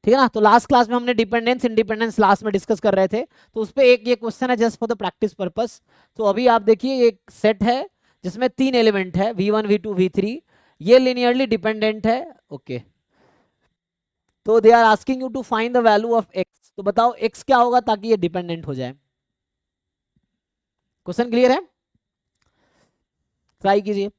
ठीक है ना। तो लास्ट क्लास में हमने डिपेंडेंस इंडिपेंडेंस लास्ट में डिस्कस कर रहे थे, तो उस पे एक ये क्वेश्चन है just for the practice purpose. तो अभी आप देखिए एक सेट है जिसमें 3 एलिमेंट है v1 v2 v3, ये लिनियरली डिपेंडेंट है। ओके, तो they are asking you to find the value of x, तो बताओ x क्या होगा ताकि ये डिपेंडेंट हो जाए। क्वेश्चन क्लियर है, ट्राई कीजिए।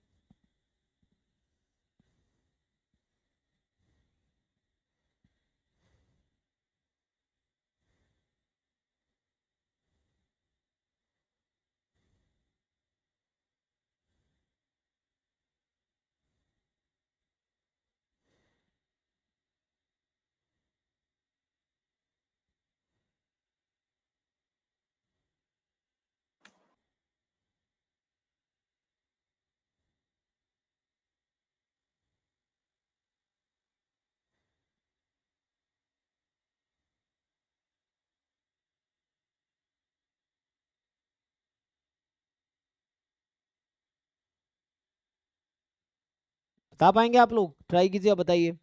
बता पाएंगे आप लोग, ट्राई कीजिए, बताइए।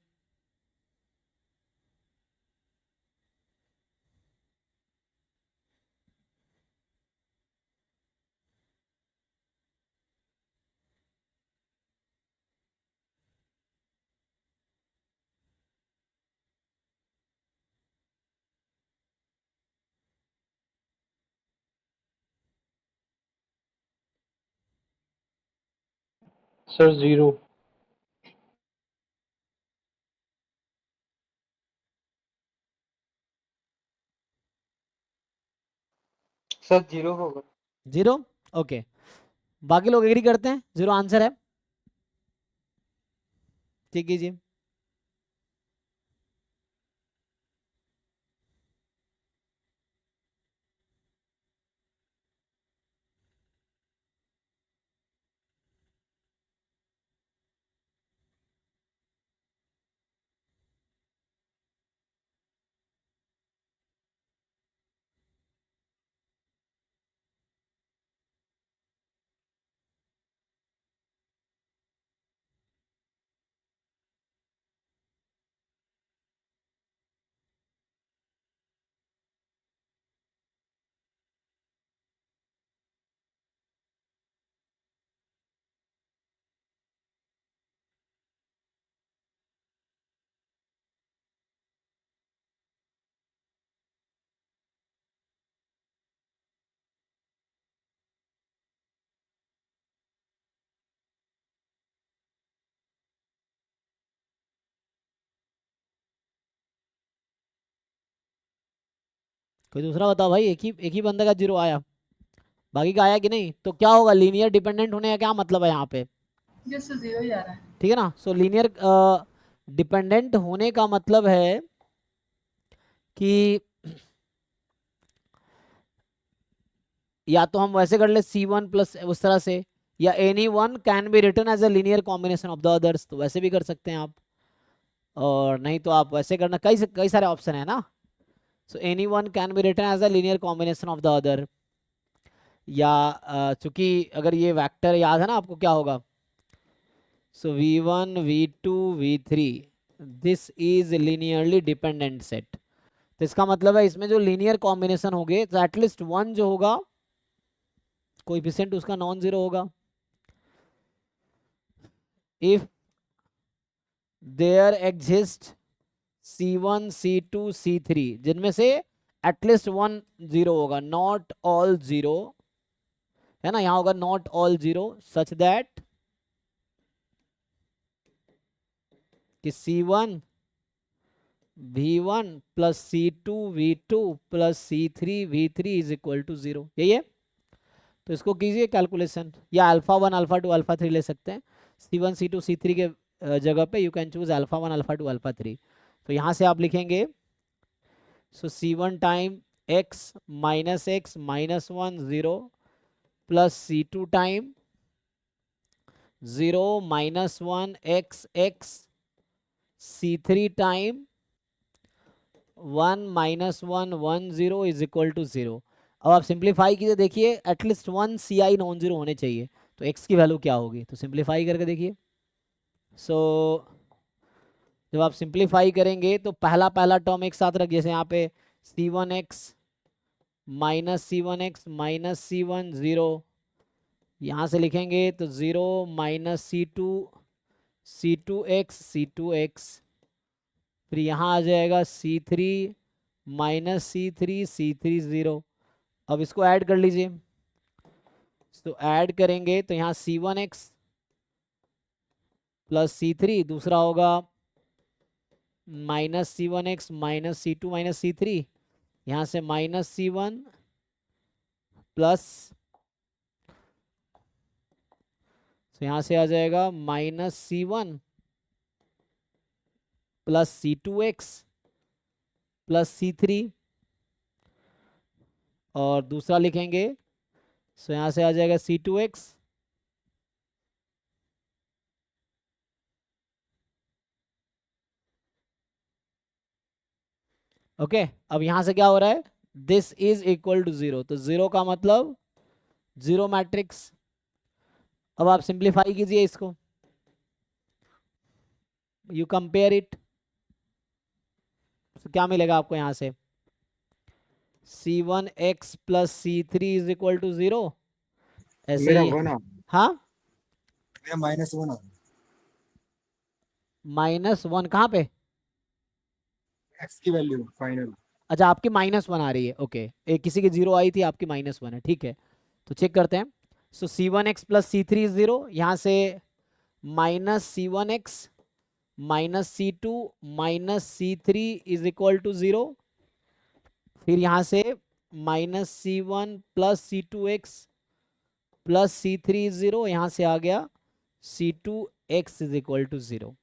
सर 0। सर 0 होगा। 0, ओके। बाकी लोग एग्री करते हैं 0 आंसर है, ठीक कीजिए। कोई दूसरा बताओ भाई, एक ही बंदे का 0 आया, बाकी का आया कि नहीं? तो क्या होगा, लीनियर डिपेंडेंट होने का क्या मतलब है यहाँ पे? जस्ट 0 ही आ रहा है। ठीक है ना। सो लीनियर डिपेंडेंट होने का मतलब है कि या तो हम वैसे कर ले C1 प्लस उस तरह से, या any one can be written as a linear combination of the others, तो वैसे भी कर सकते हैं आप। और नहीं तो आप वैसे करना, कई कई सारे ऑप्शन है ना। So any one can be written as a linear combination of the other, या चूंकि अगर ये वेक्टर याद है ना आपको क्या होगा, सो v1 v2 v3, this is linearly dependent set. तो इसका मतलब है इसमें जो लीनियर कॉम्बिनेशन होंगे तो एटलीस्ट वन जो होगा कोएफिशिएंट उसका नॉन जीरो होगा। If there exist C1 C2 C3 जिनमें से एटलीस्ट वन जीरो होगा, नॉट ऑल जीरो, है ना, यहाँ होगा not all zero, such that कि C1 V1 plus C2 V2 plus C3 V3 is equal to 0, यही है। तो इसको कीजिए कैलकुलेशन, या अल्फा 1 अल्फा 2 अल्फा 3 ले सकते हैं। C1 C2 C3 के जगह पे you can choose alpha 1 alpha 2 alpha 3। तो यहाँ से आप लिखेंगे, so C1 time x minus 1 0 plus C2 time 0 minus 1 x C3 time 1 minus 1 1 0 is equal to 0। अब आप सिंप्लीफाई कीजिए, देखिए at least one CI non zero होने चाहिए, तो x की वैल्यू क्या होगी, तो सिंप्लीफाई करके देखिए। सो जब आप सिंप्लीफाई करेंगे तो पहला पहला टर्म एक साथ रख, जैसे यहाँ पे c1x minus c1x minus c1 0, यहाँ से लिखेंगे तो 0 माइनस c2x, फिर यहाँ आ जाएगा c3 माइनस c3 0। अब इसको ऐड कर लीजिए, तो ऐड करेंगे तो यहाँ c1x प्लस c3, दूसरा होगा minus c1x minus c2 minus c3, यहाँ से माइनस c1 प्लस, तो यहाँ से आ जाएगा minus c1 plus c2x plus c3, और दूसरा लिखेंगे तो यहाँ से आ जाएगा c2x ओके। अब यहाँ से क्या हो रहा है, दिस इज इक्वल टू 0, तो 0 का मतलब 0 मैट्रिक्स। अब आप सिंप्लीफाई कीजिए इसको, यू कंपेयर इट, तो क्या मिलेगा आपको यहाँ से c1x plus c3 is equal to 0, ऐसे मेरा ही। 1 आ हाँ मेरा -1 आ -1 कहाँ पे, x की वैल्यू फाइनल। अच्छा आपकी -1 आ रही है, ओके, एक किसी की 0 आई थी, आपकी -1 है, ठीक है। तो चेक करते हैं, सो c1x प्लस c3 इज 0, यहाँ से minus c1x minus c2 minus c3 is equal to 0, फिर यहाँ से minus c1 plus c2x plus c3 is 0, यहाँ से आ गया c2x is equal to 0।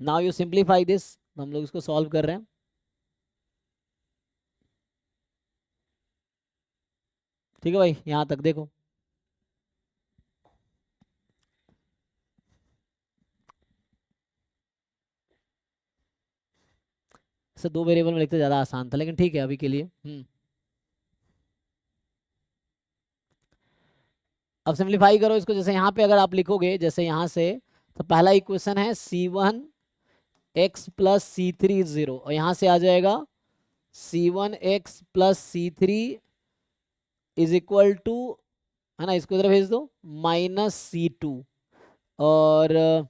Now you simplify this, हम लोग इसको सॉल्व कर रहे हैं। ठीक है भाई, यहां तक देखो, इसे 2 वेरिएबल में लिखते ज्यादा आसान था, लेकिन ठीक है अभी के लिए। अब सिंप्लीफाई करो इसको, जैसे यहाँ पे अगर आप लिखोगे, जैसे यहाँ से, तो पहला इक्वेशन है c1x प्लस c3 0, और यहाँ से आ जाएगा c1x plus c3 is equal to, है ना, इसको इधर भेज दो, माइनस c2, और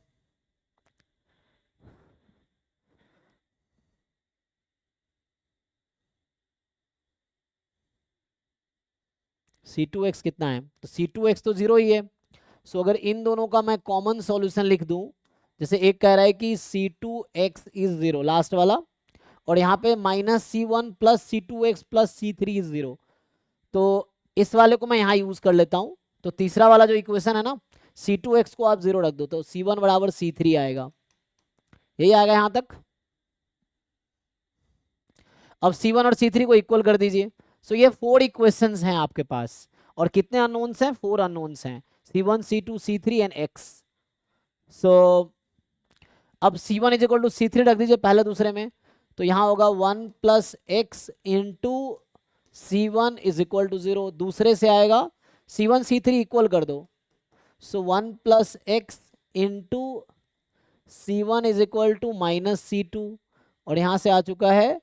c2x कितना है, तो c2x तो 0 ही है। सो अगर इन दोनों का मैं कॉमन सॉल्यूशन लिख दूं, जैसे एक कह रहा है कि c2x इज 0 लास्ट वाला, और यहाँ पे minus c1 plus c2x plus c3 is 0, तो इस वाले को मैं यहाँ यूज कर लेता हूँ। तो तीसरा वाला जो इक्वेशन है ना, c2x को आप 0 रख दो, तो c1 बराबर c3 आएगा, यही आएगा यहाँ तक। अब c1 और c3 को इक्वल कर दीजिए। सो ये 4 इक्वेशंस हैं आपके पास, और कितने अननोन्स हैं, 4 अननोन्स हैं, c1 c2 c3 and x। सो अब c1 is equal to c3 रख दीजिए पहले दूसरे में, तो यहाँ होगा 1 plus x into c1 is equal to 0, दूसरे से आएगा c1 c3 इक्वल कर दो, so 1 plus x into c1 is equal to minus c2, और यहाँ से आ चुका है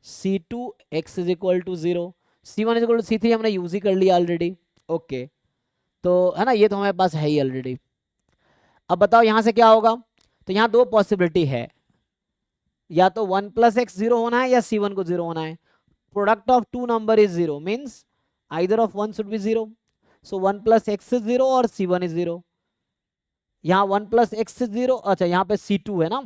c2x is equal to 0, c1 is equal to c3 हमने यूज ही कर लिया ऑलरेडी, ओके, तो है ना, ये तो हमारे पास है ही ऑलरेडी। अब बताओ यहाँ से क्या होगा, तो यहाँ 2 पॉसिबिलिटी है, या तो 1 प्लस एक्स 0 होना है या c1 को 0 होना है। Product of 2 number is 0 means either of 1 should be 0, so 1 plus x is 0 और c1 इज 0। यहाँ 1 प्लस एक्स इज 0, अच्छा यहाँ पे c2 है ना,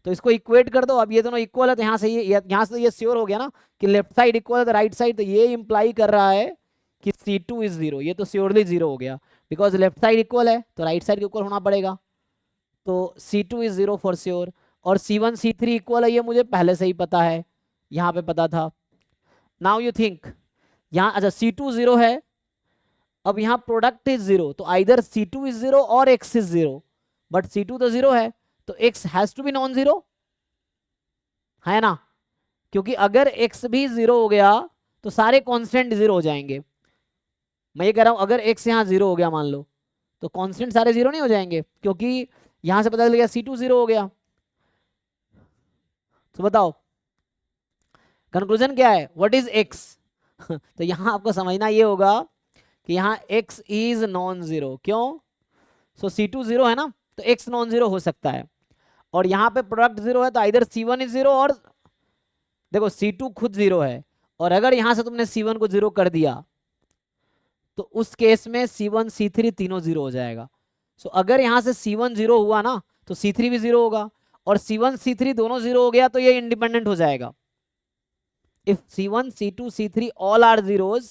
तो इसको इक्वेट कर दो। अब ये दोनों इक्वल है, तो यहाँ से यहाँ से ये श्योर हो गया ना कि लेफ्ट साइड इक्वल है तो राइट साइड, तो ये इंप्लाई कर रहा है कि c2 इज 0, ये तो श्योरली 0 हो गया, बिकॉज लेफ्ट साइड इक्वल है तो राइट साइड के इक्वल होना पड़ेगा, तो c2 इज 0 फॉर श्योर। और c1 c3 इक्वल है, ये मुझे पहले से ही पता है, यहाँ पे पता था। नाउ यू थिंक, यहाँ अच्छा c2 0 है, अब यहाँ प्रोडक्ट इज 0, तो आइदर c2 इज 0 और x इज 0, बट c2 तो 0 है, तो x has to be non 0, है ना, क्योंकि अगर x भी 0 हो गया तो सारे कांस्टेंट 0 हो जाएंगे। मैं ये कह रहा हूं अगर x यहाँ 0 हो गया मान लो, तो कांस्टेंट सारे जीरो नहीं हो जाएंगे, क्योंकि यहां से पता चल गया C2 जीरो हो गया। तो बताओ कंक्लूजन क्या है, व्हाट इज x? तो यहां आपको समझना ये होगा कि यहाँ x इज नॉन जीरो। क्यों? सो C2 जीरो है ना, तो x नॉन जीरो हो सकता है। और यहाँ पे प्रोडक्ट जीरो है, तो इधर C1 इज जीरो, और देखो C2 खुद जीरो है, और अगर यहां से तुमने C1 को जीरो कर दिया तो उस केस में C1 C3 तीनों जीरो हो जाएगा। सो अगर यहां से C1 जीरो हुआ ना, तो C3 भी जीरो होगा, और C1 C3 दोनों जीरो हो गया तो ये इंडिपेंडेंट हो जाएगा। If C1 C2 C3 all are zeros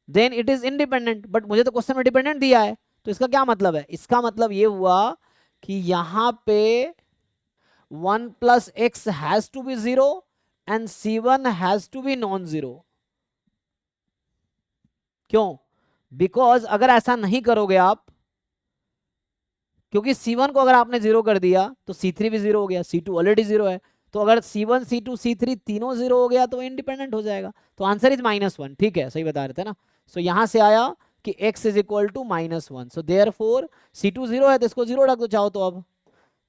then it is independent. But मुझे तो क्वेश्चन में डिपेंडेंट दिया है, तो इसका क्या मतलब है? इसका मतलब ये हुआ कि यहां पे 1 plus x has to be zero and C1 has to be non zero. क्यों? बिकॉज अगर ऐसा नहीं करोगे आप, क्योंकि C1 को अगर आपने जीरो कर दिया तो C3 भी जीरो हो गया, C2 ऑलरेडी जीरो है, तो अगर C1 C2 C3 तीनों जीरो हो गया तो इंडिपेंडेंट हो जाएगा। तो आंसर इज -1। ठीक है, सही बता रहे थे ना। सो यहां से आया कि x is equal to -1। So therefore C2 zero है तो इसको जीरो रख दो चाहो तो। अब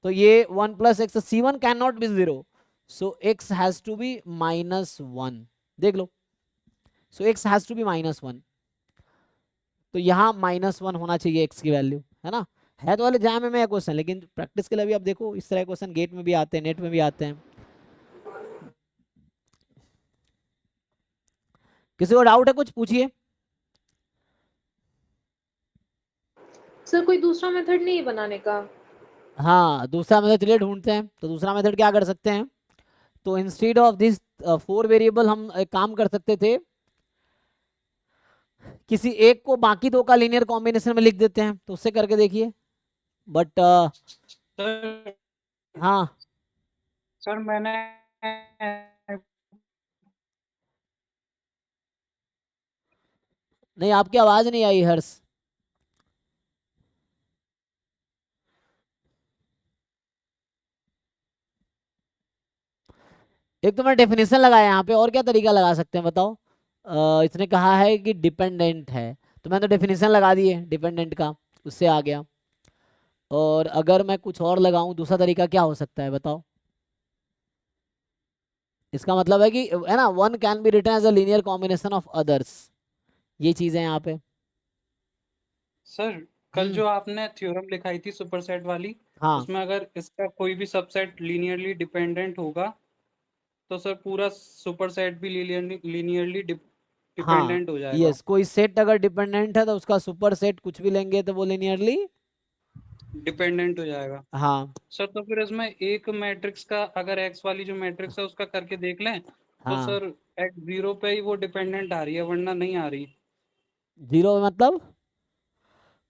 तो ये 1 plus x, C1 can not be zero, so x has to be -1। देख लो, so x has to be -1, तो यहाँ -1 होना चाहिए x की वैल्यू, है ना। है तो वाले एग्जाम में है क्वेश्चन, लेकिन प्रैक्टिस के लिए भी आप देखो इस तरह क्वेश्चन गेट में भी आते हैं, नेट में भी आते हैं। किसी को डाउट है कुछ पूछिए। सर कोई दूसरा मेथड नहीं है बनाने का? हाँ, दूसरा मेथड चलिए ढूंढते हैं। तो दूसरा मेथड क्या कर सकते हैं, तो इंस्टेड ऑफ दिस 4 वेरिएबल हम एक काम कर सकते थे, किसी एक को बाकी दो का लीनियर कॉम्बिनेशन में लिख देते हैं। तो उससे करके देखिए। बट सर हाँ, सर मैंने नहीं आपकी आवाज नहीं आई हर्ष। एक तो मैं डेफिनेशन लगाया यहाँ पे, और क्या तरीका लगा सकते हैं बताओ। इसने कहा है कि डिपेंडेंट है, तो मैं तो डेफिनेशन लगा दी है डिपेंडेंट का, उससे आ गया। और अगर मैं कुछ और लगाऊं, दूसरा तरीका क्या हो सकता है बताओ। इसका मतलब है कि, है ना, one can be written as a linear combination of others. ये चीजें यहाँ पे। सर कल जो आपने थ्योरम लिखाई थी सुपरसेट वाली, हाँ उसमें अगर इसका कोई भी सबसेट लीनियरली डिपेंडेंट होगा तो सर पूरा सुपरसेट भी लीनियरली हाँ, डिपेंडेंट हो जाएगा। यस, कोई सेट अगर डिपेंडेंट है तो उसका सुपर सेट कुछ भी लेंगे तो वो लिनियरली डिपेंडेंट हो जाएगा। हाँ सर तो फिर इसमें एक मैट्रिक्स का अगर एक्स वाली जो मैट्रिक्स है उसका करके देख लें तो हाँ। सर एक्स जीरो पे ही वो डिपेंडेंट आ रही है, वरना नहीं आ रही। जीरो मतलब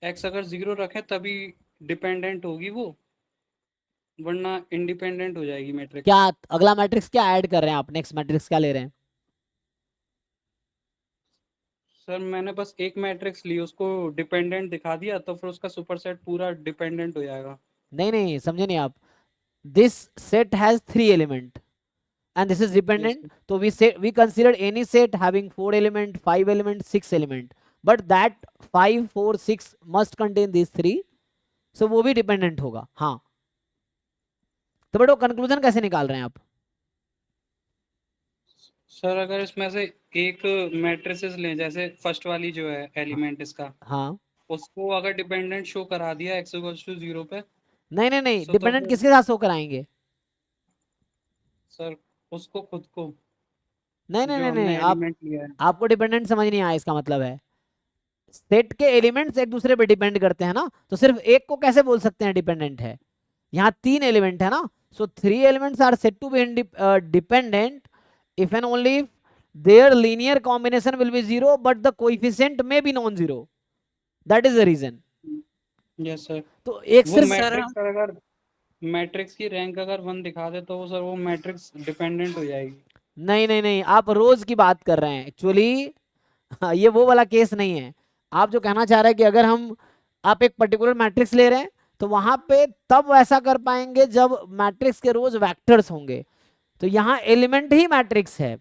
एक्स अगर जीरो रखें तभी डिपेंडेंट होगी वो, वरना इंडिपेंडेंट हो जाएगी क्या? मैट्रिक्स। अगला मैट्रिक्स क्या ऐड कर रहे हैं आप? नेक्स्ट मैट्रिक्स क्या ले रहे हैं? सर मैंने बस एक मैट्रिक्स ली, उसको डिपेंडेंट दिखा दिया तो फिर उसका सुपरसेट पूरा डिपेंडेंट हो जाएगा। नहीं नहीं, समझे नहीं आप। This set has 3 element and this is yes dependent, so we consider any set having 4 element, 5 element, 6 element, but that 5 4 6 must contain these 3, so वो भी डिपेंडेंट होगा। हाँ, तो बट वो कंक्लूजन कैसे निकाल रहे हैं आप? सर अगर इसमें से एक मैट्रिसेस लें, जैसे फर्स्ट वाली जो है एलिमेंट इसका, हाँ, उसको अगर डिपेंडेंट शो करा दिया एक्स इक्वल्स टू जीरो पे, नहीं नहीं नहीं, सो तो डिपेंडेंट फिर किसके साथ शो कराएंगे? सर उसको खुद को, नहीं नहीं जो नहीं नहीं, हमने आप, एलिमेंट लिया है। आपको डिपेंडेंट समझ नहीं आया। इसका मतलब है सेट के एलिमेंट्स एक दूसरे पे डिपेंड करते हैं ना, तो सिर्फ एक को कैसे बोल सकते हैं डिपेंडेंट है? यहाँ 3 एलिमेंट है ना, so 3 elements are set to be dependent if and only if their linear combination will be zero but the coefficient may be non-zero, that is the reason। Yes sir. तो एक वो सिर्फ matrix अगर matrix की rank अगर 1 दिखा दे तो वो सर वो मैट्रिक्स डिपेंडेंट हो जाएगी। नहीं नहीं नहीं, आप रोज की बात कर रहे हैं एक्चुअली। ये वो वाला केस नहीं है। आप जो कहना चाह रहे हैं कि अगर हम, आप एक पर्टिकुलर मैट्रिक्स ले रहे हैं तो वहां पे तब ऐसा कर पाएंगे जब मैट्रिक्स के रोज वेक्टर्स होंगे, तो यहाँ एलिमेंट ही मैट्रिक्स है।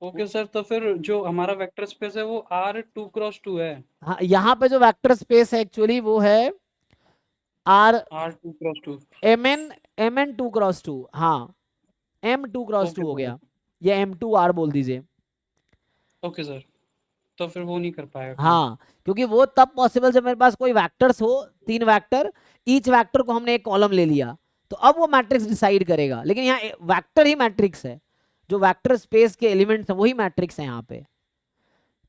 ओके सर, तो फिर जो हमारा वेक्टर स्पेस है वो R2x2 है। हाँ, यहाँ पे जो वेक्टर स्पेस है एक्चुअली वो है are R2x2। M N 2x2, हाँ M2x2 ओके हो सर। गया, या M2R बोल दीजिए। ओके सर, तो फिर वो नहीं कर पाएगा काम। हाँ, क्योंकि वो तब पॉसिबल जब मेरे पास कोई वेक्टर्स हो, 3 वेक्टर, ईच वेक्टर को हमने एक कॉलम ले लिया, तो अब वो मैट्रिक्स डिसाइड करेगा। लेकिन यहाँ वेक्टर ही मैट्रिक्स है, जो वेक्टर स्पेस के एलिमेंट्स है वही मैट्रिक्स है यहाँ पे।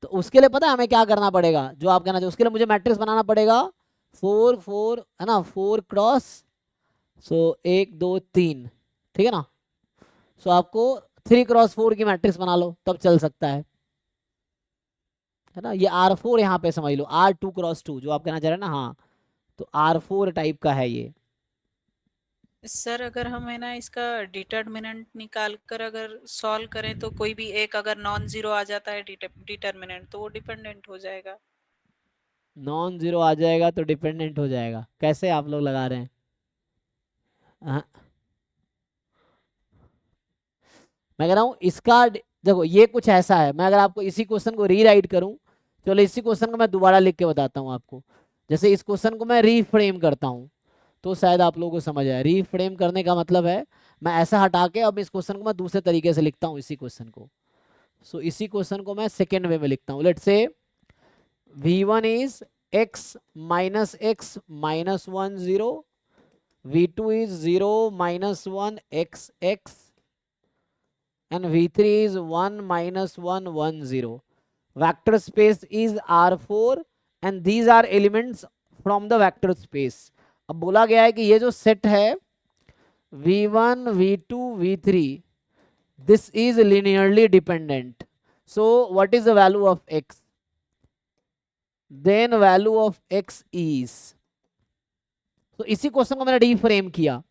तो उसके लिए पता है हमें क्या करना पड़ेगा, जो आप कहना चाहिए, उसके लिए मुझे मैट्रिक्स बनाना पड़ेगा 4 4 है ना, 4 क्रॉस, सो 1 2 3, ठीक है ना। सो आपको 3x4 की मैट्रिक्स बना लो, तब चल सकता है ना। ये R4 यहाँ पे समझ लो, R2x2 जो आप कहना चाह रहे हैं ना, हाँ, तो R4 टाइप का है ये। सर अगर हम है ना इसका डिटर्मिनेंट निकाल कर अगर सॉल्व करें तो कोई भी एक अगर नॉन जीरो आ जाता है डिटर्मिनेंट, तो वो डिपेंडेंट हो जाएगा। नॉन जीरो आ जाएगा तो डिपेंडेंट हो जाएगा, कैसे आप लोग लगा रहे हैं? हाँ, मैं कह रहा हूँ इसका देखो ये कुछ ऐसा है, मैं अगर आपको इसी क्वेश्चन को रीराइट करूं, चलो इसी क्वेश्चन को मैं दोबारा लिख के बताता हूँ आपको। जैसे इस क्वेश्चन को मैं रीफ्रेम करता हूँ, तो शायद आप लोगों को समझ आए। रीफ्रेम करने का मतलब है मैं ऐसा हटा के अब इस क्वेश्चन को मैं दूसरे तरीके से लिखता हूँ, इसी क्वेश्चन को। सो इसी क्वेश्चन को मैं सेकेंड वे में लिखता हूँ। Let's say V1 is x minus x minus 1 0, V2 is 0 minus 1 x x, and V3 is 1 minus 1 1 0. Vector space is R4 and these are elements from the vector space. अब बोला गया है कि ये जो सेट है V1 V2 V3, this is linearly dependent. So what is the value of x? Then value of x is, तो इसी क्वेश्चन को मैंने रीफ्रेम किया।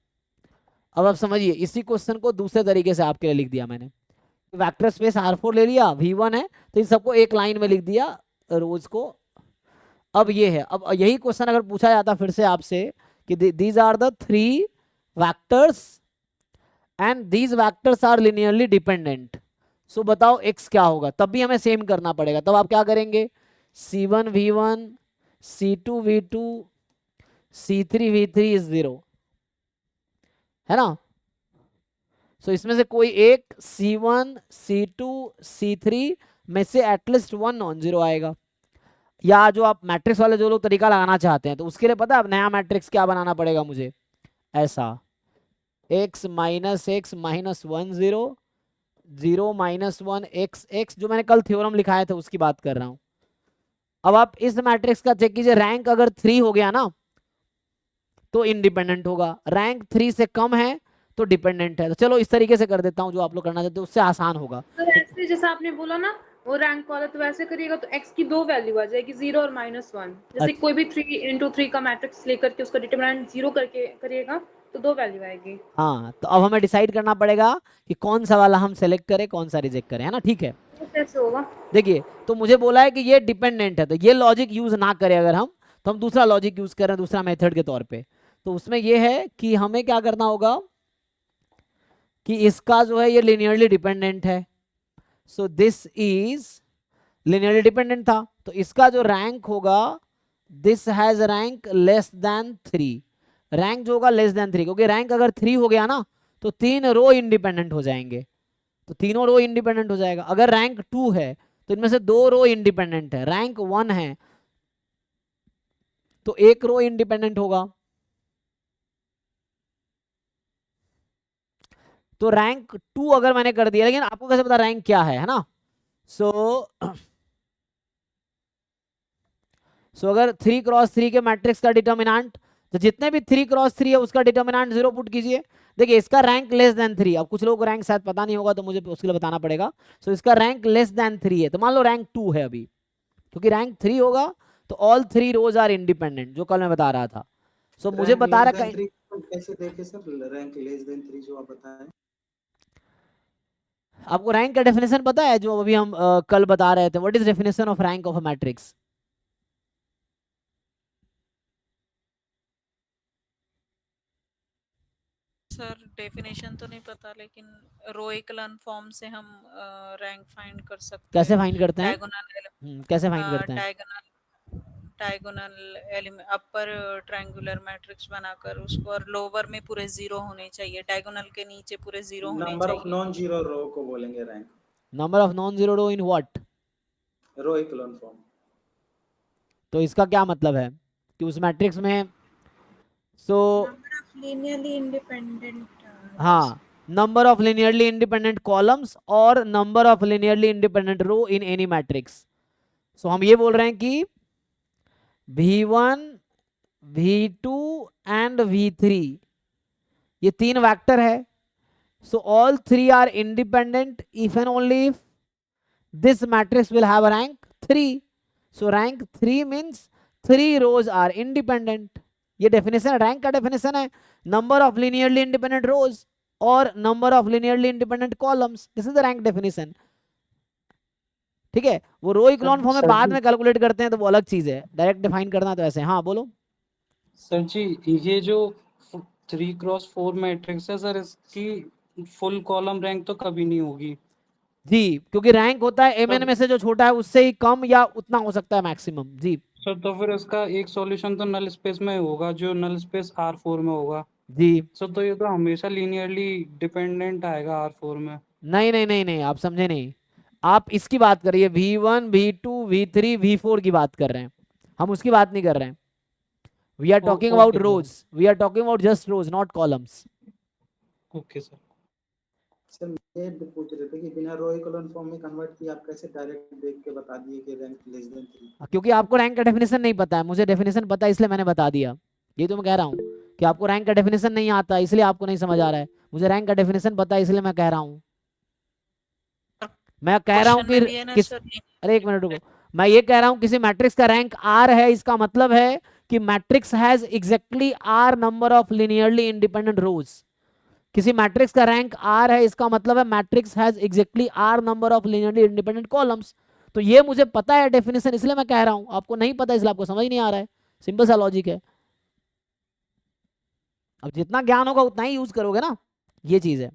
अब आप समझिए, इसी क्वेश्चन को दूसरे तरीके से आपके लिए लिख दिया मैंने। वेक्टर स्पेस R4 ले लिया, V1 है तो इन सबको एक लाइन में लिख दिया, रोज को। अब ये है, अब यही क्वेश्चन अगर पूछा जाता फिर से आपसे कि these are the 3 vectors and these vectors are linearly dependent, so बताओ x क्या होगा, तब भी हमें सेम करना पड़ेगा। तब आप क्या करेंगे, C1 V1 C2 V2 C3 V3 is 0, है ना। सो इसमें से कोई एक C1 C2 C3 में से एटलीस्ट 1 नॉन जीरो आएगा। या जो आप मैट्रिक्स वाले जो लोग तरीका लगाना चाहते हैं, तो उसके लिए पता है अब नया मैट्रिक्स क्या बनाना पड़ेगा मुझे, ऐसा x minus x minus 1 0 0 minus 1 x x, जो मैंने कल थ्योरम लिखाया था उसकी बात कर रहा हूं। अब आप इस मैट्रिक्स का चेक कीजिए, रैंक अगर 3 हो गया ना तो इंडिपेंडेंट होगा, रैंक 3 से कम है तो डिपेंडेंट है। तो चलो इस तरीके से कर देता हूं, जो आप लोग करना चाहते हैं उससे आसान होगा। तो ऐसे जैसा आपने बोला ना वो रैंक वाला, तो वैसे करिएगा तो x की 2 वैल्यू आ जाएगी, 0 और -1। जैसे कोई भी 3 का मैट्रिक्स लेकर के उसका डिटरमिनेंट 0 करके करिएगा तो 2 वैल्यू आएगी। हाँ, तो अब हमें डिसाइड करना पड़ेगा कि कौन सा वाला हम सेलेक्ट करें, कौन सा रिजेक्ट करें, है ना। ठीक है, तो कैसे होगा? देखिए तो मुझे बोला है कि ये डिपेंडेंट है, तो ये लॉजिक यूज ना करें अगर हम, तो हम दूसरा लॉजिक यूज करें, दूसरा मेथड के तौर पे। तो उसमें ये है कि हमें क्या करना होगा कि इसका जो है ये लिनियरली डिपेंडेंट है, so this is linearly dependent था, तो इसका जो रैंक होगा this has rank less than 3, rank जो होगा लेस देन 3, क्योंकि रैंक अगर 3 हो गया ना तो 3 रो इंडिपेंडेंट हो जाएंगे, तो तीनों रो इंडिपेंडेंट हो जाएगा। अगर रैंक 2 है तो इनमें से 2 रो इंडिपेंडेंट है, रैंक 1 है तो 1 रो इंडिपेंडेंट होगा। तो रैंक 2 अगर मैंने कर दिया, लेकिन आपको कैसे पता रैंक क्या है ना। सो अगर 3x3 के मैट्रिक्स का डिटर्मिनेंट, तो जितने भी 3x3 है उसका डिटर्मिनेंट 0 पुट कीजिए। देखिए इसका रैंक लेस देन 3, अब कुछ लोगों को रैंक शायद पता नहीं होगा तो मुझे उसके लिए बताना पड़ेगा। सो इसका रैंक लेस देन 3 है, तो मान लो रैंक 2 है अभी, क्योंकि रैंक 3 होगा तो ऑल 3 रोज आर इंडिपेंडेंट, जो कल मैं बता रहा था। सो मुझे बता रहा है कैसे देखे सर, रैंक लेस देन 3 जो आप बताएं। आपको रैंक का डेफिनेशन पता है जो अभी हम कल बता रहे थे, what is definition of rank of a matrix? Sir definition तो नहीं पता, लेकिन रो इक्लन फॉर्म से हम रैंक फाइंड कर सकते कैसे हैं। फाइंड करते हैं? डायगोनल कैसे फाइंड करते हैं? Diagonal element upper triangular matrix बनाकर उसको, और लोअर में पूरे जीरो होने चाहिए, डायगोनल के नीचे पूरे जीरो होने नंबर ऑफ चाहिए। नॉन जीरो रो को बोलेंगे rank, number of non zero row in what? Row echelon form. तो इसका क्या मतलब है कि उस मैट्रिक्स में so number of linearly independent हाँ, number of linearly independent columns और number of linearly independent row in any matrix. So हम ये बोल रहे हैं कि v1 v2 एंड v3 ये तीन वेक्टर है। So all three are independent if and only if this matrix will have rank 3। So rank 3 means 3 rows are independent. ये डेफिनेशन रैंक का डेफिनेशन है, number of linearly independent rows और number of linearly independent columns, this is the rank definition. ठीक है, वो रो echelon form में बाद में कैलकुलेट करते हैं तो वो अलग चीज है, डायरेक्ट डिफाइन करना तो ऐसे। हाँ बोलो। सर जी ये जो 3x4 मैट्रिक्स है सर, इसकी फुल कॉलम रैंक तो कभी नहीं होगी। जी, क्योंकि रैंक होता है mn में से जो छोटा है उससे ही कम या उतना हो सकता है मैक्सिमम। जी सर तो फिर इसका एक सॉल्यूशन तो नल स्पेस में होगा, जो नल स्पेस R4 में होगा। जी, सर तो ये तो हमेशा लीनियरली डिपेंडेंट आएगा R4 में। नहीं नहीं नहीं नहीं, आप समझे नहीं। आप इसकी बात करिए, v1 v2 v3 v4 की बात कर रहे हैं, हम उसकी बात नहीं कर रहे हैं। We are talking about okay, rows, we are talking about just rows, not columns. Okay sir. Sir ये पूछ रहे थे कि बिना रो इक्लोन फॉर्म में कन्वर्ट किया, आप कैसे डायरेक्ट देख के बता दिए कि रैंक लेस देन 3? क्योंकि आपको रैंक का डेफिनेशन नहीं पता है, मुझे डेफिनेशन पता है इसलिए मैंने बता दिया। ये तो मैं कह रहा हूँ कि आपको रैंक का डेफिनेशन नहीं आता इसलिए आपको नहीं समझ आ रहा है, मुझे रैंक का डेफिनेशन पता है इसलिए मैं कह रहा हूँ। मैं कह रहा हूँ क्वेश्चन में कि भी है ना किस, सर, अरे एक मिनट रुको, मैं ये कह रहा हूँ किसी मैट्रिक्स का रैंक आर है, इसका मतलब है कि matrix has exactly R number of linearly independent rows. किसी मैट्रिक्स का रैंक आर है, इसका मतलब है matrix has exactly R number of linearly independent columns. तो ये मुझे पता है डेफिनेशन, इसलिए मैं कह रहा हूँ, आपको नहीं पता इसलिए आपको समझ नहीं आ रहा है, सिंपल सा लॉजिक है। अब जितना ज्ञान होगा उतना ही यूज करोगे ना, ये चीज है।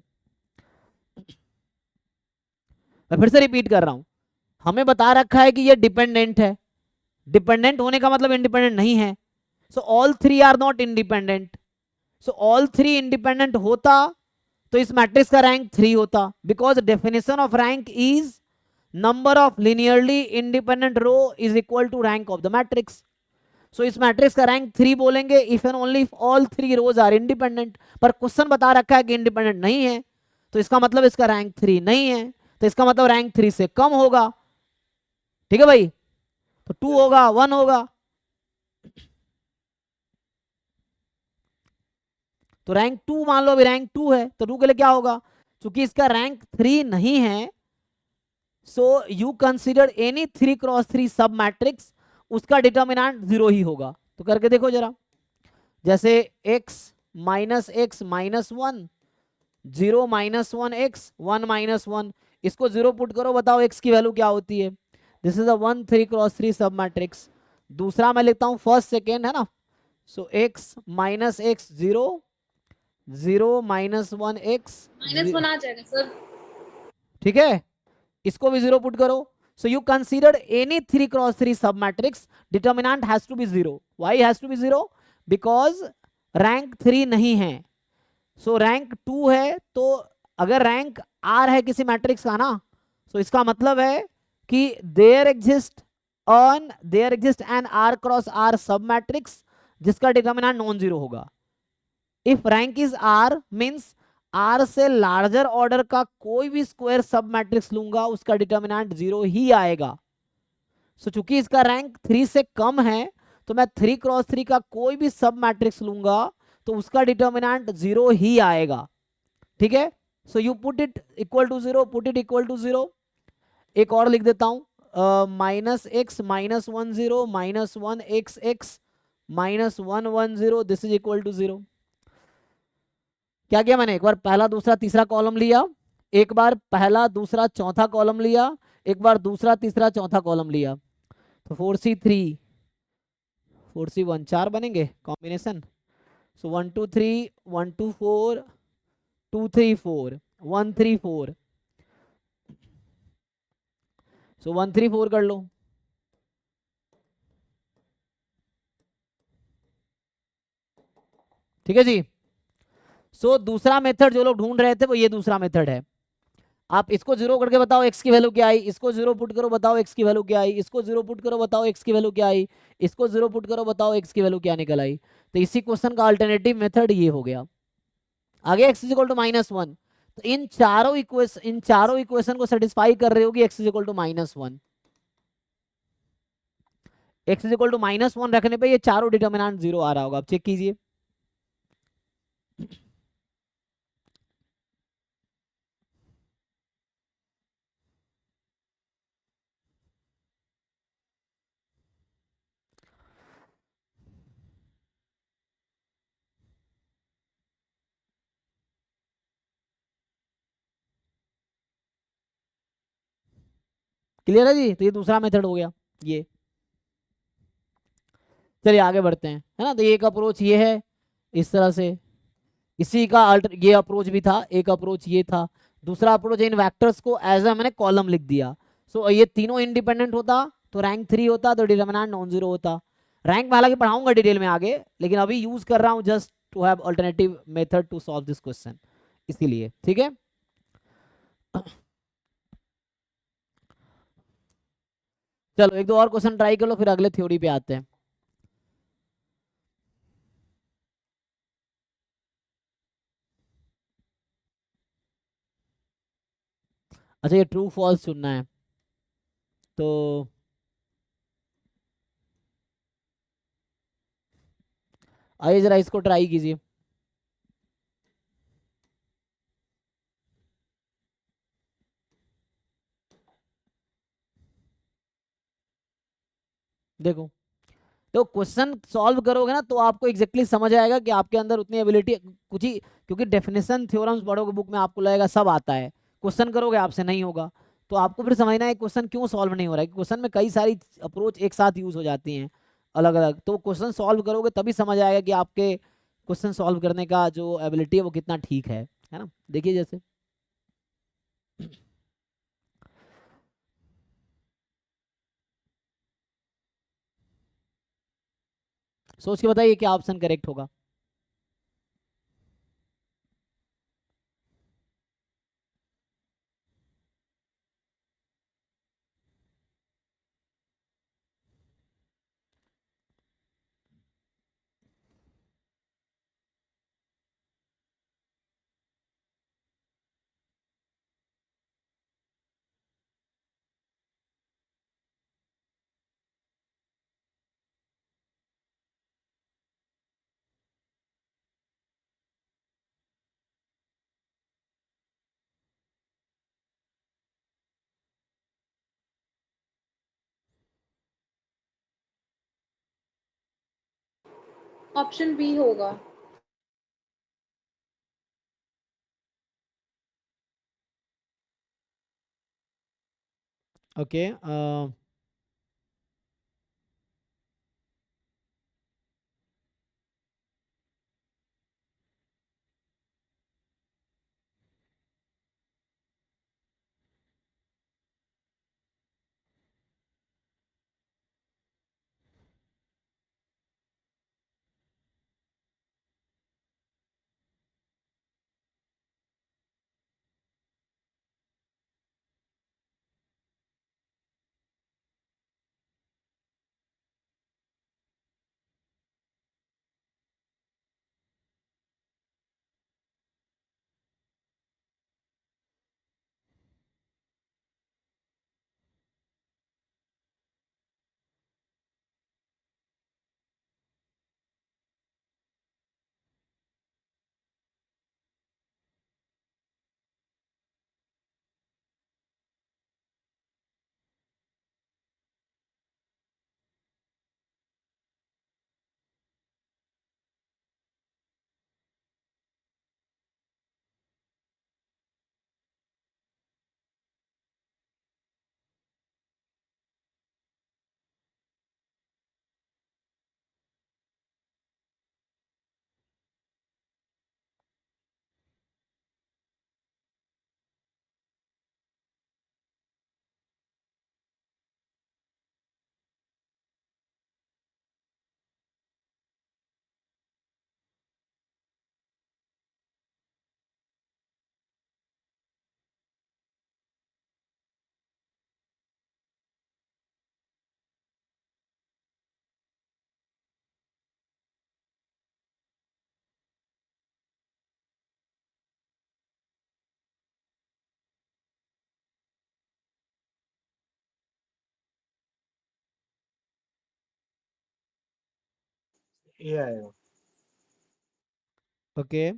मैं फिर से रिपीट कर रहा हूं, हमें बता रखा है कि ये डिपेंडेंट है, डिपेंडेंट होने का मतलब इंडिपेंडेंट नहीं है। So all three are not independent. So all three independent होता तो इस मैट्रिक्स का रैंक 3 होता, because definition of rank is number of linearly independent row is equal to rank of the matrix. So इस matrix का rank 3 बोलेंगे if and only if all 3 rows are independent. पर question बता रखा है कि इंडिपेंडेंट नहीं है, तो इसका मतलब इसका रैंक 3 नहीं है, तो इसका मतलब रैंक 3 से कम होगा। ठीक है भाई, तो 2 होगा, 1 होगा। तो रैंक 2 मान लो, अभी रैंक 2 है तो 2 के लिए क्या होगा, क्योंकि इसका रैंक 3 नहीं है, so you consider any 3x3 sub matrix, उसका डिटर्मिनेंट 0 ही होगा। तो करके देखो जरा, जैसे x minus x minus 1, 0 minus 1 x 1 minus 1, इसको 0 पुट करो, बताओ x की वैल्यू क्या होती है। This is a 1 3x3 sub matrix. दूसरा मैं लिखता हूं फर्स्ट सेकेंड है ना, सो x minus x 0, 0 minus 1 x -1 आ जाएगा सर। ठीक है, इसको भी 0 पुट करो। So you consider any 3x3 sub matrix, determinant has to be 0। Why has to be 0? Because rank 3 नहीं है। सो रैंक 2 है, तो अगर रैंक r है किसी मैट्रिक्स का ना, तो इसका मतलब है कि there exist an r cross r sub matrix जिसका डिटर्मिनेंट नॉन जीरो होगा। If rank is r means r से लार्जर ऑर्डर का कोई भी स्क्वायर सब मैट्रिक्स लूंगा उसका डिटर्मिनेंट 0 ही आएगा। सो चूंकि इसका रैंक 3 से कम है, तो मैं 3x3 का कोई भी सब मैट्रिक्स लूंगा तो उसका डिटर्मिनेंट 0 ही आएगा। ठीक है, so you put it equal to 0, put it equal to 0। एक और लिख देता हूं, minus x minus 1 0 minus 1 x x minus 1 1 0, this is equal to 0। क्या किया मैंने, एक बार पहला दूसरा तीसरा कॉलम लिया, एक बार पहला दूसरा चौथा कॉलम लिया, एक बार दूसरा तीसरा चौथा कॉलम लिया, तो 4c3 4c1 4 बनेंगे कॉम्बिनेशन। सो 1 2 3 1 2 4 2 3 4 1 3 4, सो 1 3 4 कर लो। ठीक है जी। सो दूसरा मेथड जो लोग ढूंढ रहे थे वो ये दूसरा मेथड है। आप इसको जीरो करके बताओ एक्स की वैल्यू क्या आई, इसको जीरो पुट करो बताओ एक्स की वैल्यू क्या आई, इसको जीरो पुट करो बताओ एक्स की वैल्यू क्या आई, इसको जीरो पुट करो बताओ एक्स की वैल्यू क्या निकल आई। तो इसी क्वेश्चन का अल्टरनेटिव मेथड ये हो गया। आगे एक्स इज इक्वल टू -1, तो इन चारों इक्वेशन को सेटिस्फाई कर रहे होगी x is equal to -1। X is equal to -1 रखने पे ये चारों डिटर्मिनेंट जीरो आ रहा होगा। आप चेक कीजिए। क्लियर है जी। तो ये दूसरा मेथड हो गया ये। चलिए आगे बढ़ते हैं, है ना। तो एक अप्रोच ये है इस तरह से, इसी का अल्टर ये अप्रोच भी था, एक अप्रोच ये था। दूसरा अप्रोच इन वेक्टर्स को एज मैंने कॉलम लिख दिया। सो ये तीनों इंडिपेंडेंट होता तो रैंक 3 होता, तो डिटरमिनेंट नॉन जीरो होता। रैंक में हालांकि पढ़ाऊंगा डिटेल में आगे, लेकिन अभी यूज कर रहा हूं just to have alternative method to solve this question, इसीलिए। ठीक है। चलो एक दो और क्वेश्चन ट्राई कर लो, फिर अगले थ्योरी पे आते हैं। अच्छा ये ट्रू फॉल्स चुनना है, तो आइए जरा इसको ट्राई कीजिए। देखो, तो क्वेश्चन सॉल्व करोगे ना तो आपको एग्जैक्टली समझ आएगा कि आपके अंदर उतनी एबिलिटी कुछ ही, क्योंकि डेफिनेशन थ्योरम्स पढ़ोगे बुक में आपको लगेगा सब आता है, क्वेश्चन करोगे आपसे नहीं होगा। तो आपको फिर समझना है क्वेश्चन क्यों सॉल्व नहीं हो रहा है। क्वेश्चन में कई सारी अप्रोच एक साथ यूज हो जाती हैं अलग अलग, तो क्वेश्चन सॉल्व करोगे तभी समझ आएगा कि आपके क्वेश्चन सॉल्व करने का जो एबिलिटी है वो कितना ठीक है ना। देखिए जैसे सोच के बताइए क्या ऑप्शन करेक्ट होगा। ऑप्शन बी होगा। ओके ए आएगा। ओके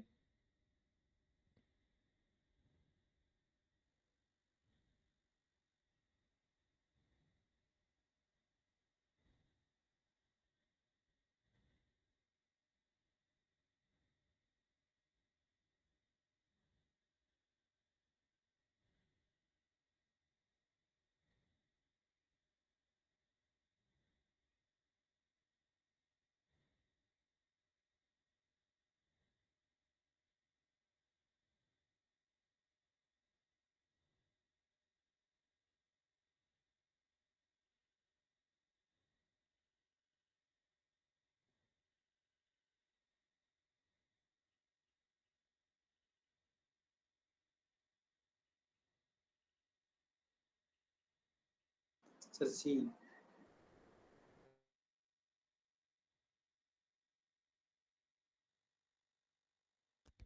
सर सी।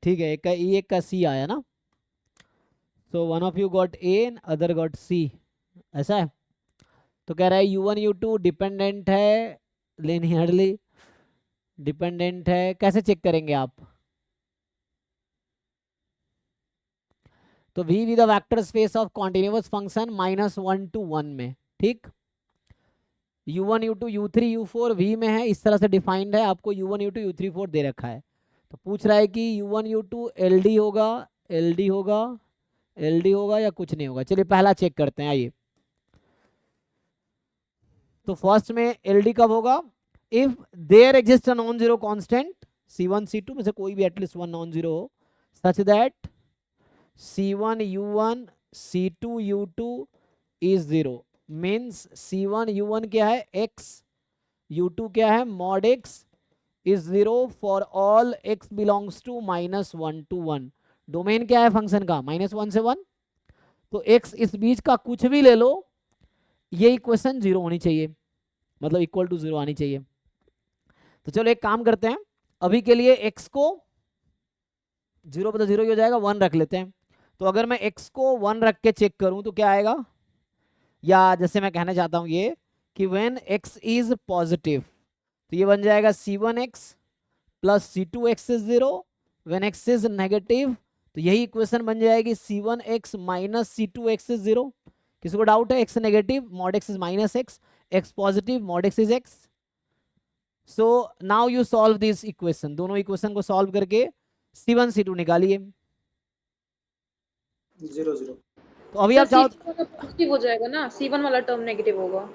ठीक है, एक का ई एक का सी आया ना, so one of you got A and other got C, ऐसा है। तो कह रहा है U1 U2 डिपेंडेंट है लिनियरली, डिपेंडेंट है, कैसे चेक करेंगे आप? तो V with vector space of continuous function -1 to 1 में, ठीक। U1 U2 U3 U4 V में है, इस तरह से डिफाइंड है, आपको U1 U2 U3 4 दे रखा है। तो पूछ रहा है कि U1 U2 LD होगा, LD होगा, LD होगा या कुछ नहीं होगा। चलिए पहला चेक करते हैं, आइए। तो फर्स्ट में LD कब होगा? If there exist a non zero constant C1 C2 में से कोई भी एटलीस्ट वन नॉन जीरो हो, such that C1 U1 C2 U2 is zero. Means C1 U1 क्या है? X, U2 क्या है? mod X is zero for all X belongs to -1 to 1। Domain क्या है फंक्शन का? -1 से 1। तो X इस बीच का कुछ भी ले लो, ये इक्वेशन जीरो होनी चाहिए, मतलब इक्वल टू जीरो आनी चाहिए। तो चलो एक काम करते हैं, अभी के लिए X को जीरो पे तो जीरो ही हो जाएगा, 1 रख लेते हैं। तो अगर मैं X को 1 रख के चेक करूं तो क्या आएगा? या जैसे मैं कहना चाहता हूं ये कि व्हेन X इज पॉजिटिव, तो ये बन जाएगा C1X plus C2X is zero. When X is negative, तो यही इक्वेशन बन जाएगी C1X minus C2X is zero. किसी को डाउट है? X negative mod X is minus X, X positive mod X is X। So now you solve this equation, दोनों equation को solve करके C1 C2 निकालिए। 0 0। तो अभी सर आप चाहो C2 वाला पॉजिटिव हो जाएगा ना, C1 वाला टर्म नेगेटिव होगा।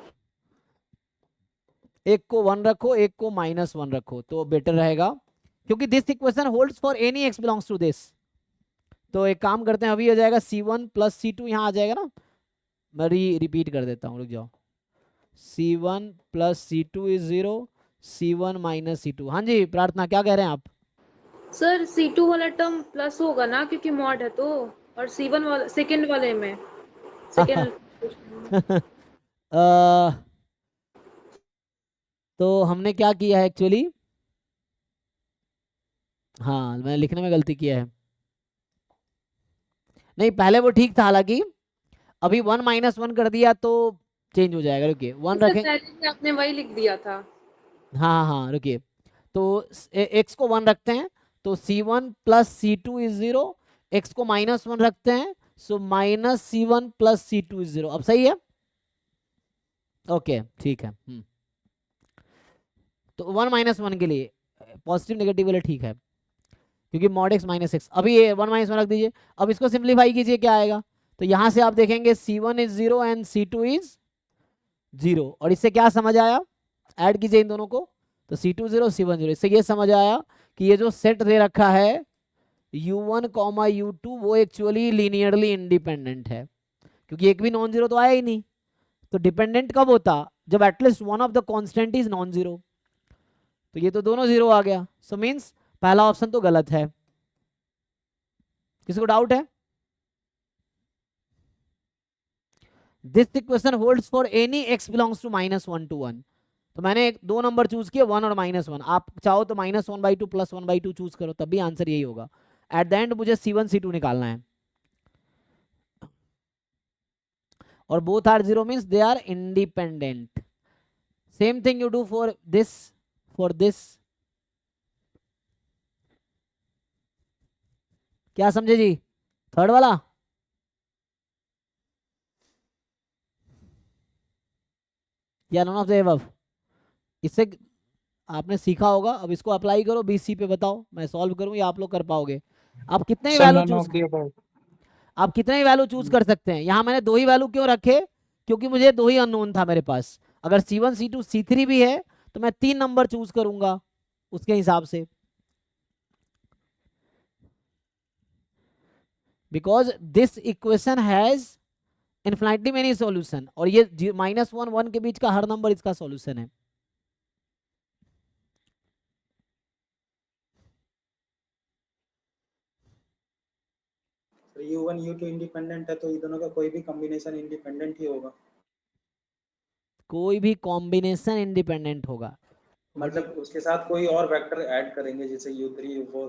एक को 1 रखो, एक को -1 रखो तो बेटर रहेगा, क्योंकि this equation holds for any x belongs to this. तो एक काम करते हैं, अभी हो जाएगा C1 प्लस C2, यहाँ आ जाएगा ना, मैं रिपीट कर देता हूँ, रुक जाओ। C1 plus C2 is zero, C1 minus C2। हाँ जी प्रार्थना, क्या कह रहे हैं आप? सर C2 वाला टर्म प्लस होगा ना, क्योंकि मॉड है तो, और C1 वाला सेकंड वाले में सेकंड तो हमने क्या किया है एक्चुअली, हाँ मैंने लिखने में गलती किया है। नहीं पहले वो ठीक था, हालांकि अभी 1 -1 कर दिया तो चेंज हो जाएगा। रुकिए 1 रखें, पहले भी आपने वही लिख दिया था। हाँ हाँ रुकिए, तो x को 1 रखते हैं तो C1 plus C2 is zero, x को -1 रखते हैं so minus C1 plus C2 is zero. अब सही है? ओके ठीक है। तो 1 -1 के लिए पॉजिटिव नेगेटिव वाले ठीक है, क्योंकि मॉड x माइनस एक्स। अभी ये 1 -1 रख दीजिए। अब इसको सिंप्लीफाई कीजिए, क्या आएगा? तो यहां से आप देखेंगे C1 is zero and C2 is zero, और इससे क्या समझ आया? ऐड कीजिए इन दोनों को, तो C2 0 C1 0। इससे ये समझ आया कि ये जो सेट दे रखा है U1 U2 वो एक्चुअली लीनियरली इंडिपेंडेंट है, क्योंकि एक भी नॉन जीरो तो आया ही नहीं। तो डिपेंडेंट कब होता? जब at least one of the constant is non zero. तो ये तो दोनों जीरो आ गया, सो मींस पहला ऑप्शन तो गलत है। किसी को डाउट है? This equation holds for any x belongs to -1 to 1। तो मैंने दो नंबर चूज किए, 1 और -1। आप चाहो तो -1/2 प्लस 1/2 चूज करो, तब भी आंसर यही होगा। एट द एंड मुझे C1 C2 निकालना है, और both are zero means they are independent. Same thing you do for this क्या समझे जी? थर्ड वाला या नॉन ऑफ द एबव? इससे आपने सीखा होगा, अब इसको अप्लाई करो बीसी पे, बताओ मैं सॉल्व करूं या आप लोग कर पाओगे? आप कितने ही sir value none choose of the above. आप कितने ही वैल्यू चूज कर सकते हैं। यहाँ मैंने 2 ही वैल्यू क्यों रखे? क्योंकि मुझे 2 ही अननोन था मेरे पास। अगर C1 C2 C3 भी है तो मैं 3 नंबर चूज करूंगा उसके हिसाब से, because this equation has infinitely many solution, और ये -1 1 के बीच का हर नंबर इसका सॉल्यूशन है। U1 U2 इंडिपेंडेंट है तो ये दोनों का कोई भी कॉम्बिनेशन इंडिपेंडेंट ही होगा। कोई भी कॉम्बिनेशन इंडिपेंडेंट होगा। मतलब उसके साथ कोई और वेक्टर ऐड करेंगे जैसे U3 U4,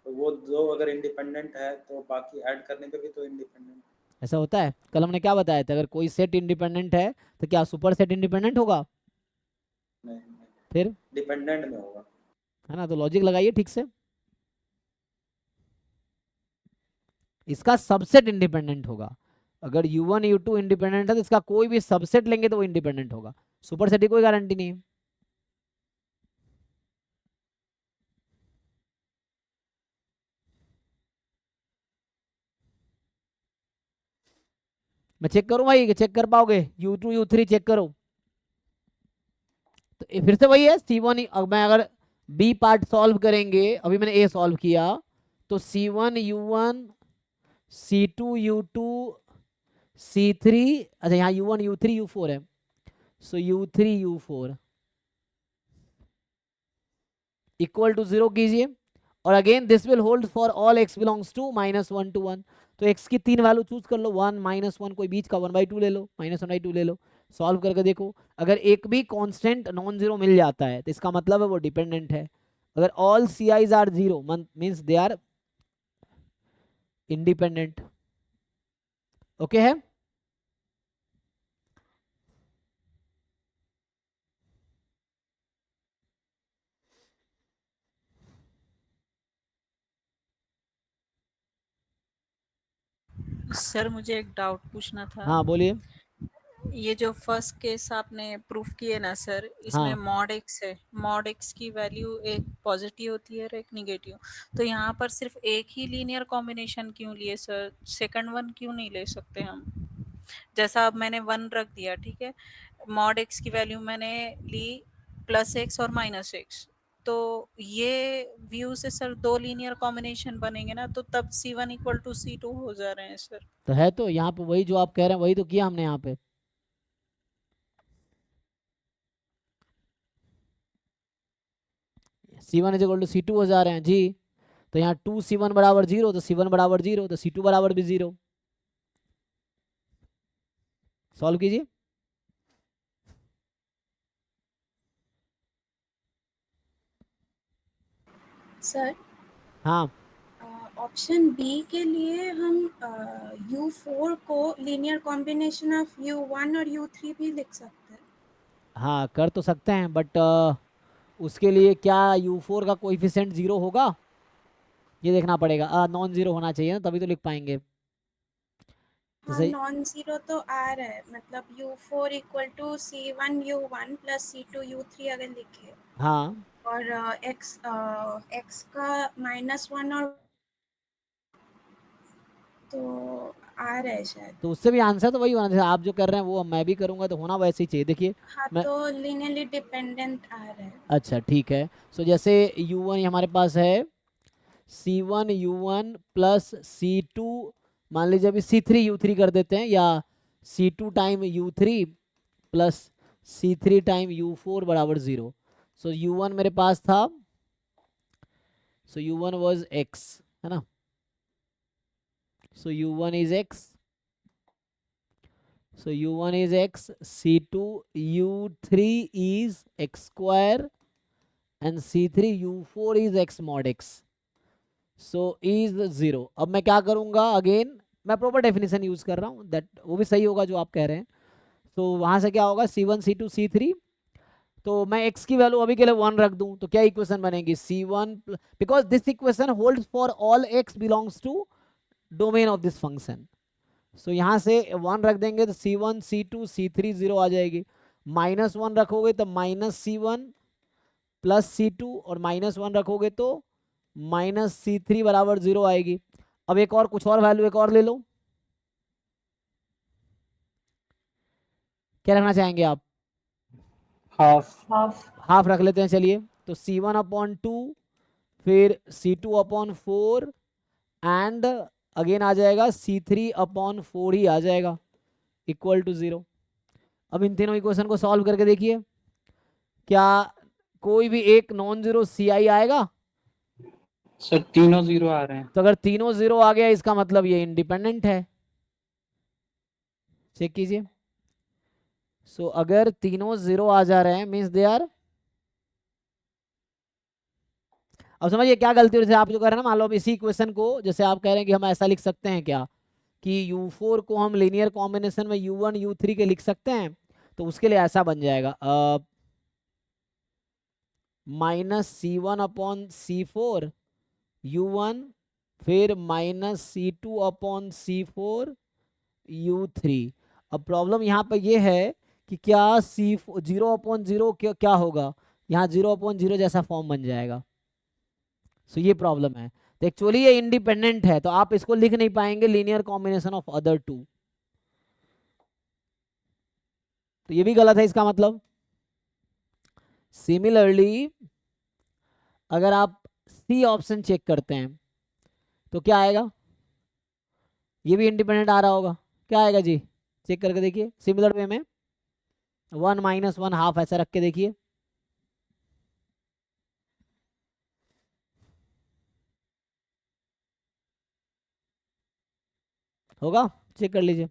तो वो दो अगर इंडिपेंडेंट है तो बाकी ऐड करने पे भी तो इंडिपेंडेंट। ऐसा होता है? कल हमने क्या बताया था, अगर कोई सेट इंडिपेंडेंट है तो क्या सुपर सेट इंडिपेंडेंट होगा? नहीं, फिर डिपेंडेंट में होगा। है ना, तो लॉजिक लगाइए ठीक से। इसका सबसेट इंडिपेंडेंट होगा। अगर U1 U2 इंडिपेंडेंट है तो इसका कोई भी सबसेट लेंगे तो वो इंडिपेंडेंट होगा। सुपर सेट की कोई गारंटी नहीं है। मैं चेक करूं भाई कि चेक कर पाओगे? U2 U3 चेक करो। तो ये फिर से वही है C1, मैं अगर B पार्ट सॉल्व करेंगे, अभी मैंने A सॉल्व किया, तो C1 U1 C2 U2 C3, अच्छा यहाँ U1 U3 U4 है, सो U3 U4 इक्वल टू 0 कीजिए, और again this will hold for all x belongs to -1 to 1। तो x की 3 वैल्यू चूज कर लो, 1 -1, कोई बीच का 1/2 ले लो, -1/2 ले लो। सॉल्व करके देखो, अगर एक भी कांस्टेंट नॉन जीरो मिल जाता है तो इसका मतलब है वो डिपेंडेंट है। अगर all CIs are 0 means they are independent. Okay है? सर मुझे एक डाउट पूछना था। हाँ बोलिए। ये जो फर्स्ट केस आपने प्रूफ किए ना सर, इसमें हाँ मॉड एक्स है, मॉड एक्स की वैल्यू एक पॉजिटिव होती है और एक निगेटिव, तो यहाँ पर सिर्फ एक ही लीनियर कॉम्बिनेशन क्यों लिए सर? सेकंड वन क्यों नहीं ले सकते हम? जैसा अब मैंने 1 रख दिया, ठीक है, मॉड एक्स की वैल्यू मैंने ली +x और -x, तो ये व्यू से सर 2 लीनियर कॉम्बिनेशन बनेंगे ना, तो तब C1 = C2 हो जा रहे हैं सर। तो है, तो यहाँ पे वही जो आप कह रहे हैं वही तो किया हमने यहाँ पे। C1 = C2 हो जा रहे हैं जी। तो यहाँ 2C1 = 0, तो C1 = 0, तो C2 बराबर भी 0। सॉल्व कीजिए। सर हाँ ऑप्शन बी के लिए हम U4 को लीनियर कॉम्बिनेशन ऑफ U1 और U3 भी लिख सकते हैं। हाँ कर तो सकते हैं, बट उसके लिए क्या U4 का कोएफिशिएंट 0 होगा, ये देखना पड़ेगा। नॉन जीरो होना चाहिए ना, तभी तो लिख पाएंगे। हाँ, जैसे नॉन जीरो तो आ रहा है, मतलब U4 = C1 U1 + C2 U3 अगर लिखे, हाँ, और x का -1 और तो आ रहा है शायद। तो उससे भी आंसर तो वही होना चाहिए। आप जो कर रहे हैं वो मैं भी करूंगा तो होना वैसे ही चाहिए। देखिए हाँ, मैं, तो लीनियरली डिपेंडेंट आ रहा है। अच्छा ठीक है। सो जैसे U1 हमारे पास है C1 U1 + C2, मान लीजिए अभी C3 U3 कर देते हैं, या C2 time U3 + C3 time U4 = 0। सो U1 मेरे पास था, सो U1 was x, है ना। सो U1 is x, so U1 is x, C2 U3 is x² and C3 U4 is x mod x, so is 0। अब मैं क्या करूंगा, अगेन मैं proper definition use कर रहा हूँ, दैट वो भी सही होगा जो आप कह रहे हैं। तो वहां से क्या होगा, C1 C2 C3, तो मैं x की वैल्यू अभी के लिए 1 रख दूं तो क्या इक्वेशन बनेगी c1 because this equation holds for all x belongs to domain of this function. So यहाँ से 1 रख देंगे तो c1 c2 c3 0 आ जाएगी। -1 रखोगे तो -c1 प्लस c2 और -1 रखोगे तो -c3 बराबर 0 आएगी। अब एक और कुछ और वैल्यू एक और ले लो, क्या रखना चाहेंगे आप? हाफ रख लेते हैं चलिए। तो c1/2 फिर c2/4 एंड अगेन आ जाएगा c3/4 ही आ जाएगा इक्वल टू 0। अब इन तीनों इक्वेशन को सॉल्व करके देखिए क्या कोई भी एक नॉन जीरो ci आएगा? सर तीनों 0 आ रहे हैं। तो अगर तीनों 0 आ गया इसका मतलब ये इंडिपेंडेंट है। चेक कीजिए। सो अगर तीनों 0 आ जा रहे हैं मीन्स दे आर, अब समझिए क्या गलती हो, जैसे आप जो कह रहे हैं ना, मान लो अब इसी इक्वेशन को जैसे आप कह रहे हैं कि हम ऐसा लिख सकते हैं क्या कि U4 को हम लीनियर कॉम्बिनेशन में U1 U3 के लिख सकते हैं, तो उसके लिए ऐसा बन जाएगा -c1/c4 U1 फिर -c2/c4 U3। अब प्रॉब्लम यहाँ पे ये है कि क्या c0/0 क्या होगा, यहाँ 0/0 जैसा फॉर्म बन जाएगा। सो ये प्रॉब्लम है। तो एक्चुअली ये इंडिपेंडेंट है तो आप इसको लिख नहीं पाएंगे linear combination of other two, तो ये भी गलत है इसका मतलब। सिमिलरली अगर आप सी ऑप्शन चेक करते हैं तो क्या आएगा, ये भी इंडिपेंडेंट आ रहा होगा, क्या आएगा जी? चेक करके देखिए सिमिलर वे में 1 - 1 हाफ ऐसा रख के देखिए। होगा, चेक कर लीजिए।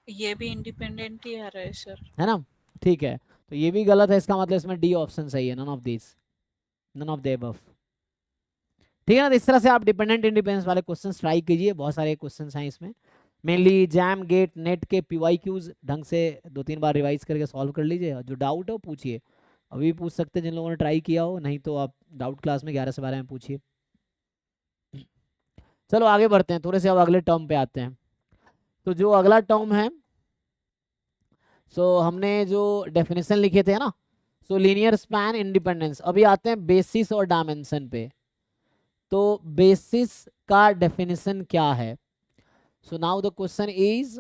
ये भी इंडिपेंडेंट ही आ रहा है सर। है ना, ठीक है। तो ये भी गलत है, इसका मतलब इसमें डी ऑप्शन सही है, none of this, none of the above. ठीक है ना, तो इस तरह से आप डिपेंडेंट इंडिपेंडेंस वाले क्वेश्चंस ट्राई कीजिए, बहुत सारे क्वेश्चंस हैं इसमें। मेनली जैम गेट नेट के PYQs ढंग से 2-3 बार रिवाइज करके सॉल्व कर लीजिए, और जो डाउट है वो पूछिए, अभी भी पूछ सकते हैं जिन लोगों ने ट्राई किया हो, नहीं तो आप डाउट क्लास में 11 से 12 में पूछिए। चलो आगे बढ़ते हैं, थोड़े से अब अगले टर्म पे आते हैं। तो जो अगला टर्म है, सो हमने जो डेफिनेशन लिखे थे ना, सो लीनियर स्पैन इंडिपेंडेंस। अभी आते हैं बेसिस और डायमेंशन पे। तो बेसिस का डेफिनेशन क्या है? So now the question is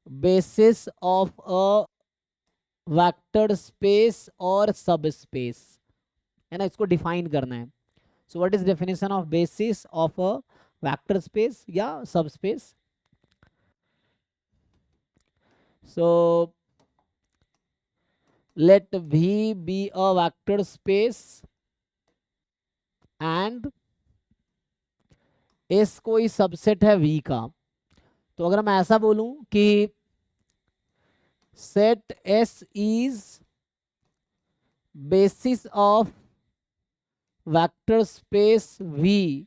basis of a vector space और सब स्पेस, है ना, इसको डिफाइन करना है। सो what is definition of basis of a vector space या सब space? So let V be a vector space and S कोई सबसेट है V का। तो अगर मैं ऐसा बोलूं कि set S is basis of vector space V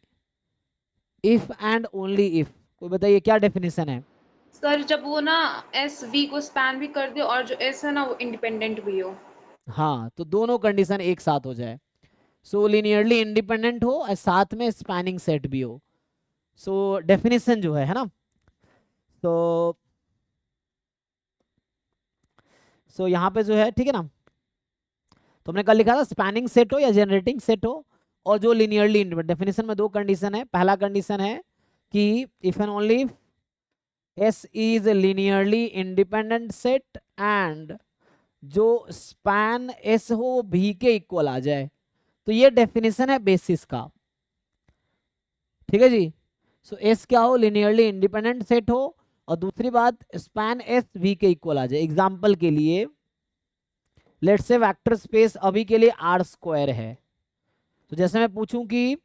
if and only if, कोई बताइए क्या डेफिनेशन है? सर जब वो ना एस वी को स्पैन भी कर दे और जो एस है ना वो इंडिपेंडेंट भी हो। हाँ, तो दोनों कंडीशन एक साथ हो जाए। सो लीनियरली इंडिपेंडेंट हो और साथ में स्पैनिंग सेट भी हो। सो डेफिनेशन जो है ना, सो यहाँ पे जो है, ठीक है ना, तो हमने कल लिखा था स्पैनिंग सेट हो या जनरेटिंग सेट हो, और जो लीनियरली इंडिपेंडेंट। डेफिनेशन में दो कंडीशन है। पहला कंडीशन है कि if and only S is a linearly independent set and जो स्पैन S हो वो V के इक्वल आ जाए। तो ये डेफिनेशन है बेसिस का, ठीक है जी। सो S क्या हो, लिनियरली इंडिपेंडेंट सेट हो, और दूसरी बात स्पैन S V के इक्वल आ जाए। एग्जांपल के लिए लेट्स से वेक्टर स्पेस अभी के लिए R स्क्वायर है, तो जैसे मैं पूछूं कि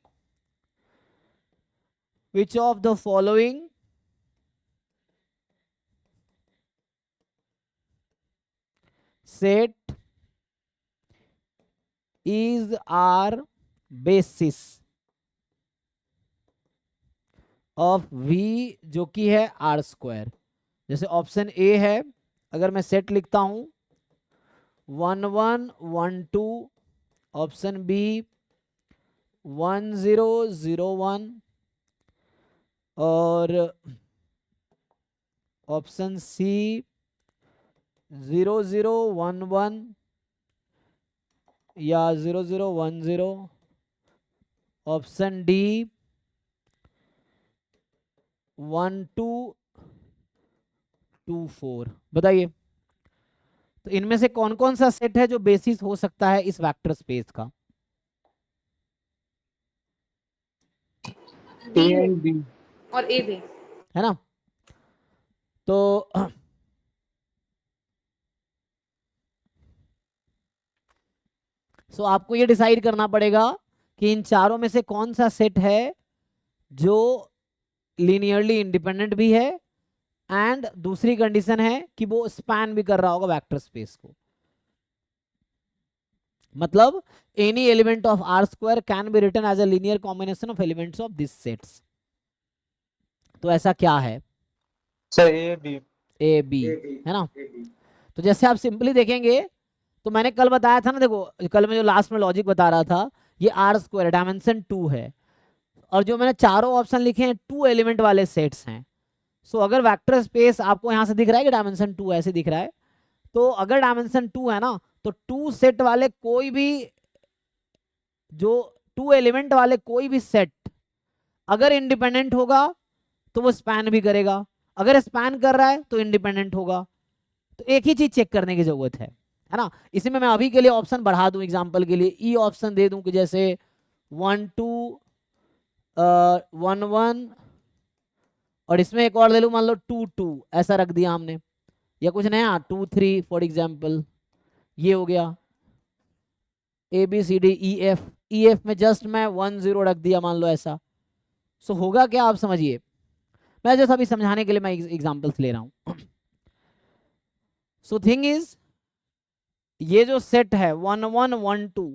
which of the following set is are basis of V जो कि है R स्क्वायर। जैसे ऑप्शन ए है, अगर मैं सेट लिखता हूं 1 1 1 2, ऑप्शन बी 1 0 0 1, और ऑप्शन सी 0 0 1 1 या 0 0 1 0, ऑप्शन डी 1 2 2 4। बताइए तो इनमें से कौन कौन सा सेट है जो बेसिस हो सकता है इस वेक्टर स्पेस का? A and B। और ए भी। है ना? तो सो आपको ये डिसाइड करना पड़ेगा कि इन चारों में से कौन सा सेट है जो लिनियरली इंडिपेंडेंट भी है एंड दूसरी कंडीशन है कि वो स्पैन भी कर रहा होगा वेक्टर स्पेस को। मतलब any element of R square can be written as a linear combination of elements of this sets. तो ऐसा क्या है? Sir A B. A B है ना? तो जैसे आप सिंपली देखेंगे तो मैंने कल बताया था ना, देखो कल मैं जो लास्ट में लॉजिक बता रहा था, ये आर स्क्वायर डायमेंशन 2 है और जो मैंने चारों ऑप्शन लिखे हैं 2 एलिमेंट वाले सेट्स हैं। सो अगर वेक्टर स्पेस आपको यहां से दिख रहा है कि डायमेंशन 2 ऐसे दिख रहा है, तो अगर डायमेंशन 2 है ना तो 2 सेट वाले कोई भी, जो 2 एलिमेंट वाले कोई भी सेट अगर इंडिपेंडेंट होगा तो वो स्पैन भी करेगा, अगर स्पैन कर रहा है तो इंडिपेंडेंट होगा। तो एक ही चीज चेक करने की जरूरत है ना? इसमें मैं अभी के लिए ऑप्शन बढ़ा दूं, एग्जांपल के लिए ई ऑप्शन दे दूं कि जैसे 1 2 1 1, और इसमें एक और ले लूं, मान लो 2 2, ऐसा रख दिया हमने, या कुछ नया 2 3 फॉर एग्जांपल। ये हो गया A B C D E F, E F में जस्ट मैं 1 0 रख दिया, मान लो ऐसा। सो होगा क्या आप समझिए, मैं जैसा अभी समझाने के लिए मैं एग्जांपल्स ले रहा हूं। सो थिंग इज, ये जो सेट है 1 1 1 2,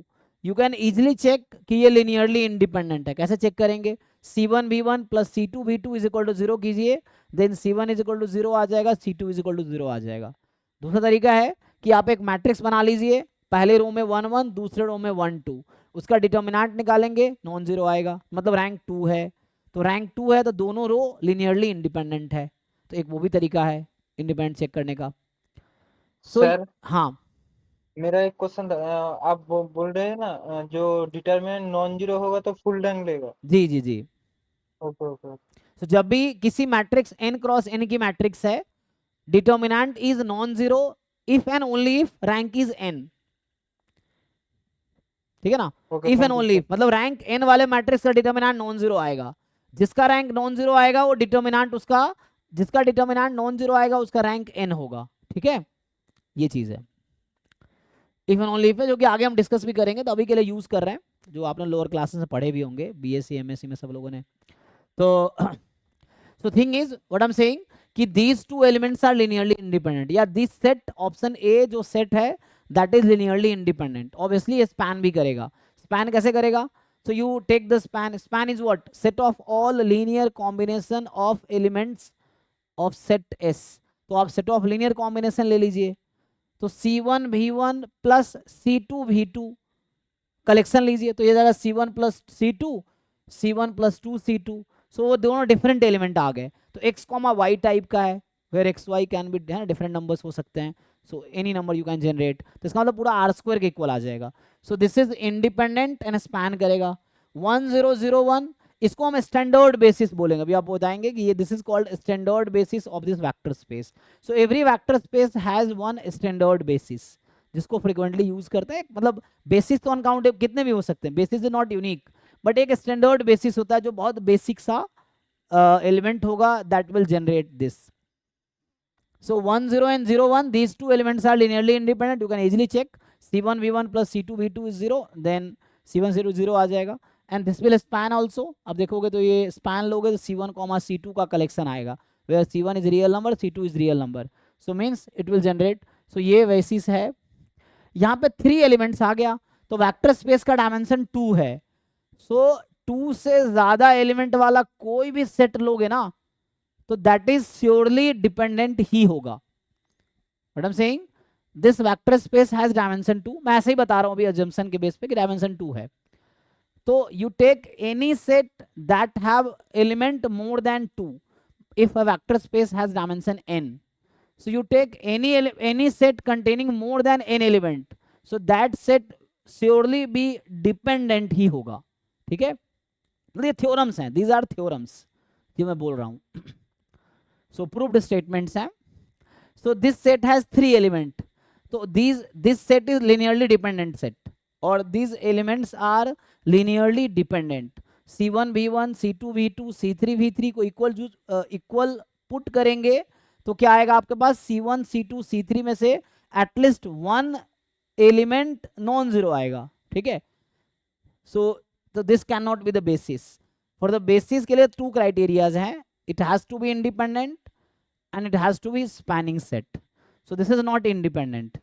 यू कैन इजिली चेक कि ये लिनियरली इंडिपेंडेंट है। कैसे चेक करेंगे? C1 V1 plus C2 V2 is equal to 0 कीजिए, then C1 is equal to 0 आ जाएगा, C2 इज इक्वल टू 0 आ जाएगा। दूसरा तरीका है कि आप एक मैट्रिक्स बना लीजिए, पहले रो में 1 1, दूसरे रो में 1 2, उसका डिटर्मिनेंट निकालेंगे, नॉन जीरो आएगा, मतलब रैंक 2 है। तो रैंक 2 है तो दोनों रो लिनियरली इंडिपेंडेंट है। तो एक वो भी तरीका है इंडिपेंडेंट चेक करने का। सर हाँ, मेरा एक क्वेश्चन था, आप बोल रहे हैं ना जो डिटरमिनेंट नॉन जीरो होगा तो फुल रैंक लेगा? जी जी जी। Okay okay. तो जब भी किसी मैट्रिक्स n क्रॉस n की मैट्रिक्स है, determinant is non zero if and only if rank is n, ठीक है ना? इफ एंड ओनली, मतलब रैंक n वाले मैट्रिक्स का डिटर्मिनेंट नॉन जीरो आएगा, जिसका रैंक नॉन जीरो आएगा वो डिटर्मिनेंट उसका, जिसका डिटर्मिनेंट नॉन जीरो आएगा उसका रैंक n होगा। ठीक है, ये चीज है इफ एंड ओनली इफ है, जो कि आगे हम डिस्कस भी करेंगे। तो अभी के लिए यूज कर रहे हैं, जो आपने लोअर क्लासेस में पढ़े भी होंगे, बीएससी एमएससी में सब लोगों ने। तो so thing is what I'm saying कि these two elements are linearly independent, या this set ऑप्शन ए जो सेट है that is linearly independent, obviously ये span भी करेगा। span कैसे करेगा? so you take the span is what, set of all linear combination of elements of set S। तो आप set of linear combination ले लीजिए, तो C1 V1 plus C2 V2 collection लीजिए, तो ये जाएगा C1 plus C2, C1 plus 2 C2। सो वो दोनों डिफरेंट एलिमेंट आ गए। तो x कॉमा वाई टाइप का है, where x y can be different numbers हो सकते हैं, so any number you can generate. तो इसका मतलब पूरा आर स्क्वायर के इक्वल आ जाएगा। So this is independent and span करेगा। 1 0 0 1 इसको हम स्टैंडर्ड बेसिस बोलेंगे, अभी आप बताएंगे कि ये this is called standard basis of this vector space. So every vector space has one standard basis जिसको फ्रिक्वेंटली यूज करते हैं. मतलब बेसिस तो अनकाउंटेबल कितने भी हो सकते हैं, basis is not unique, but एक स्टैंडर्ड बेसिस होता है जो बहुत बेसिक सा एलिमेंट होगा that will generate this. So 1 0 and 0 1, these two elements are linearly independent. You can easily check C1 V1 plus C2 V2 is 0, then C1 0 0 आ जाएगा. And this will span also. अब देखोगे तो ये span लोगे तो C1 C2 का collection आएगा, where C1 is real number, C2 is real number. So means it will generate. So ये basis है. यहाँ पे 3 elements आ गया, तो वेक्टर स्पेस का डायमेंशन 2 है. So 2 से ज्यादा एलिमेंट वाला कोई भी सेट लोगे ना तो दैट इज श्योरली डिपेंडेंट ही होगा. What I am saying, this vector space has dimension 2. मैं ऐसे ही बता रहा हूं अभी अजम्पशन के बेस पे कि डायमेंशन 2 है. तो you take any set that have element more than 2 if a vector space has dimension n. So you take any set containing more than n element, so that set surely be dependent ही होगा. ठीक है, ये theorems हैं, these are theorems जो मैं बोल रहा हूं. So proved statements हैं. So this set has 3 element. So this set is linearly dependent set, or these elements are linearly dependent. C1 V1, C2 V2, C3 V3 को equal put करेंगे तो क्या आएगा आपके पास, C1 C2 C3 में से at least 1 element non zero आएगा. ठीक है, so this cannot be the basis. For the basis के लिए 2 क्राइटेरियाज हैं. It has to be independent and it has to be spanning set. So this is not independent.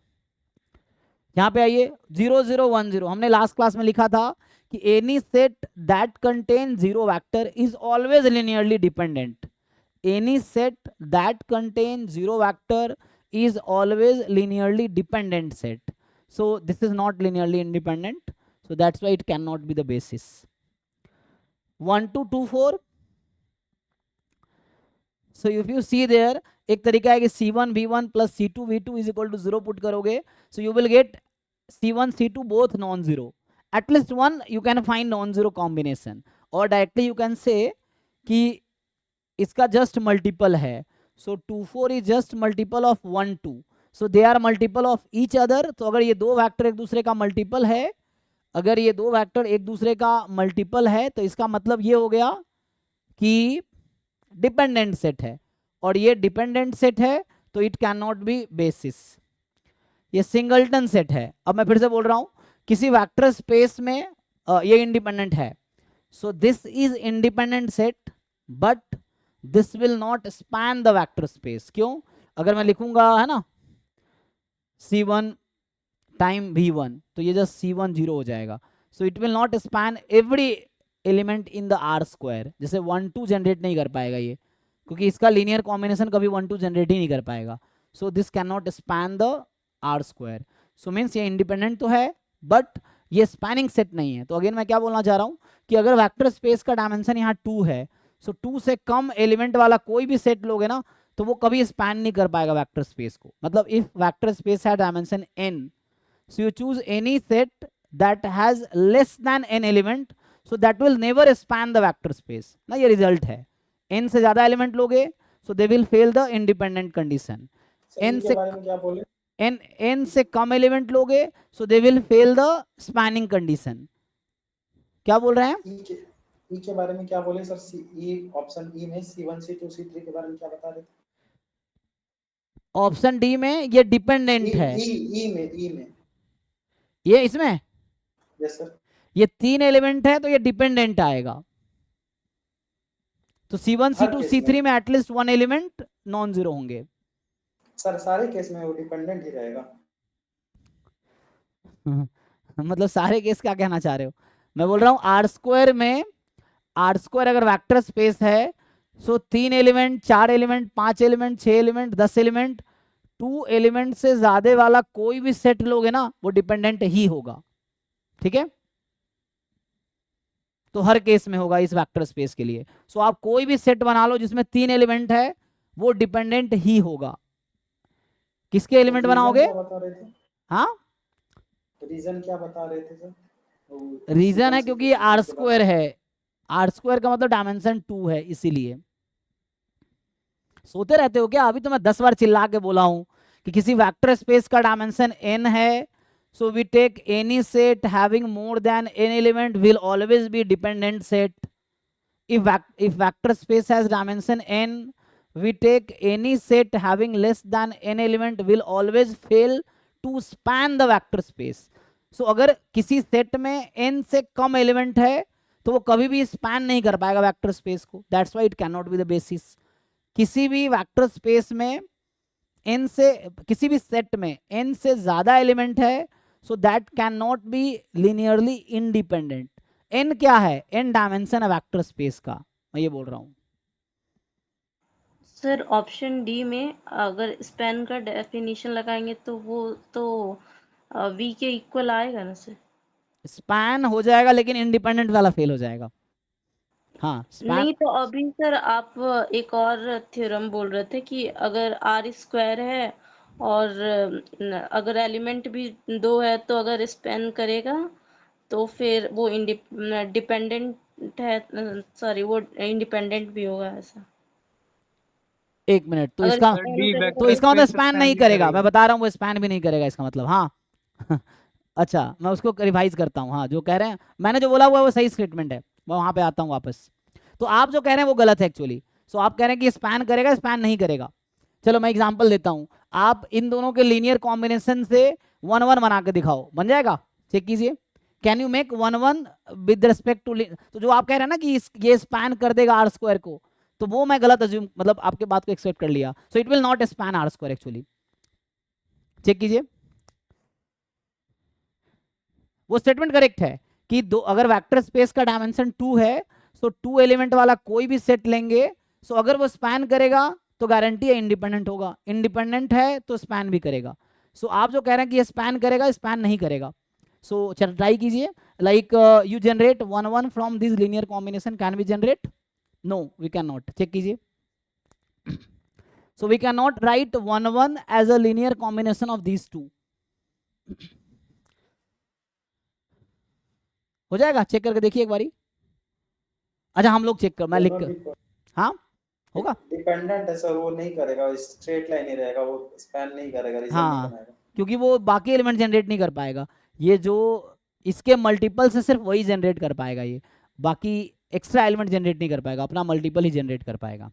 यहाँ पे आइए 0 0 1 0, हमने लास्ट क्लास में लिखा था कि any set that contains 0 vector is always linearly dependent. Any set that contains 0 vector is always linearly dependent set. So this is not linearly independent. So that's why it cannot be the basis. 1 2 2 4. So if you see there, एक तरीका है कि C1 V1 plus C2 V2 is equal to 0 put करोगे, so you will get C1 C2 both non-zero. At least one you can find non-zero combination, or directly you can say कि इसका just multiple है. So 2 4 is just multiple of 1 2. So they are multiple of each other. तो अगर ये दो vector एक दूसरे का मल्टीपल है, अगर ये दो वेक्टर एक दूसरे का मल्टीपल है तो इसका मतलब ये हो गया कि डिपेंडेंट सेट है, और ये डिपेंडेंट सेट है तो it can not B basis. ये सिंगलटन सेट है. अब मैं फिर से बोल रहा हूं, किसी वेक्टर स्पेस में ये इंडिपेंडेंट है, so this is independent set but this will not span the vector space. क्यों? अगर मैं लिखूंगा है ना C1 टाइम V1 तो ये जस्ट C1 0 हो जाएगा. So it will not span every element in the R square. जैसे 1 2 जनरेट नहीं कर पाएगा ये, क्योंकि इसका लीनियर कॉम्बिनेशन कभी 1 2 जनरेट ही नहीं कर पाएगा. So this can not span the R square. So means ये इंडिपेंडेंट तो है बट ये स्पैनिंग सेट नहीं है. तो अगेन मैं क्या बोलना चाह रहा हूँ कि अगर वेक्टर स्पेस का डायमेंशन यहाँ 2 है, सो 2 से कम एलिमेंट वाला कोई भी सेट लोगे ना तो वो कभी स्पैन नहीं कर पाएगा वेक्टर स्पेस को. मतलब इफ वेक्टर स्पेस है dimension n, so you choose any set that has less than n element, so that will never span the vector space. ना ये रिजल्ट है. n से ज्यादा एलिमेंट लोगे so they will fail the independent condition. n से क्या बोले? n से कम एलिमेंट लोगे so they will fail the spanning condition. क्या बोल रहे हैं? ई के बारे में क्या बोले सर? ई ऑप्शन ई में C1 C2 C3 के बारे में क्या बता रहे थे? ऑप्शन डी में ये डिपेंडेंट है. ई में ये इसमें यस सर, ये 3 एलिमेंट है तो ये डिपेंडेंट आएगा. तो C1 C2 C3 में एटलीस्ट 1 एलिमेंट नॉन जीरो होंगे. सर सारे केस में वो डिपेंडेंट ही रहेगा. मतलब सारे केस क्या कहना चाह रहे हो? मैं बोल रहा हूँ आर स्क्वायर में, आर स्क्वायर अगर वेक्टर स्पेस है सो 3 element 4 element 5 element 6 element 10 element 2 element से ज्यादा वाला कोई भी सेट लोगे ना वो डिपेंडेंट ही होगा. ठीक है, तो हर केस में होगा इस वेक्टर स्पेस के लिए. सो आप कोई भी सेट बना लो जिसमें 3 एलिमेंट है वो डिपेंडेंट ही होगा. किसके एलिमेंट बनाओगे? हाँ, रीजन क्या बता रहे थे सर? रीजन है क्योंकि ये आर स्क्वायर है. आर स्क्वायर का मतलब डायमेंशन 2 है, इसीलिए। सोते रहते हो क्या? अभी तो मैं 10 बार चिल्ला के बोला हूं कि किसी वेक्टर स्पेस का डायमेंशन n है, so we take any set having more than n element will always be dependent set. If vector space has dimension n, we take any set having less than n element will always fail to span the vector space. So अगर किसी set में n से कम element है तो वो कभी भी span नहीं कर पाएगा वेक्टर स्पेस को, that's why it can not be the basis. किसी भी वेक्टर स्पेस में n से, किसी भी सेट में n से ज्यादा एलिमेंट है, so that can not B linearly independent. n क्या है? n डायमेंशन है वेक्टर स्पेस का, मैं ये बोल रहा हूँ। सर ऑप्शन डी में अगर स्पैन का डेफिनेशन लगाएंगे तो वो तो वी के इक्वल आएगा ना सर? स्पैन हो जाएगा लेकिन इंडिपेंडेंट वाला फेल हो जाएगा। हाँ स्पैन नहीं तो अभी सर आप एक और थ्योरम बोल रहे थे कि अगर आर स्क्वायर है और अगर एलिमेंट भी 2 है तो अगर स्पैन करेगा तो फिर वो डिपेंडेंट है, सॉरी वो इंडिपेंडेंट भी होगा ऐसा। एक मिनट, तो अगर इसका सर स्पैन डी करेगा तो वेक्टर इसका मतलब स्पेस स्पैन स्पैन नहीं नहीं करेगा, मैं करेगा। बता रहा हूँ वो स्पैन भी नहीं करेगा इसका मतलब। हाँ अच्छा मैं उसको रिवाइज करता हूँ। हाँ जो कह रहे हैं, मैंने जो बोला हुआ है वो सही स्टेटमेंट है, मैं वहां पे आता हूँ वापस। तो आप जो कह रहे हैं वो गलत है एक्चुअली। सो आप कह रहे हैं कि स्पैन करेगा, स्पैन नहीं करेगा। चलो मैं एग्जांपल देता हूँ, आप इन दोनों के लीनियर कॉम्बिनेशन से 1 1 बना के दिखाओ, बन जाएगा? चेक कीजिए, can you make 1 1 with respect to. तो जो आप कह रहे हैं ना कि ये स्पैन कर देगा आर स्क्वायर को, तो वो मैं गलत अज्यूम, मतलब आपके बात को एक्सेप्ट कर लिया। So it will not span R square actually. Check कीजिए, वो स्टेटमेंट करेक्ट है कि दो, अगर वेक्टर स्पेस का डायमेंशन 2 है, सो 2 एलिमेंट वाला कोई भी सेट लेंगे, सो अगर वो स्पैन करेगा तो गारंटी है इंडिपेंडेंट होगा, इंडिपेंडेंट है तो स्पैन भी करेगा। सो आप जो कह रहे हैं कि ये स्पैन करेगा, स्पैन नहीं करेगा। सो चल ट्राई कीजिए, like you generate 1 1 from this linear combination, can we generate? No we can not. Check कीजिए, so we cannot write 1 1 as a linear combination of these two. हो जाएगा? चेक करके देखिए एक बारी। अच्छा हम लोग चेक कर, मैं लिख कर, हाँ होगा। डिपेंडेंट है सर, वो नहीं करेगा, स्ट्रेट लाइन ही रहेगा, वो स्पैन नहीं करेगा, रीजन नहीं हाँ बनाएगा। क्योंकि वो बाकी एलिमेंट जनरेट नहीं कर पाएगा, ये जो इसके मल्टीपल से सिर्फ वही जनरेट कर पाएगा, ये बाकी एक्स्ट्रा एलिमेंट जनरेट नहीं कर पाएगा, अपना मल्टीपल ही जनरेट कर पाएगा।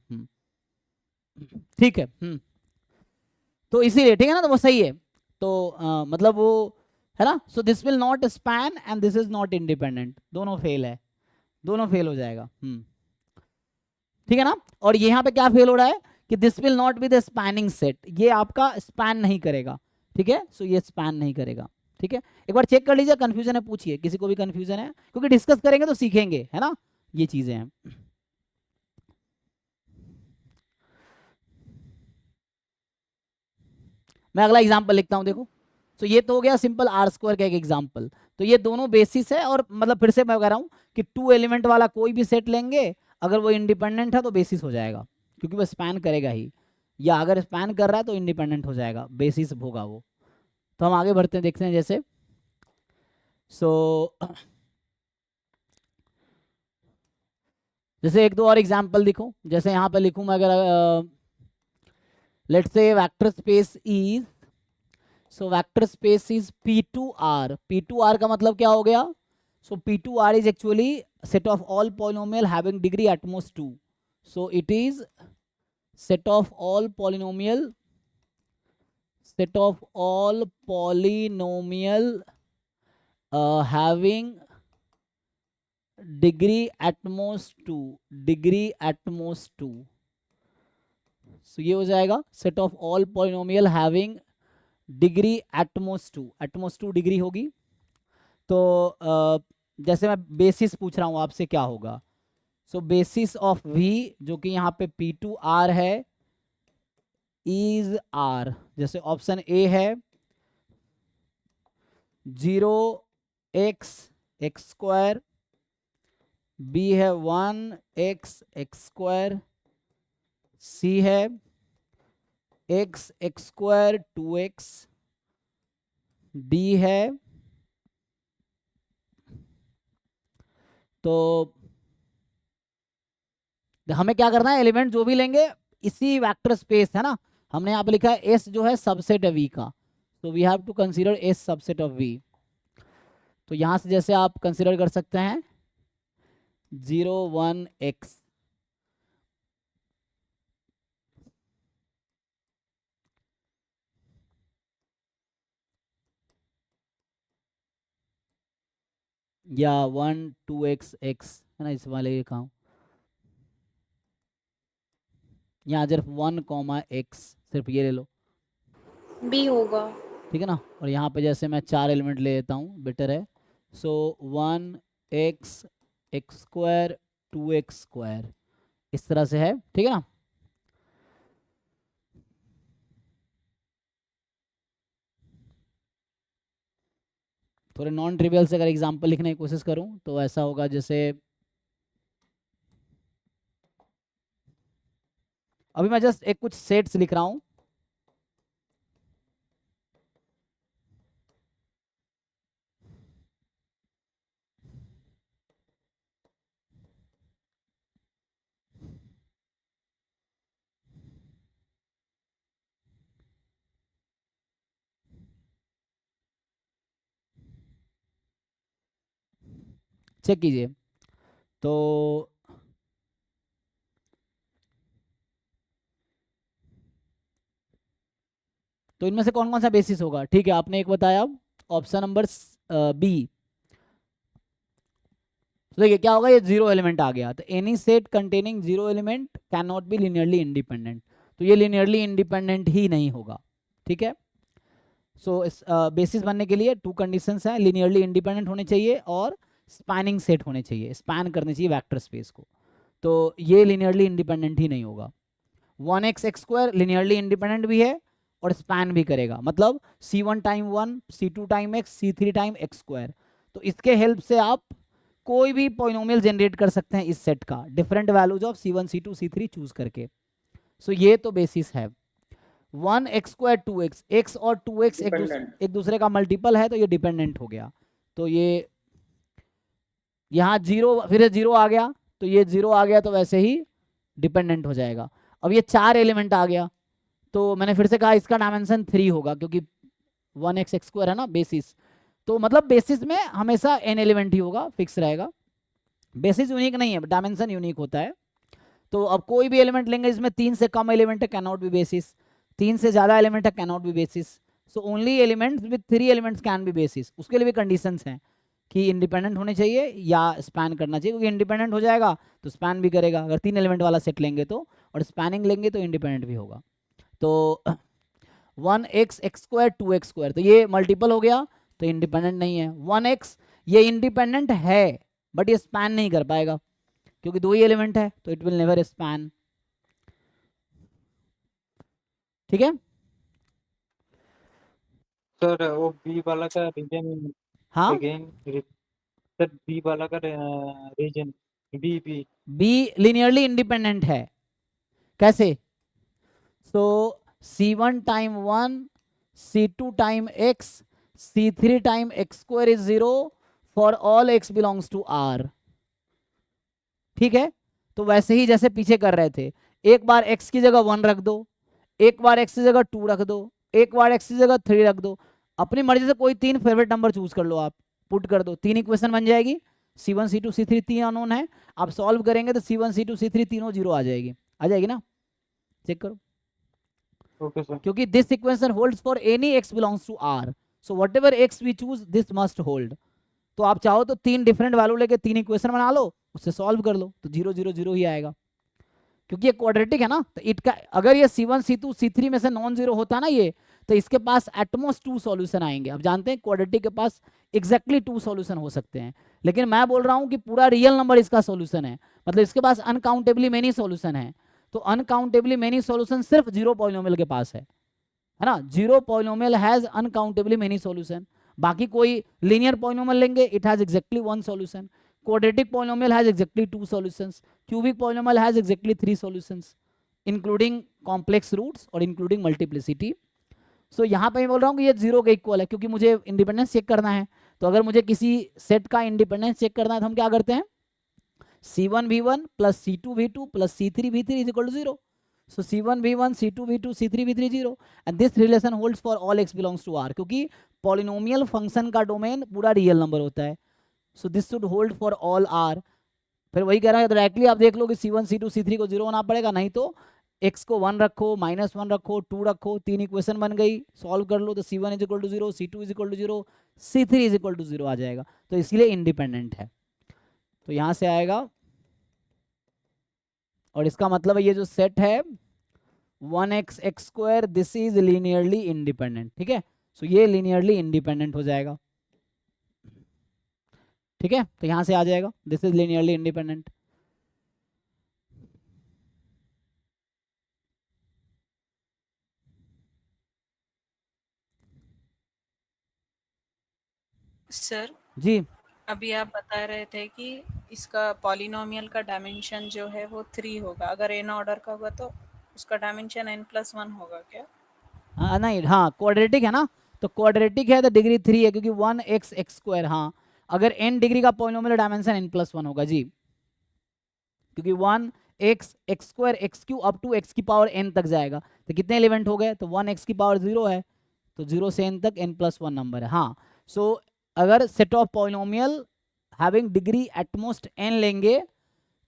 ठीक है। तो इसीलिए ठीक है ना, तो वो सही है। तो मतलब वो है ना। So this will not span and this is not independent, दोनों फेल है, दोनों फेल हो जाएगा। ठीक है ना। और यहाँ पे क्या फेल हो रहा है कि this will not be the spanning set, ये आपका स्पैन नहीं करेगा। ठीक है, सो ये स्पैन नहीं करेगा। ठीक है, एक बार चेक कर लीजिए, कंफ्यूजन है पूछिए, किसी को भी कंफ्यूजन है, क्योंकि डिस्कस करेंगे तो सीखेंगे, है ना, ये चीजें हैं। मैं अगला एग्जांपल लिखता हूं, देखो। तो ये तो हो गया सिंपल आर स्क्वायर का एक एग्जांपल। तो ये दोनों बेसिस है, और मतलब फिर से मैं कह रहा हूं कि 2 एलिमेंट वाला कोई भी सेट लेंगे, अगर वो इंडिपेंडेंट है तो बेसिस हो जाएगा, क्योंकि वो स्पैन करेगा ही, या अगर स्पैन कर रहा है तो इंडिपेंडेंट हो जाएगा, बेसिस होगा वो। तो हम आगे बढ़ते हैं, देखते हैं जैसे जैसे एक दो और एग्जाम्पल लिखो। जैसे यहाँ पे लिखूँ मैं, अगर let's say vector space is, so vector space is P2R। P2R का मतलब क्या हो गया? सो P2R is actually set of all polynomial having degree at most 2. So it is set of all polynomial having degree at most 2, degree at most 2. So ये हो जाएगा set of all polynomial having degree at most 2, at most 2 degree होगी। तो जैसे मैं basis पूछ रहा हूँ आपसे, क्या होगा? सो बेसिस ऑफ V, जो कि यहाँ पे P2R है, इज R। जैसे ऑप्शन ए है 0x x स्क्वायर, B है 1x x स्क्वायर, C है x x square 2x, D है, तो तो हमें क्या करना है, एलिमेंट जो भी लेंगे इसी वेक्टर स्पेस है ना, हमने यहाँ पे लिखा है एस जो है सबसेट है वी का, तो we have to consider as subset of V. तो यहाँ से जैसे आप कंसीडर कर सकते हैं 0 1 x, या 1 2 x x है ना, इस वाले ये काम यहाँ सिर्फ 1 x सिर्फ ये ले लो, बी होगा। ठीक है ना। और यहाँ पे जैसे मैं 4 एलिमेंट ले लेता हूँ, बेटर है। सो 1 x x square 2 x square इस तरह से है, ठीक है ना। थोड़े नॉन ट्रिवियल से अगर एग्जांपल लिखने की कोशिश करूं तो ऐसा होगा जैसे अभी मैं जस्ट एक कुछ सेट्स लिख रहा हूं, चेक कीजिए। तो इनमें से कौन कौन सा बेसिस होगा, ठीक है। आपने एक बताया ऑप्शन नंबर बी। तो देखिए क्या होगा, ये 0 एलिमेंट आ गया, तो any set containing 0 element can not B linearly independent, तो ये लिनियरली इंडिपेंडेंट ही नहीं होगा, ठीक है। सो इस बेसिस बनने के लिए 2 कंडीशंस हैं, लिनियरली इंडिपेंडेंट होने चाहिए और स्पैनिंग सेट होने चाहिए, स्पैन करने चाहिए वेक्टर स्पेस को, तो ये लिनियरली इंडिपेंडेंट ही नहीं होगा। 1x x square linearly independent भी है और स्पैन भी करेगा, मतलब c1 time 1 c2 time x c3 time x square, तो इसके हेल्प से आप कोई भी पॉलिनोमियल जनरेट कर सकते हैं इस सेट का, different values of c1 c2 c3 choose करके। सो ये तो बेसिस है। 1x स्क्वायर 2x, x और 2x एक दूसरे का मल्टीपल है, तो ये डिपेंडेंट हो गया। तो ये यहाँ 0 फिर 0 आ गया, तो ये 0 आ गया तो वैसे ही डिपेंडेंट हो जाएगा। अब ये 4 एलिमेंट आ गया, तो मैंने फिर से कहा इसका डायमेंशन 3 होगा, क्योंकि 1x x स्क्वायर है ना बेसिस, तो मतलब बेसिस में हमेशा n एलिमेंट ही होगा, फिक्स रहेगा। बेसिस यूनिक नहीं है, डायमेंशन यूनिक होता है। तो अब कोई भी एलिमेंट लेंगे जिसमें 3 से कम एलिमेंट है कैन नॉट बी बेसिस, 3 से ज़्यादा एलिमेंट है can not B basis. So only elements with 3 elements can be basis. उसके लिए भी कंडीशंस हैं कि इंडिपेंडेंट होने चाहिए या स्पैन करना चाहिए, क्योंकि इंडिपेंडेंट हो जाएगा तो स्पैन भी करेगा, अगर 3 एलिमेंट वाला सेट लेंगे तो, और स्पैनिंग लेंगे तो इंडिपेंडेंट भी होगा। तो 1x x square 2x square, तो ये मल्टीपल हो गया तो इंडिपेंडेंट नहीं है। 1x ये इंडिपेंडेंट है बट ये स्पैन नहीं कर पाएगा, क्योंकि 2 ही एलिमेंट है, तो इट विल नेवर स्पैन, ठीक है। सर वो बी वाला का रीजन हाँ अगेन, सर बी वाला का रीजन बी लिनियरली इंडिपेंडेंट है, कैसे? So c1 time 1 c2 time x c3 time x square is 0 for all x belongs to r, ठीक है। तो वैसे ही जैसे पीछे कर रहे थे, एक बार x की जगह 1 रख दो, एक बार x की जगह 2 रख दो, एक बार x की जगह 3 रख दो, अपनी मर्जी से कोई 3 फेवरेट नंबर चूज कर लो, आप पुट कर दो, 3 इक्वेशन बन जाएगी। c1 c2 c3 3 अननोन है, आप सॉल्व करेंगे तो c1 c2 c3 तीनों 0 आ जाएगी ना, चेक करो। Okay sir. क्योंकि this equation holds for any x belongs to r, so whatever x we choose this must hold. तो आप चाहो तो 3 डिफरेंट वैल्यू लेके 3 इक्वेशन बना लो, उससे सॉल्व कर लो, तो 0 0 0 ही आएगा, क्योंकि ये क्वाड्रेटिक है ना। तो इट का अगर ये c1 c2 c3 में से नॉन जीरो होता ना ये, तो इसके पास एटमोस्ट 2 सॉल्यूशन आएंगे। अब जानते हैं क्वाड्रेटिक के पास एग्जैक्टली 2 सॉल्यूशन हो सकते हैं, लेकिन मैं बोल रहा हूं कि पूरा रियल नंबर इसका सॉल्यूशन है, मतलब इसके पास अनकाउंटेबली मेनी सॉल्यूशन है। तो अनकाउंटेबली मेनी सॉल्यूशन सिर्फ 0 पॉलिनोमियल के पास है ना। 0 polynomial has uncountably many solution, बाकी कोई लीनियर पॉलिनोमियल लेंगे it has exactly 1 solution, quadratic polynomial has exactly 2 solutions, cubic polynomial has exactly 3 solutions including complex roots और इंक्लूडिंग मल्टीप्लिसिटी। सो यहाँ पे मैं बोल रहा हूँ कि ये 0 के इक्वल है, क्योंकि मुझे इंडिपेंडेंस चेक करना है। तो अगर मुझे किसी सेट का इंडिपेंडेंस चेक करना है तो हम क्या करते हैं, C1 V1 plus C2 V2 plus C3 V3 is equal to 0. So C1 V1, C2 V2, C3 V3 0, and this relation holds for all x belongs to R, क्योंकि polynomial function का domain पूरा real number होता है. So this should hold for all R. फिर वही कह रहा है, डायरेक्टली आप देख लो कि C1 C2 C3 को 0 होना पड़ेगा, नहीं तो x को 1 रखो, -1 रखो, 2 रखो, 3 इक्वेशन बन गई, सॉल्व कर लो तो C1 is equal to 0, C2 is equal to 0, C3 is equal to 0 आ जाएगा. तो इसलिए इंडिपेंडेंट है. तो यहां से आएगा, और इसका मतलब है ये जो सेट है 1x x square, this is linearly independent. ठीक है, सो ये लीनियरली इंडिपेंडेंट हो जाएगा. ठीक है, तो यहां से आ जाएगा this is linearly independent. Sir ji, अभी आप बता रहे थे कि इसका पॉलिनोमियल का डायमेंशन जो है वो 3 होगा, अगर n ऑर्डर का होगा तो उसका डायमेंशन n+1 होगा क्या? नहीं, हाँ क्वाड्रेटिक है ना, तो क्वाड्रेटिक है तो डिग्री 3 है, क्योंकि 1x x स्क्वायर. हाँ, अगर n डिग्री का पॉलिनोमियल डायमेंशन n+1 होगा जी, क्योंकि 1x x square x³ up to x की पावर n तक जाएगा. तो कितने एलिमेंट हो गए, तो 1x की पावर 0 है, तो 0 से n तक n+1 नंबर है. हाँ, सो अगर set of polynomial having degree at most n लेंगे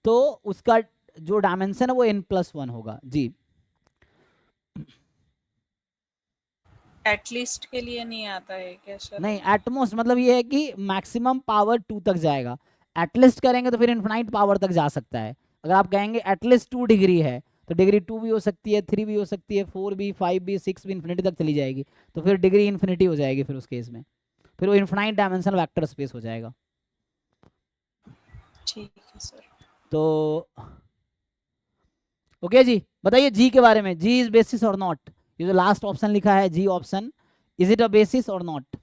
तो उसका जो डायमेंशन है वो n+1 होगा जी. एटलीस्ट के लिए नहीं आता है क्या सर? नहीं, एटमोस्ट मतलब ये है कि मैक्सिमम पावर 2 तक जाएगा. एटलीस्ट करेंगे तो फिर इन्फिनाइट पावर तक जा सकता है. अगर आप कहेंगे एटलीस्ट 2 डिग्री है तो डिग्री 2 भी हो सकती है, 3 भी हो सकती है, 4 भी, 5 भी, 6 भी, इन्फिनिटी तक चली जाएगी. तो फिर डिग्री इन्फिनिटी हो जाएगी. फिर उस केस में फिर वो इन्फिनाइट डायमेंशन वेक्टर स्पेस हो जाएगा. ठीक है सर. तो ओके जी, बताइए जी के बारे में. जी इज बेसिस और नॉट, ये जो लास्ट ऑप्शन लिखा है G option, is it a basis और not?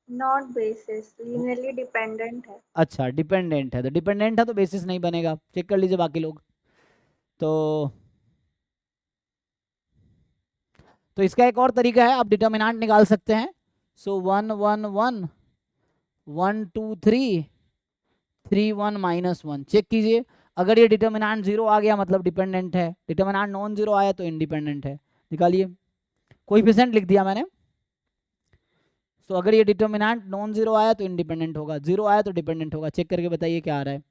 Not basis, linearly dependent है. अच्छा, डिपेंडेंट है, तो डिपेंडेंट है तो बेसिस नहीं बनेगा. चेक कर लीजिए बाकी लोग. तो इसका एक और तरीका है, आप डिटर्मिनेंट निकाल सकते हैं. सो 1 1 1 1 2 3 3 1 -1. चेक कीजिए, अगर ये डिटर्मिनेंट 0 आ गया मतलब डिपेंडेंट है, डिटर्मिनेंट नॉन 0 आया तो इंडिपेंडेंट है. निकालिए, कोएफिशिएंट लिख दिया मैंने. तो अगर ये डिटर्मिनेंट नॉन 0 आया तो इंडिपेंडेंट होगा, 0 आया तो डिपेंडेंट होगा. चेक करके बताइए क्या आ रहा है.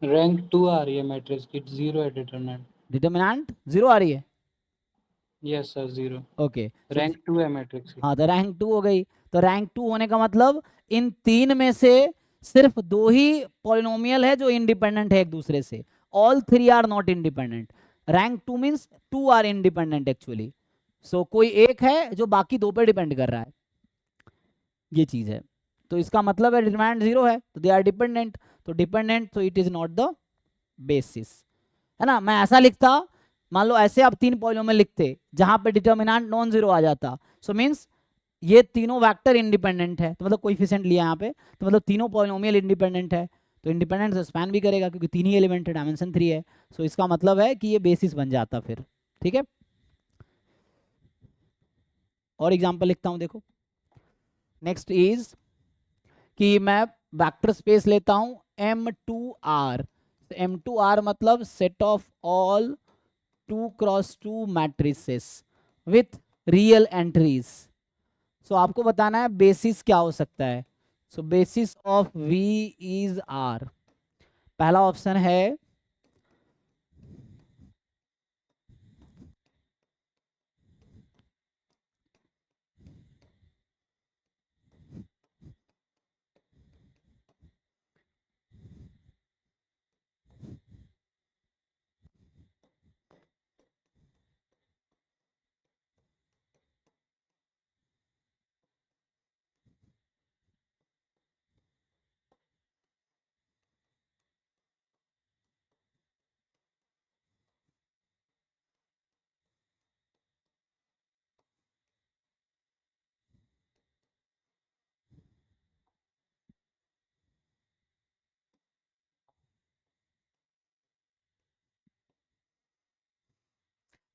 रैंक 2 आ रही है मैट्रिक्स की, 0 है डिटरमिनेंट. डिटर्मिनेंट 0 आ रही है. Yes sir 0. ओके, रैंक 2 है मैट्रिक्स की. हाँ तो रैंक 2 हो गई. तो रैंक 2 होने का मतलब इन 3 में से सिर्फ 2 ही पॉलिनोमियल है जो इंडिपेंडेंट है एक दूसरे से. All 3 are not independent. Rank 2 means 2 are independent actually. So कोई एक है जो बाकी 2 पे डिपेंड कर रहा है, ये चीज है. तो इसका मतलब है डिटरमिनेंट 0 है तो दे आर डिपेंडेंट. तो डिपेंडेंट, तो it is not the basis, है ना. मैं ऐसा लिखता, मान लो ऐसे आप 3 पॉलिनोमियल लिखते जहां पे डिटर्मिनेंट नॉन 0 आ जाता, सो मीन्स ये तीनों वेक्टर इंडिपेंडेंट है, तो मतलब कोएफिशिएंट लिया यहाँ पे, तो मतलब तीनों पॉलिनोमियल इंडिपेंडेंट है. तो इंडिपेंडेंट से स्पैन भी करेगा क्योंकि 3 ही एलिमेंट है, डायमेंशन 3 है. सो इसका मतलब है कि ये बेसिस बन जाता फिर. ठीक है, और एग्जांपल लिखता हूं, देखो. नेक्स्ट इज कि मैं वेक्टर स्पेस लेता हूं M2R. M2R मतलब set of all 2 cross 2 matrices with real entries. So आपको बताना है बेसिस क्या हो सकता है. So basis of V is R. पहला ऑप्शन है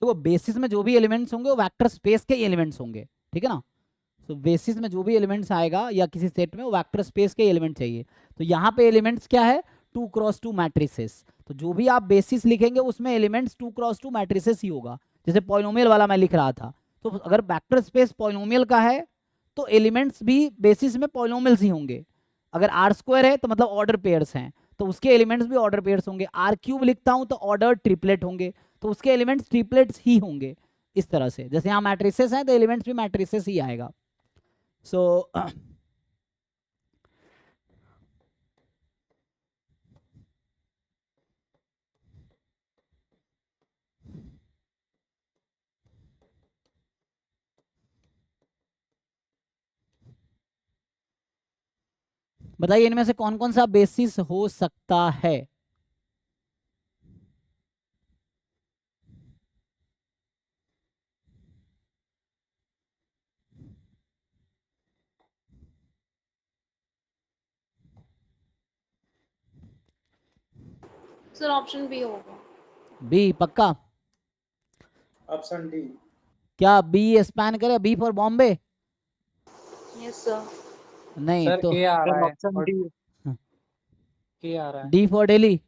तो वो बेसिस में जो भी एलिमेंट्स होंगे वो वेक्टर स्पेस के एलिमेंट्स होंगे, ठीक है ना। तो बेसिस में जो भी एलिमेंट्स आएगा या किसी सेट में वो वेक्टर स्पेस के एलिमेंट चाहिए। तो यहाँ पे एलिमेंट्स क्या है, 2x2 मैट्रिसेस। तो जो भी आप बेसिस लिखेंगे उसमें एलिमेंट्स 2x2 मैट्रिसेस ही होगा। जैसे पॉलिनोमियल वाला मैं लिख रहा था, तो अगर वेक्टर स्पेस पॉलिनोमियल का है तो एलिमेंट्स भी बेसिस में पॉलिनोमियल्स ही होंगे। अगर आर स्क्वायर है तो मतलब ऑर्डर पेयर्स हैं, तो उसके एलिमेंट्स भी ऑर्डर पेयर्स होंगे। आर क्यूब लिखता हूं तो ऑर्डर ट्रिपलेट होंगे, तो उसके एलिमेंट्स ट्रिपलेट्स ही होंगे। इस तरह से जैसे यहाँ मैट्रिसेस हैं तो एलिमेंट्स भी मैट्रिसेस ही आएगा। सो बताइए इनमें से कौन कौन सा बेसिस हो सकता है। सर ऑप्शन बी होगा। बी पक्का? Option D. क्या बी स्पैन करे? B for Bombay? Yes sir. नहीं सर तो ए आ रहा है ऑप्शन और डी। ए आ रहा है। D for Delhi?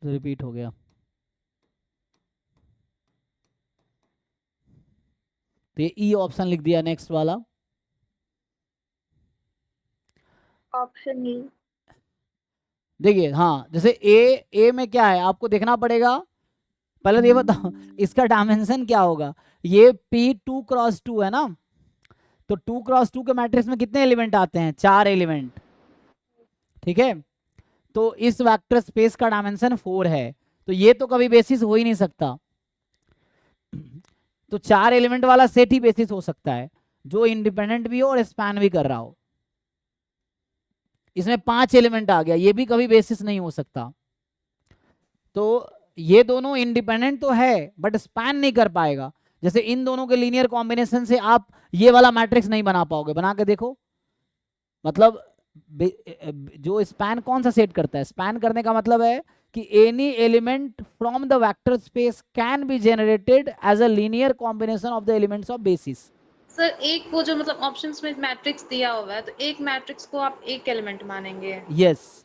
रिपीट हो गया। तो ये ई ऑप्शन लिख दिया। नेक्स्ट वाला ऑप्शन ई। देखिए, हाँ जैसे ए में क्या है आपको देखना पड़ेगा। पहले तो ये बताओ इसका डायमेंशन क्या होगा। ये P 2x2 है ना, तो 2x2 के मैट्रिक्स में कितने एलिमेंट आते हैं? 4 एलिमेंट, ठीक है। तो इस वेक्टर स्पेस का डायमेंशन 4 है, तो ये तो कभी बेसिस हो ही नहीं सकता। तो 4 एलिमेंट वाला सेट ही बेसिस हो सकता है, जो इंडिपेंडेंट भी हो और स्पैन भी कर रहा हो। इसमें 5 एलिमेंट आ गया, ये भी कभी बेसिस नहीं हो सकता। तो ये दोनों इंडिपेंडेंट तो है बट स्पैन नहीं कर पाएगा। जैसे इन दोनों के लीनियर कॉम्बिनेशन से आप ये वाला मैट्रिक्स नहीं बना पाओगे। बना के देखो, मतलब जो स्पैन कौन सा सेट करता है? स्पैन करने का मतलब है कि any element from the vector space can be generated as a linear combination of the elements of basis. Sir एक वो जो मतलब ऑप्शंस में मैट्रिक्स दिया हुआ है, तो एक मैट्रिक्स को आप एक एलिमेंट मानेंगे। यस,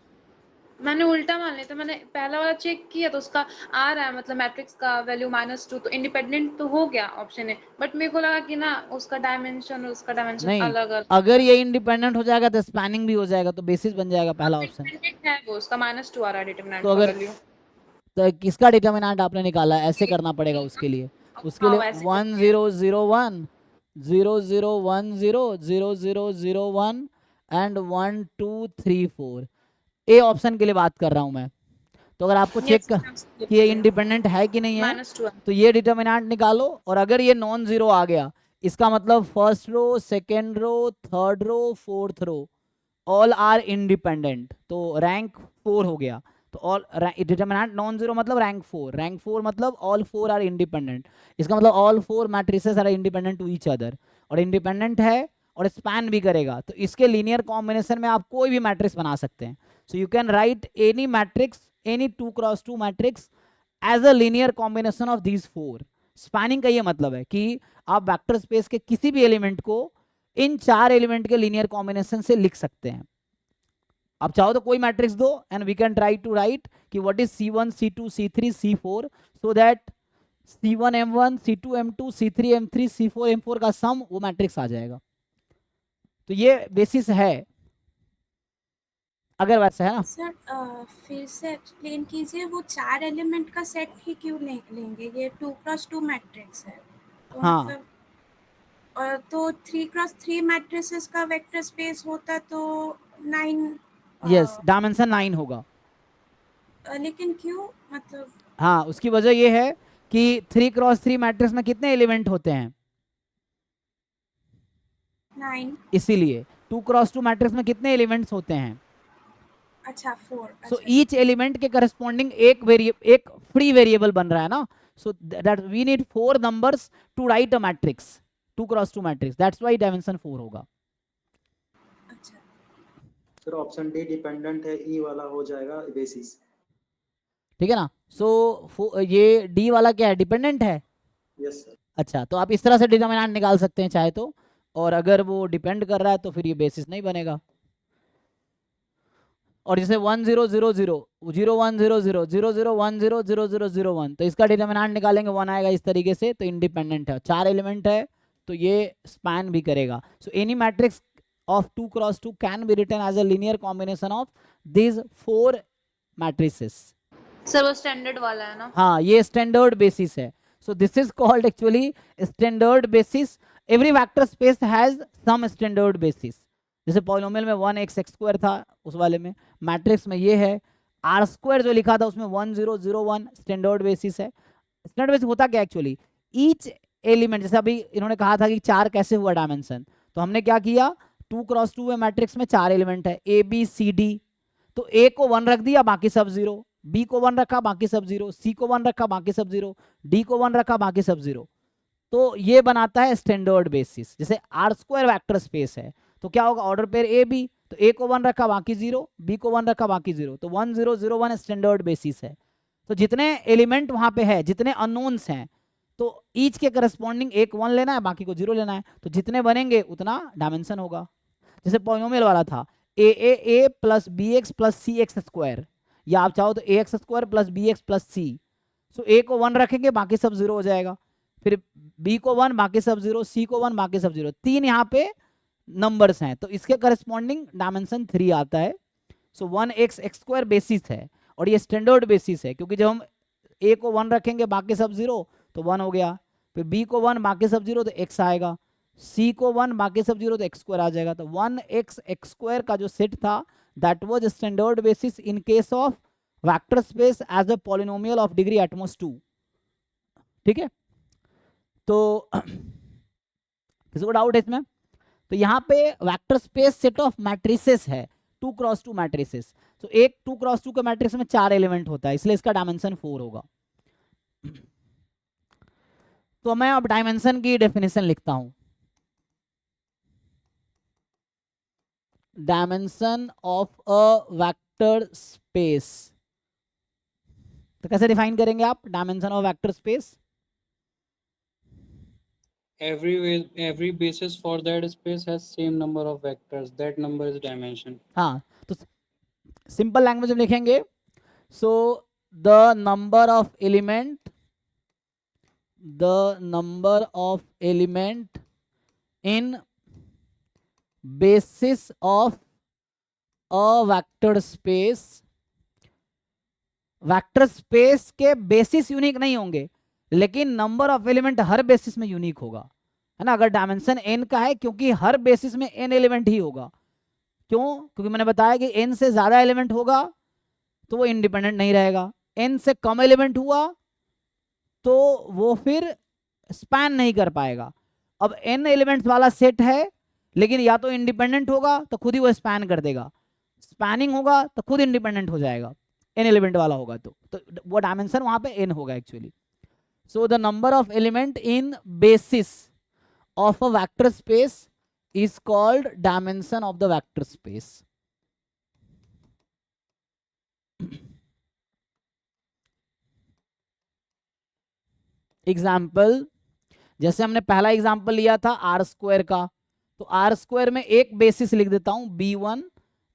मैंने उल्टा मान लिया था। मैंने पहला वाला चेक किया तो उसका आ रहा है, मतलब मैट्रिक्स का वैल्यू -2, तो इंडिपेंडेंट तो हो गया ऑप्शन है। बट मेरे को लगा कि ना उसका डायमेंशन नहीं, अलग अलग अगर ये इंडिपेंडेंट हो जाएगा तो स्पैनिंग भी हो जाएगा, तो बेसिस बन जाएगा पहला ऑप्शन। इंडिपेंडेंट है वो, उसका -2 आ रहा है डिटरमिनेंट तो का अगर वैल्यू। तो किसका डिटर्मिनेंट आपने निकाला है? ऐसे करना पड़ेगा उसके लिए। उसके लिए 1 0 0 1 0 0 1 0 0 0 0 1 एंड 1 2 3 4। ए ऑप्शन के लिए बात कर रहा हूं मैं। तो अगर आपको चेक कर कि ये इंडिपेंडेंट है कि नहीं है, -2 तो ये डिटर्मिनेंट निकालो। और अगर ये नॉन जीरो आ गया, इसका मतलब first row, second row, third row, fourth row all are independent, तो रैंक 4 हो गया। तो ऑल डिटरमिनेंट नॉन जीरो मतलब रैंक 4, रैंक 4 मतलब ऑल 4 आर इंडिपेंडेंट। इसका मतलब all 4 matrices are independent to each other, और इंडिपेंडेंट है और स्पैन भी करेगा। तो इसके लीनियर कॉम्बिनेशन में आप कोई भी मैट्रिक्स बना सकते हैं। So you can write any matrix, any 2x2 matrix as a linear combination of these 4। Spanning का ये मतलब है कि आप वेक्टर स्पेस के किसी भी एलिमेंट को इन 4 एलिमेंट के लीनियर कॉम्बिनेशन से लिख सकते हैं। आप चाहो तो कोई मैट्रिक्स दो and we can try to write कि what is C1 C2 C3 C4, so that C1 M1 C2 M2 C3 M3 C4 M4 का सम वो मैट्रिक्स आ जाएगा। तो ये बेसिस है, अगर वैसा है ना। सर फिर से एक्सप्लेन कीजिए, वो 4 एलिमेंट का सेट ही क्यों नहीं लेंगे? ये 2x2 मैट्रिक्स है तो हाँ, मतलब तो 3x3 मैट्रिसेस का वेक्टर स्पेस होता तो 9। यस, डायमेंशन 9 होगा। लेकिन क्यों, मतलब? हाँ, उसकी वजह ये है कि 3x3 मैट्रिक्स में कितने एलिमेंट होते हैं? 9। इसीलिए 2x2 मैट्रिक्स में कितने एलिमेंट्स होते हैं? अच्छा 4। सो ईच एलिमेंट के करस्पॉन्डिंग एक फ्री वेरिएबल बन रहा है ना, so that we need 4 numbers to write a matrix, 2x2 matrix, that's why dimension 4 होगा। अच्छा फिर ऑप्शन डी डिपेंडेंट है, ई वाला हो जाएगा बेसिस। ठीक है ना। सो ये डी वाला क्या है, डिपेंडेंट है। Yes sir. अच्छा, तो आप इस तरह से डिटरमिनेंट निकाल सकते हैं चाहे तो, और अगर वो डिपेंड कर रहा है तो फिर ये बेसिस नहीं बनेगा। और जैसे 1 0 0 0 0 1 0 0 0 0 1 0 0 0 0 1, तो इसका डिटरमिनेंट निकालेंगे 1 आएगा इस तरीके से, तो इंडिपेंडेंट है, 4 एलिमेंट है तो ये स्पैन भी करेगा। So any matrix of 2x2 can be written as a linear combination of these 4 matrices. Sir वो स्टैंडर्ड वाला है ना? हाँ, ये स्टैंडर्ड बेसिस है। So this is called actually standard basis. Every vector space has some standard basis. जैसे polynomial में 1x(x²) था, उस वाले में मैट्रिक्स में ये है r² जो लिखा था उसमें 1 0 0 1 स्टैंडर्ड बेसिस है। स्टैंडर्ड बेसिस होता क्या एक्चुअली, ईच एलिमेंट, जैसे अभी इन्होंने कहा था कि 4 कैसे हुआ डायमेंशन, तो हमने क्या किया, 2x2 में मैट्रिक्स में 4 एलिमेंट है ए बी सी डी, तो ए को 1 रख दिया बाकी सब 0, बी को 1 रखा बाकी सब 0, सी को 1 रखा बाकी सब 0, डी को 1 रखा बाकी सब 0, तो ये बनाता है स्टैंडर्ड बेसिस। जैसे r² वेक्टर स्पेस है तो क्या होगा, ऑर्डर पेयर ए बी, तो ए को 1 रखा बाकी 0, बी को 1 रखा बाकी 0, तो 1 0 0 1 स्टैंडर्ड बेसिस है। तो जितने एलिमेंट वहां पे है, जितने अननोन्स हैं, तो ईच के करस्पॉन्डिंग एक 1 लेना है बाकी को 0 लेना है, तो जितने बनेंगे उतना डायमेंशन होगा। जैसे पॉलिनोमियल वाला था A plus B X plus C X square, या आप चाहो तो A X square plus B X plus C, so A को 1 रखेंगे बाकी सब 0 हो जाएगा, फिर बी को 1 बाकी सब 0, सी को 1 बाकी सब 0, 3 यहाँ पे नंबर्स हैं, तो इसके करस्पॉन्डिंग डायमेंशन 3 आता है। सो 1x(x²) बेसिस है, और ये स्टैंडर्ड बेसिस है, क्योंकि जब हम ए को 1 रखेंगे बाकी सब 0 तो 1 हो गया, फिर बी को 1 बाकी सब 0 तो x आएगा, सी को 1 बाकी सब 0 तो x² आ जाएगा। तो 1x(x²) का जो सेट था that was standard basis in case of vector space as a polynomial of degree at most 2। ठीक है, तो किसी को डाउट है इसमें? तो यहाँ पे vector space set of matrices है 2x2 मैट्रिसेस, तो एक 2x2 के मैट्रिक्स में 4 एलिमेंट होता है, इसलिए इसका डायमेंशन 4 होगा। तो मैं अब डायमेंशन की डेफिनेशन लिखता हूं, dimension of a vector space, तो कैसे डिफाइन करेंगे आप dimension of vector space? every basis for that space has same number of vectors, that number is dimension. हाँ, तो सिंपल लैंग्वेज में लिखेंगे, so the number of element in basis of a vector space, vector space के basis unique नहीं होंगे लेकिन number of element her basis में unique होगा, है ना। अगर डायमेंशन n का है, क्योंकि हर बेसिस में n एलिमेंट ही होगा, क्यों, क्योंकि मैंने बताया कि n से ज्यादा एलिमेंट होगा तो वो इंडिपेंडेंट नहीं रहेगा, n से कम एलिमेंट हुआ तो वो फिर स्पैन नहीं कर पाएगा। अब n एलिमेंट्स वाला सेट है, लेकिन या तो इंडिपेंडेंट होगा तो खुद ही वो स्पैन कर देगा, स्पैनिंग होगा तो खुद इंडिपेंडेंट हो जाएगा, n एलिमेंट वाला होगा तो वो डायमेंशन वहां पे n होगा actually. So the number of element in basis of a vector space is called dimension of the vector space. Example, जैसे हमने पहला एग्जाम्पल लिया था r² का, तो r² में एक बेसिस लिख देता हूं b1,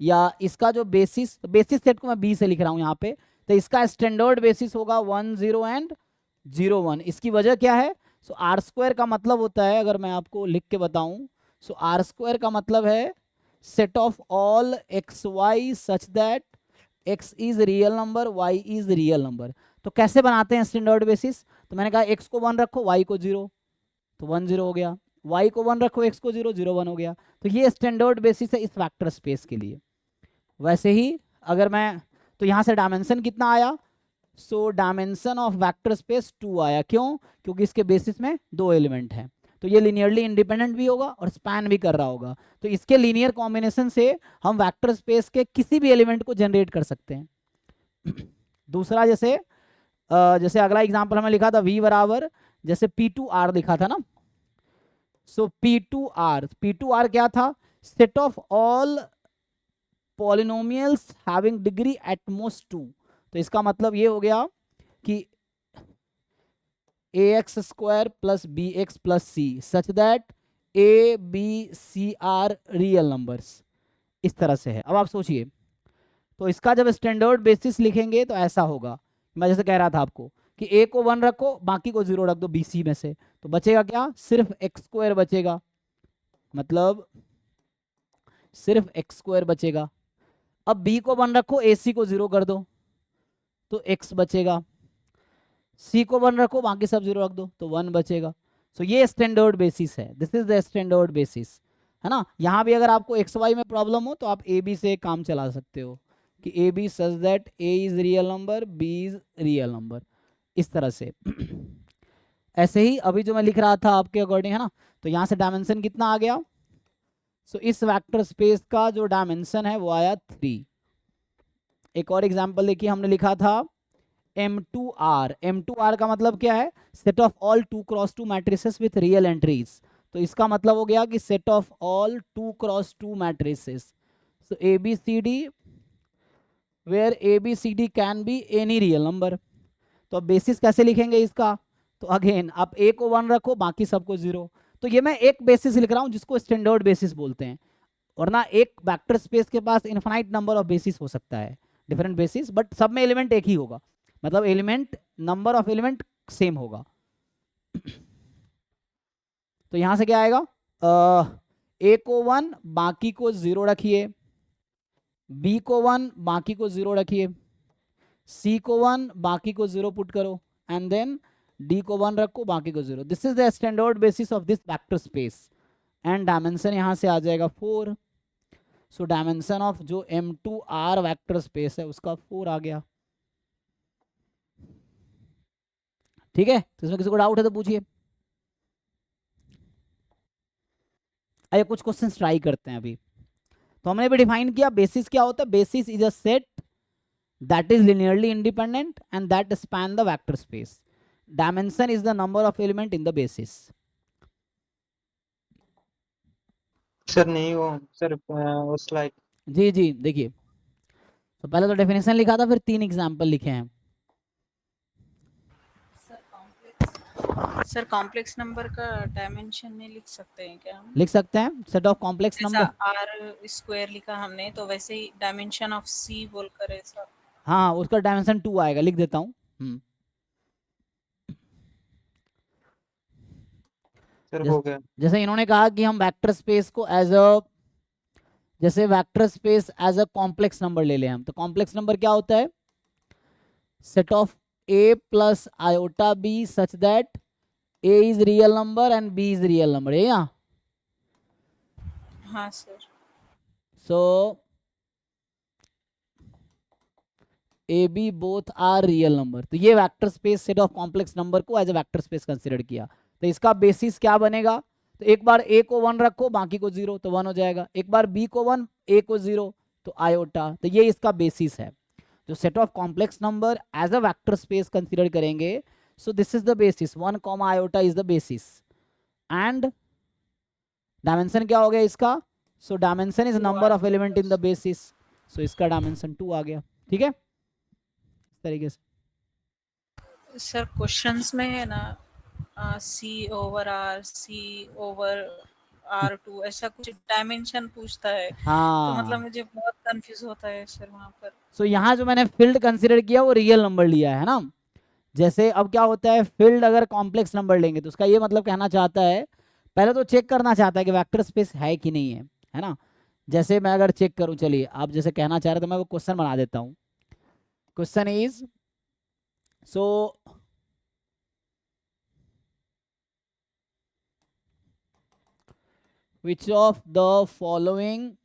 या इसका जो बेसिस सेट को मैं b से लिख रहा हूं यहाँ पे, तो इसका स्टैंडर्ड बेसिस होगा 1 0 एंड 0 1। इसकी वजह क्या है, सो r² का मतलब होता है, अगर मैं आपको लिख के बताऊं, सो r² का मतलब है set of all X Y such that x is real number, y is real number. तो कैसे बनाते हैं स्टैंडर्ड बेसिस, तो मैंने कहा x को 1 रखो y को 0, तो 1 0 हो गया, y को 1 रखो x को 0, 0 1 हो गया। तो ये स्टैंडर्ड बेसिस है इस वेक्टर स्पेस के लिए। वैसे ही अगर मैं, तो यहाँ से डायमेंशन कितना आया, so dimension of vector space 2 आया, क्यों, क्योंकि इसके बेसिस में 2 एलिमेंट हैं। तो ये लीनियरली इंडिपेंडेंट भी होगा और स्पैन भी कर रहा होगा। तो इसके लीनियर कॉम्बिनेशन से हम वेक्टर स्पेस के किसी भी एलिमेंट को जनरेट कर सकते हैं। दूसरा जैसे जैसे अगला एग्जांपल हमने लिखा था v बराबर जैसे p2r लिखा था ना। सो p2r क्या था? Set of all polynomials having degree at most 2। तो इसका मतलब ये हो गया कि ax square plus bx plus c such that a b c are real numbers, इस तरह से है। अब आप सोचिए, तो इसका जब स्टैंडर्ड बेसिस लिखेंगे तो ऐसा होगा, मैं जैसे कह रहा था आपको कि a को 1 रखो, बाकी को 0 रख दो bc में से, तो बचेगा क्या? सिर्फ x स्क्वायर बचेगा, मतलब सिर्फ x स्क्वायर बचेगा। अब b को 1 रखो, ac को 0 कर दो तो x बचेगा, c को 1 रखो, बाकी सब 0 रख दो तो 1 बचेगा। सो ये स्टैंडर्ड बेसिस है, this is the standard basis, है ना। यहाँ भी अगर आपको एक्स वाई में प्रॉब्लम हो तो आप ए बी से काम चला सकते हो कि A B such that A is real number, B is real number, इस तरह से। ऐसे ही अभी जो मैं लिख रहा था आपके अकॉर्डिंग, है ना, तो यहाँ से डायमेंशन कितना आ गया? सो इस वेक्टर स्पेस का जो डायमेंशन है वो आया 3। एक और एग्जांपल देखिए, हमने लिखा था M2R। M2R का मतलब क्या है? Set of all 2x2 matrices with real entries. तो इसका मतलब हो गया कि set of all 2x2 matrices. So ABCD where ABCD can be any real number. तो अब बेसिस कैसे लिखेंगे इसका? तो अगेन आप a को 1 रखो, बाकी सबको 0। तो ये मैं एक बेसिस लिख रहा हूँ जिसको स्टैंडर्ड बेसिस बोलते हैं, वरना एक वेक्टर स्पेस के पास इनफाइनाइट नंबर ऑफ बेसिस हो सकता है, डिफरेंट बेसिस, बट सब में एलिमेंट एक ही होगा, मतलब element number of element same होगा। तो यहां से क्या आएगा? a को 1 बाकी को 0 रखिए, b को 1 बाकी को 0 रखिए, c को 1 बाकी को 0 पुट करो, एंड देन d को 1 रखो, बाकी को 0। This is the standard basis of this vector space, and dimension यहां से आ जाएगा 4। सो डायमेंशन ऑफ जो M2R वेक्टर स्पेस है उसका 4 आ गया। ठीक है, तो इसमें किसी को डाउट है तो पूछिए। आइए कुछ क्वेश्चंस ट्राई करते हैं अभी। तो हमने भी डिफाइन किया बेसिस क्या होता है। Basis is a set that is linearly independent and that span the vector space. Dimension is the number of element in the basis. Sir नहीं वो सर वो स्लाइड। जी जी, देखिए, तो पहले तो डेफिनेशन लिखा था, फिर 3 एग्जाम्पल लिखे हैं। सर कॉम्प्लेक्स नंबर का डायमेंशन में लिख सकते हैं क्या हम? लिख सकते हैं, सेट ऑफ कॉम्प्लेक्स जैसा नंबर। आर स्क्वायर लिखा हमने, तो वैसे ही डायमेंशन ऑफ सी बोलकर ऐसा। हाँ, उसका डायमेंशन 2 आएगा, लिख देता हूँ। सर हो गया। जैसे इन्होंने कहा कि हम वेक्टर स्पेस को एज अ, जैसे vector space as a complex number ले लें हम, तो कॉम्प्लेक्स नंबर क्या होता है? Set of a plus iota b such that a is real number and b is real number, है या? हाँ sir. So a b both are real number. तो ये vector space set of complex number को as a vector space consider किया। तो इसका basis क्या बनेगा? तो एक बार a को 1 रखो, बाकी को 0, तो 1 हो जाएगा। एक बार b को 1, a को 0, तो आयोटा। तो ये इसका बेसिस है। जो set of complex number as a vector space consider करेंगे, so this is the basis, 1 comma iota is the basis. And dimension क्या हो गया इसका? So dimension is number of element in the basis. So इसका dimension 2 आ गया। ठीक है, इस तरीके से। सर क्वेश्चंस में है ना C over R, C over R2 ऐसा कुछ डायमेंशन पूछता है। तो मतलब हाँ, मुझे बहुत कंफ्यूज होता है सर वहाँ पर। सो यहाँ जो मैंने फील्ड कंसीडर किया वो रियल नंबर लिया है ना। जैसे अब क्या होता है, फील्ड अगर कॉम्प्लेक्स नंबर लेंगे तो उसका ये मतलब कहना चाहता है, पहले तो चेक करना चाहता है कि वेक्टर स्पेस है कि नहीं है ना। जैसे मैं अगर चेक करूं, चलिए आप जैसे कहना चाह रहे तो मैं वो क्वेश्चन बना देता हूं। Question is, so which of the following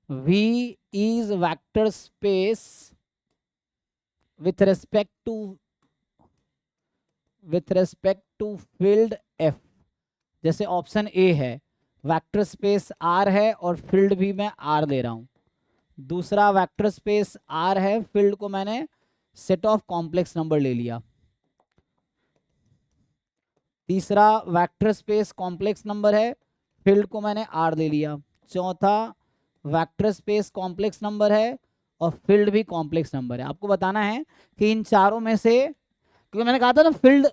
V is vector space with respect to field F? जैसे ऑप्शन ए है, वेक्टर स्पेस आर है और फील्ड भी मैं आर ले रहा हूं। दूसरा वेक्टर स्पेस आर है, फील्ड को मैंने सेट ऑफ कॉम्प्लेक्स नंबर ले लिया। तीसरा वेक्टर स्पेस कॉम्प्लेक्स नंबर है, फील्ड को मैंने आर ले लिया। चौथा वेक्टर स्पेस कॉम्प्लेक्स नंबर है और फील्ड भी कॉम्प्लेक्स नंबर है। आपको बताना है कि इन चारों में से, क्योंकि मैंने कहा था ना फील्ड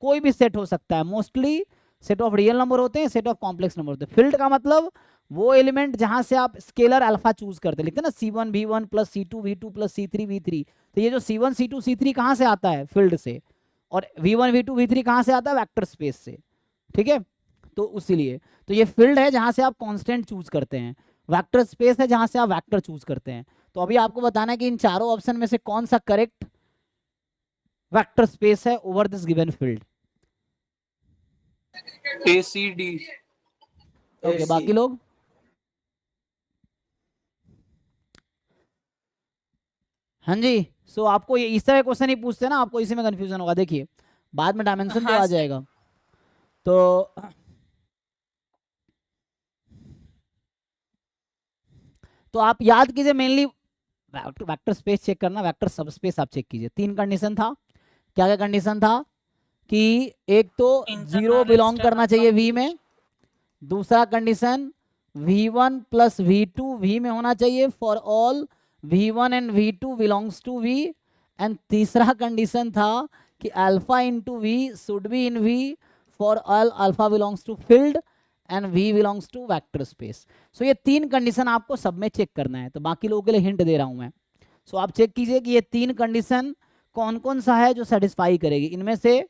कोई भी सेट हो सकता है, mostly set of real number होते हैं, सेट ऑफ कॉम्प्लेक्स नंबर होते हैं। फील्ड का मतलब वो एलिमेंट जहां से आप स्केलर अल्फा चूज करते हैं, लिखते हैं ना C1 V1 plus C2 V2 plus C3 V3। तो ये जो C1 C2 C3 कहाँ से आता है? फील्ड से। और V1 V2 V3 कहाँ से आता है? वेक्टर स्पेस से। ठीक है, तो उसीलिए तो ये फील्ड है जहां से आप कांस्टेंट चूज करते हैं, वेक्टर स्पेस है जहां से आप वेक्टर चूज करते हैं। तो अभी आपको बताना है कि इन चारों ऑप्शन में से कौन सा करेक्ट वेक्टर स्पेस है over this given field. ACD। Okay, बाकी लोग? हाँ जी, सो आपको ये इस तरह क्वेश्चन ही पूछते हैं ना, आपको इसी में कंफ्यूजन होगा। देखिए बाद में डायमेंशन तो हाँ आ सर। जाएगा। तो आप याद कीजिए, मेनली वेक्टर स्पेस चेक करना, वेक्टर सब स्पेस आप चेक कीजिए। 3 कंडीशन था। क्या क्या कंडीशन था? कि एक तो जीरो Internal, बिलोंग करना external चाहिए V में। combination। दूसरा condition V1 plus V2 V में होना चाहिए for all V1 and V2 belongs to V। And तीसरा कंडीशन था कि alpha into V should be in V for all alpha belongs to field and V belongs to vector space. So ये 3 condition आपको सब में check करना है। तो बाकी लोगों के लिए हिंट दे रहा हूं मैं। सो आप चेक कीजिए कि ये 3 कंडीशन कौन कौन सा है जो सेटिस्फाई करेगी। इनमें से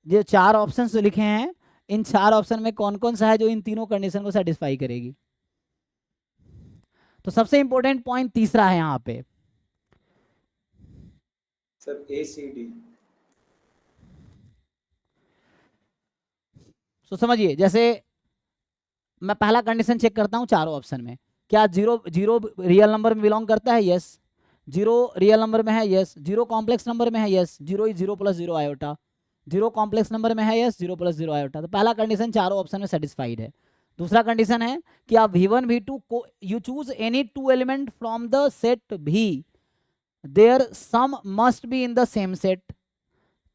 जो 4 ऑप्शन लिखे हैं, इन 4 ऑप्शन में कौन कौन सा है जो इन तीनों कंडीशन को सेटिस्फाई करेगी। तो सबसे इंपॉर्टेंट पॉइंट तीसरा है यहाँ पे। Sir ACD। तो समझिए, जैसे मैं पहला कंडीशन चेक करता हूँ चारों ऑप्शन में, क्या जीरो रियल नंबर में बिलोंग करता है? यस। जीरो रियल नंबर में है? यस। जीरो कॉम्प्लेक्स नंबर में है? Yes. Zero is 0 plus 0 iota. Zero complex number में है? यस। 0 plus 0 iota. तो पहला कंडीशन चारों ऑप्शन में सेटिस्फाइड है। दूसरा कंडीशन है कि आप V1 V2 को you choose any 2 element from the set V, their sum must be in the same set.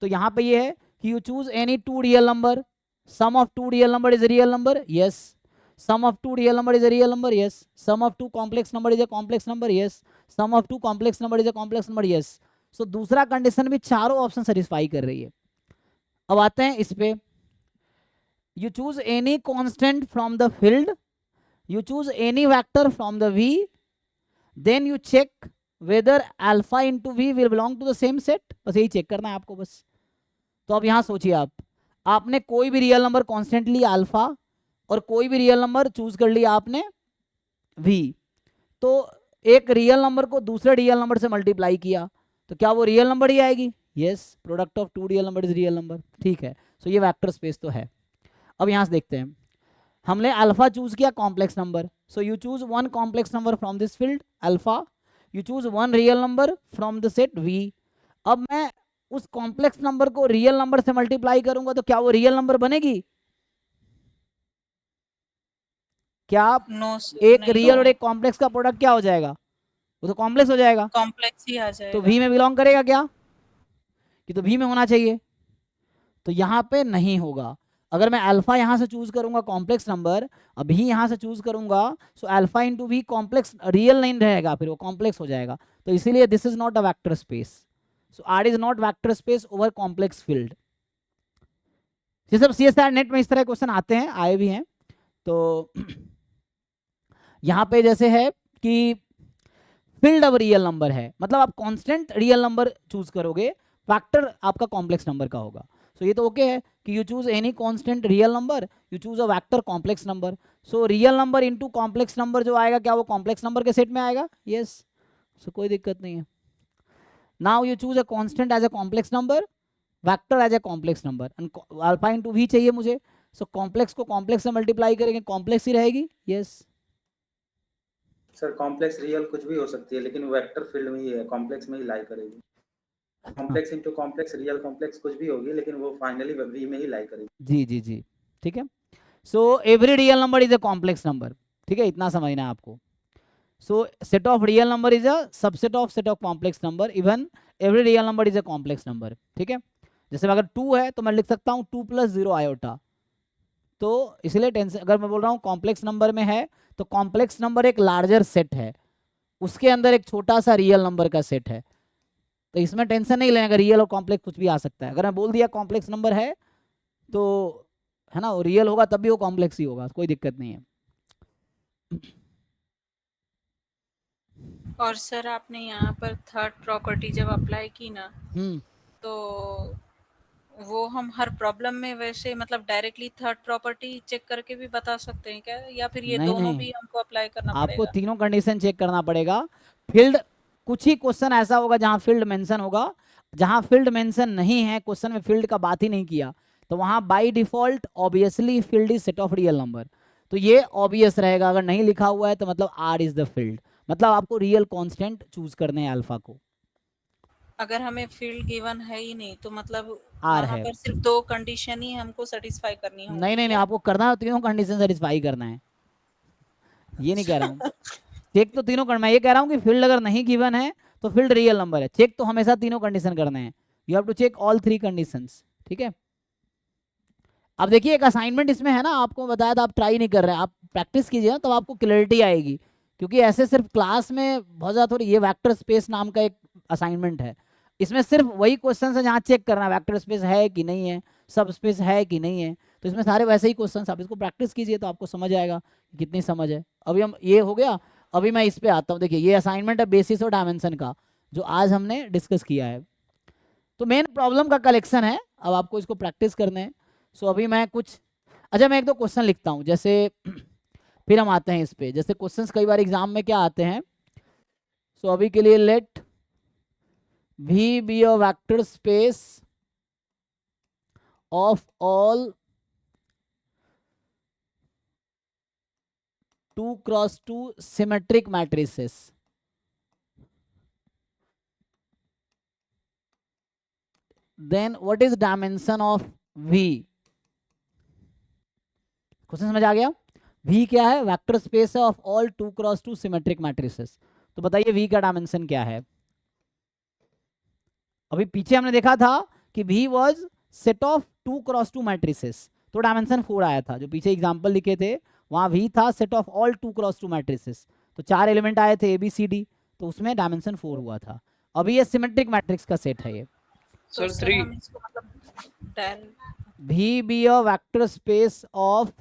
तो यहाँ पे ये है कि यू चूज एनी 2 रियल नंबर, sum of 2 real number is a real number, yes. Sum of 2 real number is a real number, yes. Sum of 2 complex number is a complex number, yes. Sum of 2 complex number is a complex number, yes. So दूसरा condition भी चारों option satisfy कर रही है। अब आते हैं इस पे, you choose any constant from the field, you choose any vector from the V, then you check whether alpha into V will belong to the same set. बस यही चेक करना है आपको बस। तो अब यहाँ सोचिए, आपने कोई भी रियल नंबर कांस्टेंट लिया अल्फा और कोई भी रियल नंबर चूज कर लिया आपने V। तो एक रियल नंबर को दूसरे रियल नंबर से मल्टीप्लाई किया तो क्या वो रियल नंबर ही आएगी? Yes. Product of 2 real number is real number. ठीक है, सो ये वेक्टर स्पेस तो है। अब यहाँ से देखते हैं, हमने अल्फा चूज किया complex number, so you choose 1 complex number from this field alpha, you choose 1 real number from the set V। अब मैं उस कॉम्प्लेक्स नंबर को रियल नंबर से मल्टीप्लाई करूंगा तो क्या वो रियल नंबर बनेगी? क्या नो एक रियल और एक कॉम्प्लेक्स का प्रोडक्ट क्या हो जाएगा? वो तो कॉम्प्लेक्स हो जाएगा। कॉम्प्लेक्स ही आ तो जाएगा। V में बिलोंग करेगा क्या? कि तो V में होना चाहिए। तो यहाँ पे नहीं होगा। अगर मैं अल्फा यहाँ से चूज करूंगा कॉम्प्लेक्स नंबर, अभी यहाँ से चूज करूंगा, so alpha into V complex real नहीं रहेगा, फिर वो कॉम्प्लेक्स हो जाएगा। तो इसीलिए this is not a vector space. So R is not vector space over complex field. ये सब CSIR नेट में इस तरह क्वेश्चन आते हैं, आए भी हैं। तो यहाँ पे जैसे है कि फील्ड अब रियल नंबर है, मतलब आप कांस्टेंट रियल नंबर चूज करोगे, फैक्टर आपका कॉम्प्लेक्स नंबर का होगा। सो ये तो ओके है कि यू choose any constant real number, you choose a vector complex number. So real number into complex number जो आएगा, क्या वो कॉम्प्लेक्स नंबर के सेट में आएगा? यस। सो कोई दिक्कत नहीं है। Now you choose a constant as a complex number, vector as a complex number, alpha into V चाहिए मुझे। सो कॉम्प्लेक्स को कॉम्प्लेक्स से मल्टीप्लाई करेंगे, कॉम्प्लेक्स ही रहेगी। यस। सर कॉम्प्लेक्स रियल कुछ भी हो सकती है, लेकिन वेक्टर फील्ड में ही है, कॉम्प्लेक्स में ही लाई करेगी। Complex into complex real complex कुछ भी होगी, लेकिन वो फाइनली V में ही लाई करेगी। जी जी जी, ठीक है। So every real number is a complex number, ठीक है, इतना समझना है आपको. सो set of real number is a subset of set of complex number, even every real number is a complex number, ठीक है. जैसे अगर 2 है तो मैं लिख सकता हूँ 2 + 0 आयोटा. तो इसलिए टेंशन, अगर मैं बोल रहा हूँ कॉम्प्लेक्स नंबर में है तो कॉम्प्लेक्स नंबर एक लार्जर सेट है, उसके अंदर एक छोटा सा रियल नंबर का सेट है. तो इसमें टेंशन नहीं लेना, रियल और कॉम्प्लेक्स कुछ भी आ सकता है. अगर मैं बोल दिया कॉम्प्लेक्स नंबर है तो है ना, वो रियल होगा तब भी वो कॉम्प्लेक्स ही होगा, कोई दिक्कत नहीं है. और सर आपने यहाँ पर थर्ड प्रॉपर्टी जब अप्लाई की ना, तो वो हम हर प्रॉब्लम में वैसे मतलब डायरेक्टली थर्ड प्रॉपर्टी चेक करके भी बता सकते हैं क्या, या फिर ये नहीं दोनों नहीं, भी हमको अप्लाई करना आपको पड़ेगा? तीनों कंडीशन चेक करना पड़ेगा. फील्ड, कुछ ही क्वेश्चन ऐसा होगा जहां फील्ड मेंशन होगा, जहां फील्ड मेंशन नहीं है, क्वेश्चन में फील्ड का बात ही नहीं किया, तो वहां by default obviously field is set of real number. तो ये ऑब्वियस रहेगा. अगर नहीं लिखा हुआ है तो मतलब आर इज द फील्ड, मतलब आपको रियल कांस्टेंट चूज करने हैं अल्फा को. अगर हमें फील्ड गिवन है ही नहीं तो मतलब आर वहां है. पर सिर्फ 2 कंडीशन ही हमको सेटिस्फाई करनी नहीं होगी नहीं नहीं, क्या? आपको करना है तीनों कंडीशन सेटिस्फाई करना है, ये नहीं कह रहा हूँ. चेक तो तीनों कर, मैं ये कह रहा हूँ कि फील्ड अगर नहीं गिवन है तो फील्ड रियल नंबर है. चेक तो हमेशा तीनों कंडीशन करने हैं. You have to check all 3 conditions, ठीक है. अब देखिए एक असाइनमेंट इसमें है ना, आपको बताया था, आप ट्राई नहीं कर रहे हैं, आप प्रैक्टिस कीजिए ना, तब आपको क्लैरिटी आएगी. क्योंकि ऐसे सिर्फ क्लास में बहुत ज़्यादा थोड़ी, ये वेक्टर स्पेस नाम का एक असाइनमेंट है, इसमें सिर्फ वही क्वेश्चन है जहाँ चेक करना वेक्टर स्पेस है कि नहीं है, सब स्पेस है कि नहीं है. तो इसमें सारे वैसे ही क्वेश्चन, आप इसको प्रैक्टिस कीजिए तो आपको समझ आएगा कि कितनी समझ है. अभी हम, ये हो गया. अभी मैं इस पे आता हूँ. देखिए ये असाइनमेंट है बेसिस और डायमेंशन का, जो आज हमने डिस्कस किया है. तो मेन प्रॉब्लम का कलेक्शन है, अब आपको इसको प्रैक्टिस करने हैं. सो अभी मैं कुछ, अच्छा मैं 1-2 क्वेश्चन लिखता हूँ, जैसे फिर हम आते हैं इस पे. जैसे क्वेश्चंस कई बार एग्जाम में क्या आते हैं. सो अभी के लिए late V be a vector space of all 2x2 symmetric matrices. Then what is dimension of V? Question समझ आ गया. V क्या है? वेक्टर स्पेस है of all 2x2 symmetric matrices. तो बताइए V का डायमेंशन क्या है. अभी पीछे हमने देखा था कि V was set of 2x2 matrices, तो डायमेंशन 4 आया था. जो पीछे एग्जांपल लिखे थे वहां V था set of all 2x2 matrices, तो 4 एलिमेंट आए थे ABCD, तो उसमें डायमेंशन 4 हुआ था. अभी ये सिमेट्रिक मैट्रिक्स का सेट है ये. तो सर सर 3. हम इसको मतलब V be a vector space of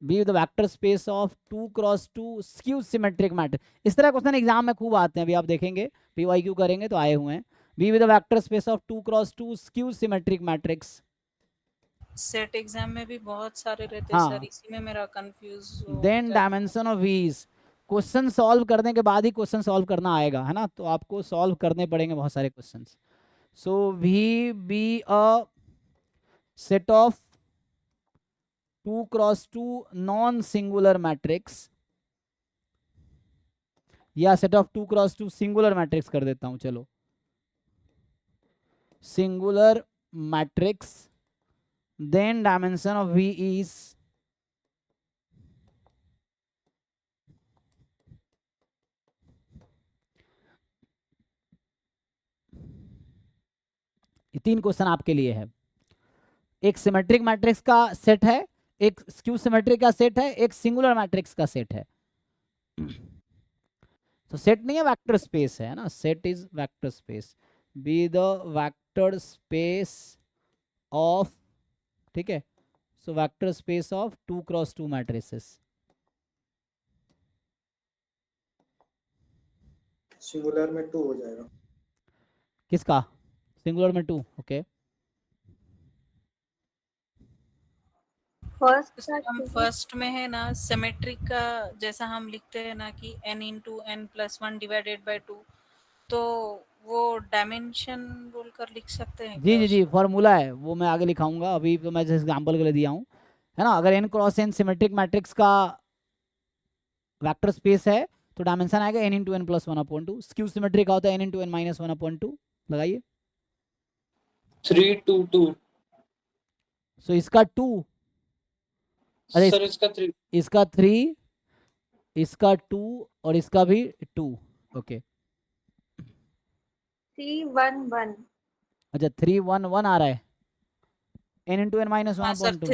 be the vector space of 2x2 skew symmetric matrix. इस तरह क्वेश्चन एग्जाम में खूब आते हैं, अभी आप देखेंगे PYQ करेंगे तो आए हुए हैं. Be with the vector space of 2x2 skew symmetric matrix. Set exam में भी बहुत सारे रहते हाँ. सर, इसी में मेरा कंफ्यूज हो Then जाता है. dimension of V's. Question solve करने के बाद ही क्वेश्चन सॉल्व करना आएगा, है ना, तो आपको सॉल्व करने पड़ेंगे बहुत सारे questions. So V be a set of 2x2 non singular matrix, या set of 2x2 singular matrix कर देता हूं, चलो singular matrix. Then dimension of V is ये 3 क्वेश्चन आपके लिए है. एक सिमेट्रिक मैट्रिक्स का सेट है, एक स्क्यू सिमेट्रिक का सेट है, एक सिंगुलर मैट्रिक्स का सेट है. तो सेट नहीं है, वेक्टर स्पेस है ना, set is vector space. Be the vector space of, ठीक है, so vector space of 2x2 matrices. Singular में 2 हो जाएगा. किसका? सिंगुलर में 2. ओके. हम फर्स्ट में है ना सिमेट्रिक का, जैसा हम लिखते हैं ना कि n into n plus 1 divided by 2, तो वो डायमेंशन बोलकर लिख सकते हैं जी क्या जी जी, उसको? फॉर्मूला है वो मैं आगे लिखाऊंगा, अभी तो मैं जैसे एग्जांपल के लिए दिया हूँ, है ना. अगर n cross n symmetric matrix का वेक्टर स्पेस है तो डायमेंशन आएगा n into n plus 1/2. Skew symmetric का होता है n into n minus 1/2. लगाइए. 3 2 2 सो इसका 2, अरे सर इसका 3 इसका 3, इसका 2 और इसका भी 2। ओके 3 1 1 अच्छा 3 1 1 आ रहा है, n into N minus one हाँ सर, अपॉन 2।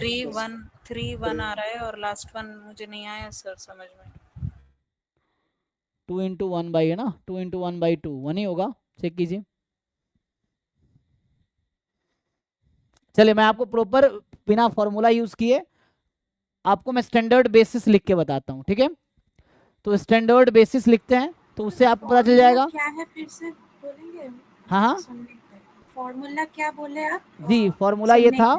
3 1 आ रहा है और लास्ट वन मुझे नहीं आया सर समझ में। 2 इंटू 1 बाई है ना, 2 इंटू 1 बाई 2 1 ही होगा, चेक कीजिए। चलिए मैं आपको प्रॉपर बिना फॉर्मूला यूज किए आपको मैं स्टैंडर्ड बेसिस लिख के बताता हूँ, ठीक है। तो स्टैंडर्ड बेसिस लिखते हैं तो उससे आपको पता चल जाएगा। क्या है फिर से बोलेंगे? हाँ हाँ फॉर्मूला क्या बोले आप? जी, फॉर्मूला ये था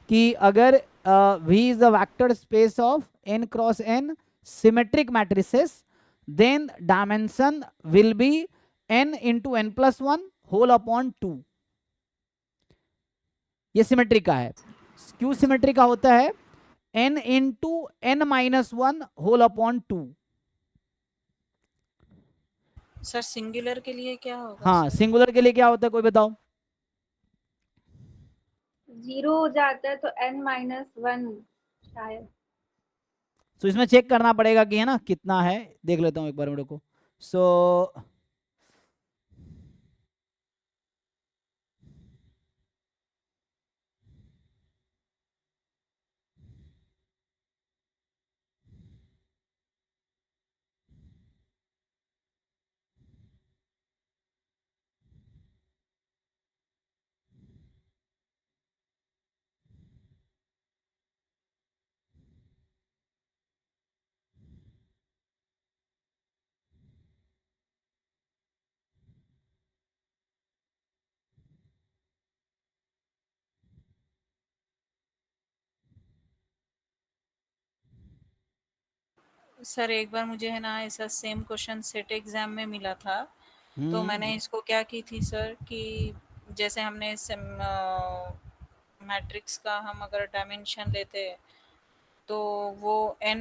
कि अगर V is the vector space of n cross n symmetric matrices, then dimension will be n into n plus 1 whole upon 2। ये सिमेट्रिक का है। क्यों सिमेट्रिक का होता है? n into n minus 1 whole upon 2। Sir singular के लिए क्या होगा? हाँ सिंगुलर के लिए क्या होता है कोई बताओ? 0 हो जाता है तो n -1 शायद। तो इसमें चेक करना पड़ेगा कि है ना कितना है, देख लेता हूँ एक बार मेरे को। सो सर एक बार मुझे है ना ऐसा सेम क्वेश्चन सेट एग्जाम में मिला था, तो मैंने इसको क्या की थी सर कि जैसे हमने मैट्रिक्स का हम अगर डायमेंशन लेते हैं तो वो n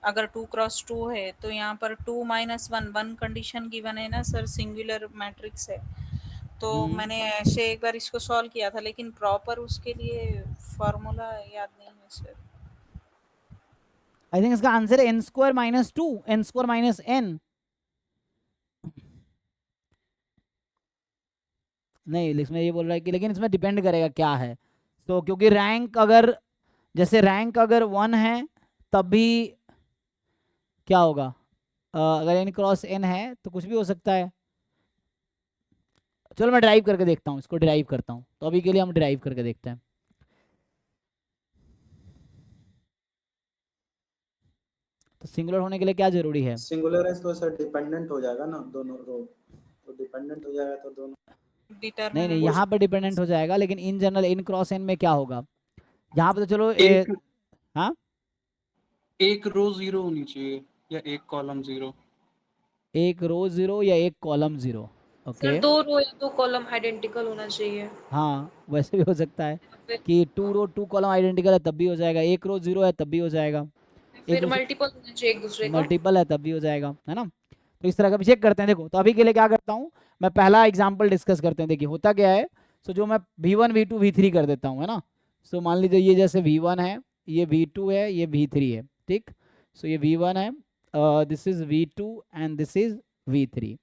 अगर 2 क्रॉस 2 है तो यहाँ पर 2 - 1 1 कंडीशन गिवन है ना सर, सिंगुलर मैट्रिक्स है। तो मैंने ऐसे एक बार इसको सॉल्व किया था लेकिन प्रॉपर उसके लिए फॉर्मूला याद नहीं है सर। आई थिंक इसका आंसर है n square minus 2, n square minus n। नहीं इसमें ये बोल रहा है कि लेकिन इसमें डिपेंड करेगा क्या है। तो क्योंकि रैंक अगर जैसे रैंक अगर 1 है तब भी क्या होगा, अगर n क्रॉस n है तो कुछ भी हो सकता है। चलो मैं ड्राइव करके देखता हूँ, इसको ड्राइव करता हूँ। तो अभी के लिए हम ड्राइव करके देखते हैं। तो सिंगुलर होने के लिए क्या जरूरी है? सिंगुलर है तो सर डिपेंडेंट हो जाएगा ना दोनों रो, तो डिपेंडेंट हो जाएगा तो दोनों नहीं नहीं यहाँ पर डिपेंडेंट हो जाएगा, लेकिन in general N cross N में क्या होगा यहाँ पे? तो चलो हाँ एक रो 0 होनी चाहिए या एक कॉलम 0। एक रो 0 या एक कॉलम 0। ओके सर 2 रो या 2 कॉलम आइडेंटिकल होना चाहिए। हाँ वैसे भी हो सकता है कि 2 रो 2 कॉलम आइडेंटिकल है तब भी हो जाएगा, एक रो 0 है तब भी हो जाएगा, फिर मल्टीपल होना चाहिए एक दूसरे का, मल्टीपल है तब भी हो जाएगा, है ना। तो इस तरह का भी चेक करते हैं। देखो तो अभी के लिए क्या करता हूँ मैं, पहला एग्जाम्पल डिस्कस करते हैं। देखिए होता क्या है, सो जो मैं V1 V2 V3 कर देता हूँ, है ना। सो मान लीजिए ये जैसे V1 है, ये V2 है, ये V3 है, ठीक। सो ये V1 है, this is V2 and this is V3।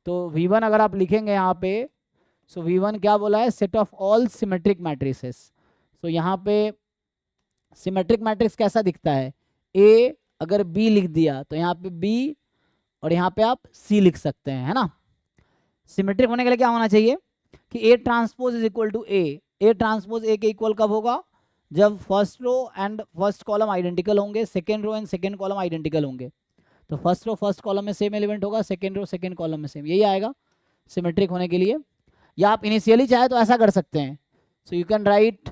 तो V1 अगर आप लिखेंगे यहाँ पे, सो V1 क्या बोला है, set of all symmetric matrices. So यहाँ पे सिमेट्रिक मैट्रिक्स कैसा दिखता है, A अगर B लिख दिया तो यहाँ पे B और यहाँ पे आप C लिख सकते हैं, है ना। सिमेट्रिक होने के लिए क्या होना चाहिए कि A transpose is equal to A। A transpose A के इक्वल कब होगा, जब first row and first column identical होंगे, second row and second column identical होंगे। तो फर्स्ट रो फर्स्ट कॉलम में सेम एलिमेंट होगा, सेकेंड रो सेकेंड कॉलम में सेम, यही आएगा सिमेट्रिक होने के लिए। या आप इनिशियली चाहे तो ऐसा कर सकते हैं, सो यू कैन राइट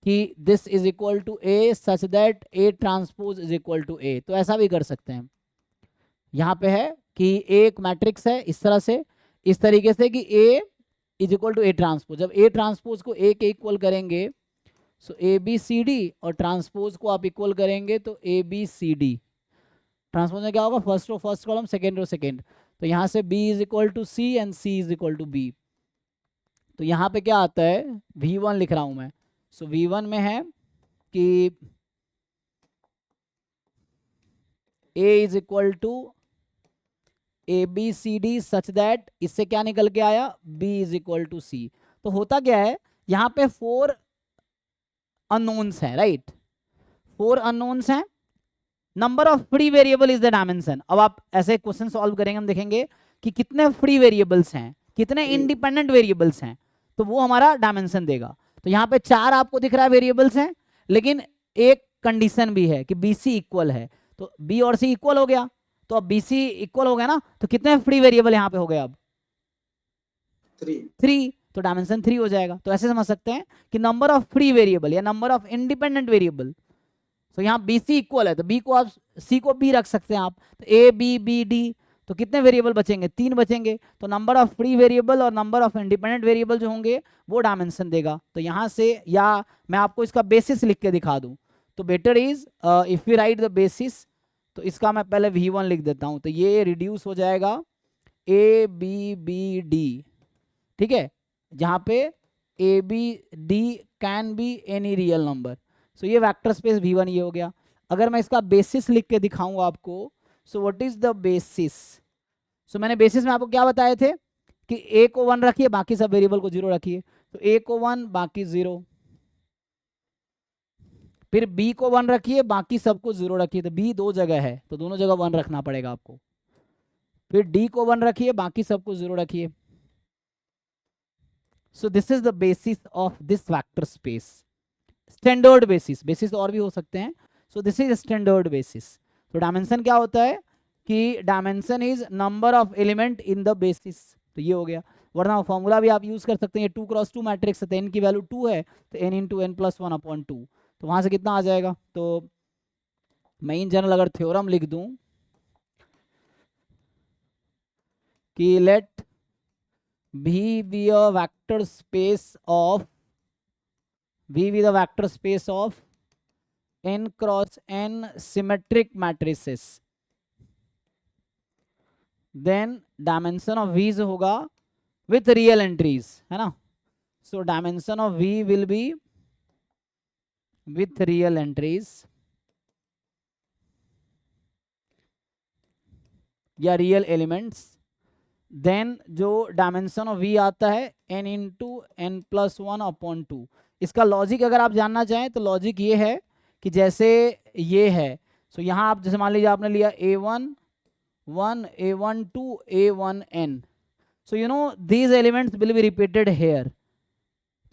कि this is equal to A such that A transpose is equal to A। तो ऐसा भी कर सकते हैं। यहाँ पे है कि एक मैट्रिक्स है इस तरह से, इस तरीके से कि A is equal to A transpose. जब A ट्रांसपोज को A के इक्वल करेंगे सो ABCD, और ट्रांसपोज को आप इक्वल करेंगे तो ABCD। ट्रांसपोज में क्या होगा, first row first column, second row second. तो यहाँ से B is equal to C and C is equal to B। तो यहाँ पे क्या आता है, V1 लिख रहा हूँ मैं। सो V1 में है कि A is equal to ABCD such that, इससे क्या निकल के आया, B is equal to C। तो होता क्या है, यहाँ पे 4 अननोन्स हैं, राइट, 4 अननोन्स हैं, number of free variable is the dimension. अब आप ऐसे क्वेश्चन सॉल्व करेंगे, हम देखेंगे कि कितने फ्री वेरिएबल्स हैं, कितने इंडिपेंडेंट वेरिएबल्स हैं, तो वो हमारा डायमेंशन देगा। तो यहाँ पे 4 आपको दिख रहा है वेरिएबल्स हैं, लेकिन एक कंडीशन भी है कि BC इक्वल है, तो B और C इक्वल हो गया, तो अब BC इक्वल हो गया ना, तो कितने फ्री वेरिएबल यहाँ पे हो गए, अब 3, तो डायमेंशन 3 हो जाएगा। तो ऐसे समझ सकते हैं कि नंबर ऑफ फ्री वेरिएबल या नंबर ऑफ इंडिपेंडेंट वेरिएबल, तो यहाँ BC इक्वल है, तो B को आप C को B रख सकते हैं आप, तो A B B D, तो कितने वेरिएबल बचेंगे, 3 बचेंगे। तो नंबर ऑफ फ्री वेरिएबल और नंबर ऑफ इंडिपेंडेंट वेरिएबल जो होंगे वो डायमेंशन देगा। तो यहाँ से, या मैं आपको इसका बेसिस लिख के दिखा दूं, तो better is if you right the basis, तो इसका मैं पहले V1 लिख देता हूँ, तो ये रिड्यूस हो जाएगा A B B D, ठीक है, जहाँ पे A B D can be any real number. So ये वेक्टर स्पेस V1 ये हो गया। अगर मैं इसका बेसिस लिख के दिखाऊं आपको, so what is the basis, so मैंने बेसिस में आपको क्या बताए थे कि A को 1 रखिए, बाकी सब वेरिएबल को 0 रखिए, तो A को 1 बाकी 0, फिर B को 1 रखिए, बाकी सबको 0 रखिए, तो B 2 जगह है तो दोनों जगह 1 रखना पड़ेगा आपको, फिर D को 1 रखिए, बाकी सबको 0 रखिए। सो this is the basis of this vector space, standard basis, basis और भी हो सकते हैं। सो दिस इज स्टैंडर्ड बेसिस। तो डायमेंशन क्या होता है कि dimension is number of element in the basis, तो ये हो गया। वरना फॉर्मूला भी आप यूज कर सकते हैं, ये 2x2 मैट्रिक्स है, तो n की वैल्यू 2 है, तो n इंटू n प्लस 1/2, तो वहां से कितना आ जाएगा। तो मैं इन जनरल अगर थ्योरम लिख दूं कि late V be a vector space of n cross n symmetric matrices, then dimension of V's होगा with real entries, है ना। So dimension of V will be with real entries या real elements, then जो dimension of V आता है n into n plus 1/2। इसका logic अगर आप जानना चाहें तो लॉजिक ये है कि जैसे ये है, सो यहाँ आप जैसे मान लीजिए आपने लिया A1 1 A1 2 A1 n, so you know these elements will be repeated here.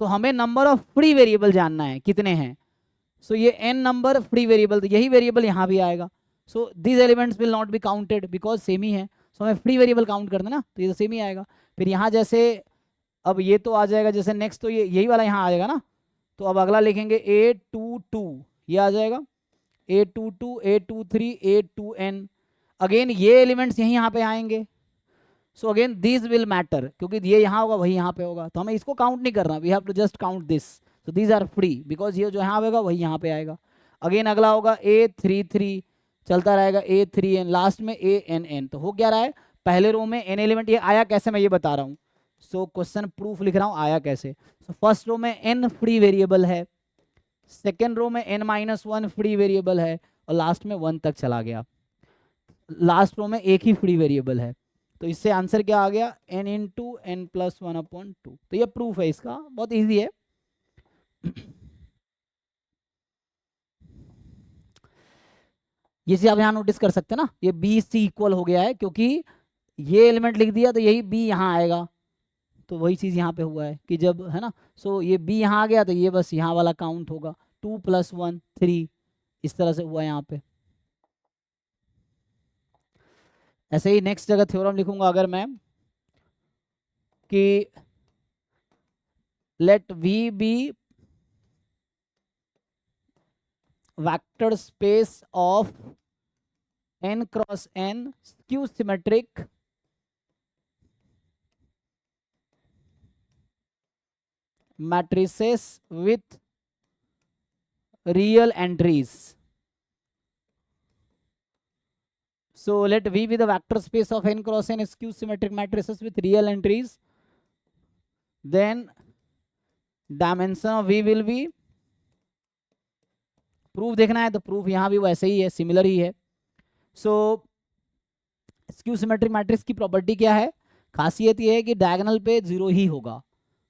तो हमें नंबर ऑफ फ्री वेरिएबल जानना है कितने हैं, सो ये n नंबर फ्री वेरिएबल, तो यही वेरिएबल यहाँ भी आएगा। So these elements will not be counted because same ही है, सो हमें फ्री वेरिएबल काउंट करना ना, तो ये तो सेम ही आएगा। फिर यहाँ जैसे अब ये तो आ जाएगा, जैसे नेक्स्ट तो ये यही वाला यहाँ आ जाएगा ना, तो अब अगला लिखेंगे A22, ये आ जाएगा A22 A23 A2n, अगेन ये एलिमेंट्स यही यहाँ पे आएंगे। So again this will matter, क्योंकि ये यहाँ होगा वही यहाँ पे होगा, तो हमें इसको काउंट नहीं करना, we have to just count this. तो दीज आर फ्री बिकॉज ये जो यहाँ आएगा वही यहाँ पे आएगा। अगेन अगला होगा A33, चलता रहेगा A3n, लास्ट में ANN। तो हो क्या रहा है, पहले रो में n एलिमेंट, ये आया कैसे मैं ये बता रहा हूँ। सो क्वेश्चन प्रूफ लिख रहा हूँ आया कैसे। सो फर्स्ट रो में n फ्री वेरिएबल है, सेकेंड रो में n-1 फ्री वेरिएबल है, और लास्ट में 1 तक चला गया, लास्ट रो में एक ही फ्री वेरिएबल है। तो इससे आंसर क्या आ गया, n इंटू n प्लस 1/2। तो ये प्रूफ है इसका, बहुत ईजी है। ये चीज आप यहाँ नोटिस कर सकते हैं ना, ये बी सी इक्वल हो गया है, क्योंकि ये एलिमेंट लिख दिया तो यही बी यहाँ आएगा, तो वही चीज यहाँ पे हुआ है कि जब, है ना। सो ये बी यहाँ आ गया तो ये बस यहाँ वाला काउंट होगा, 2 + 1 3, इस तरह से हुआ यहाँ पे। ऐसे ही नेक्स्ट जगह थ्योरम लिखूंगा अगर मैं कि let V be vector space of n cross n skew symmetric matrices with real entries. So let V be the vector space of n cross n skew symmetric matrices with real entries. Then dimension of V will be, proof देखना है तो proof यहाँ भी वैसे ही है, similar ही है। सो skew symmetric matrix की property क्या है, खासियत ये है कि डायगोनल पे 0 ही होगा।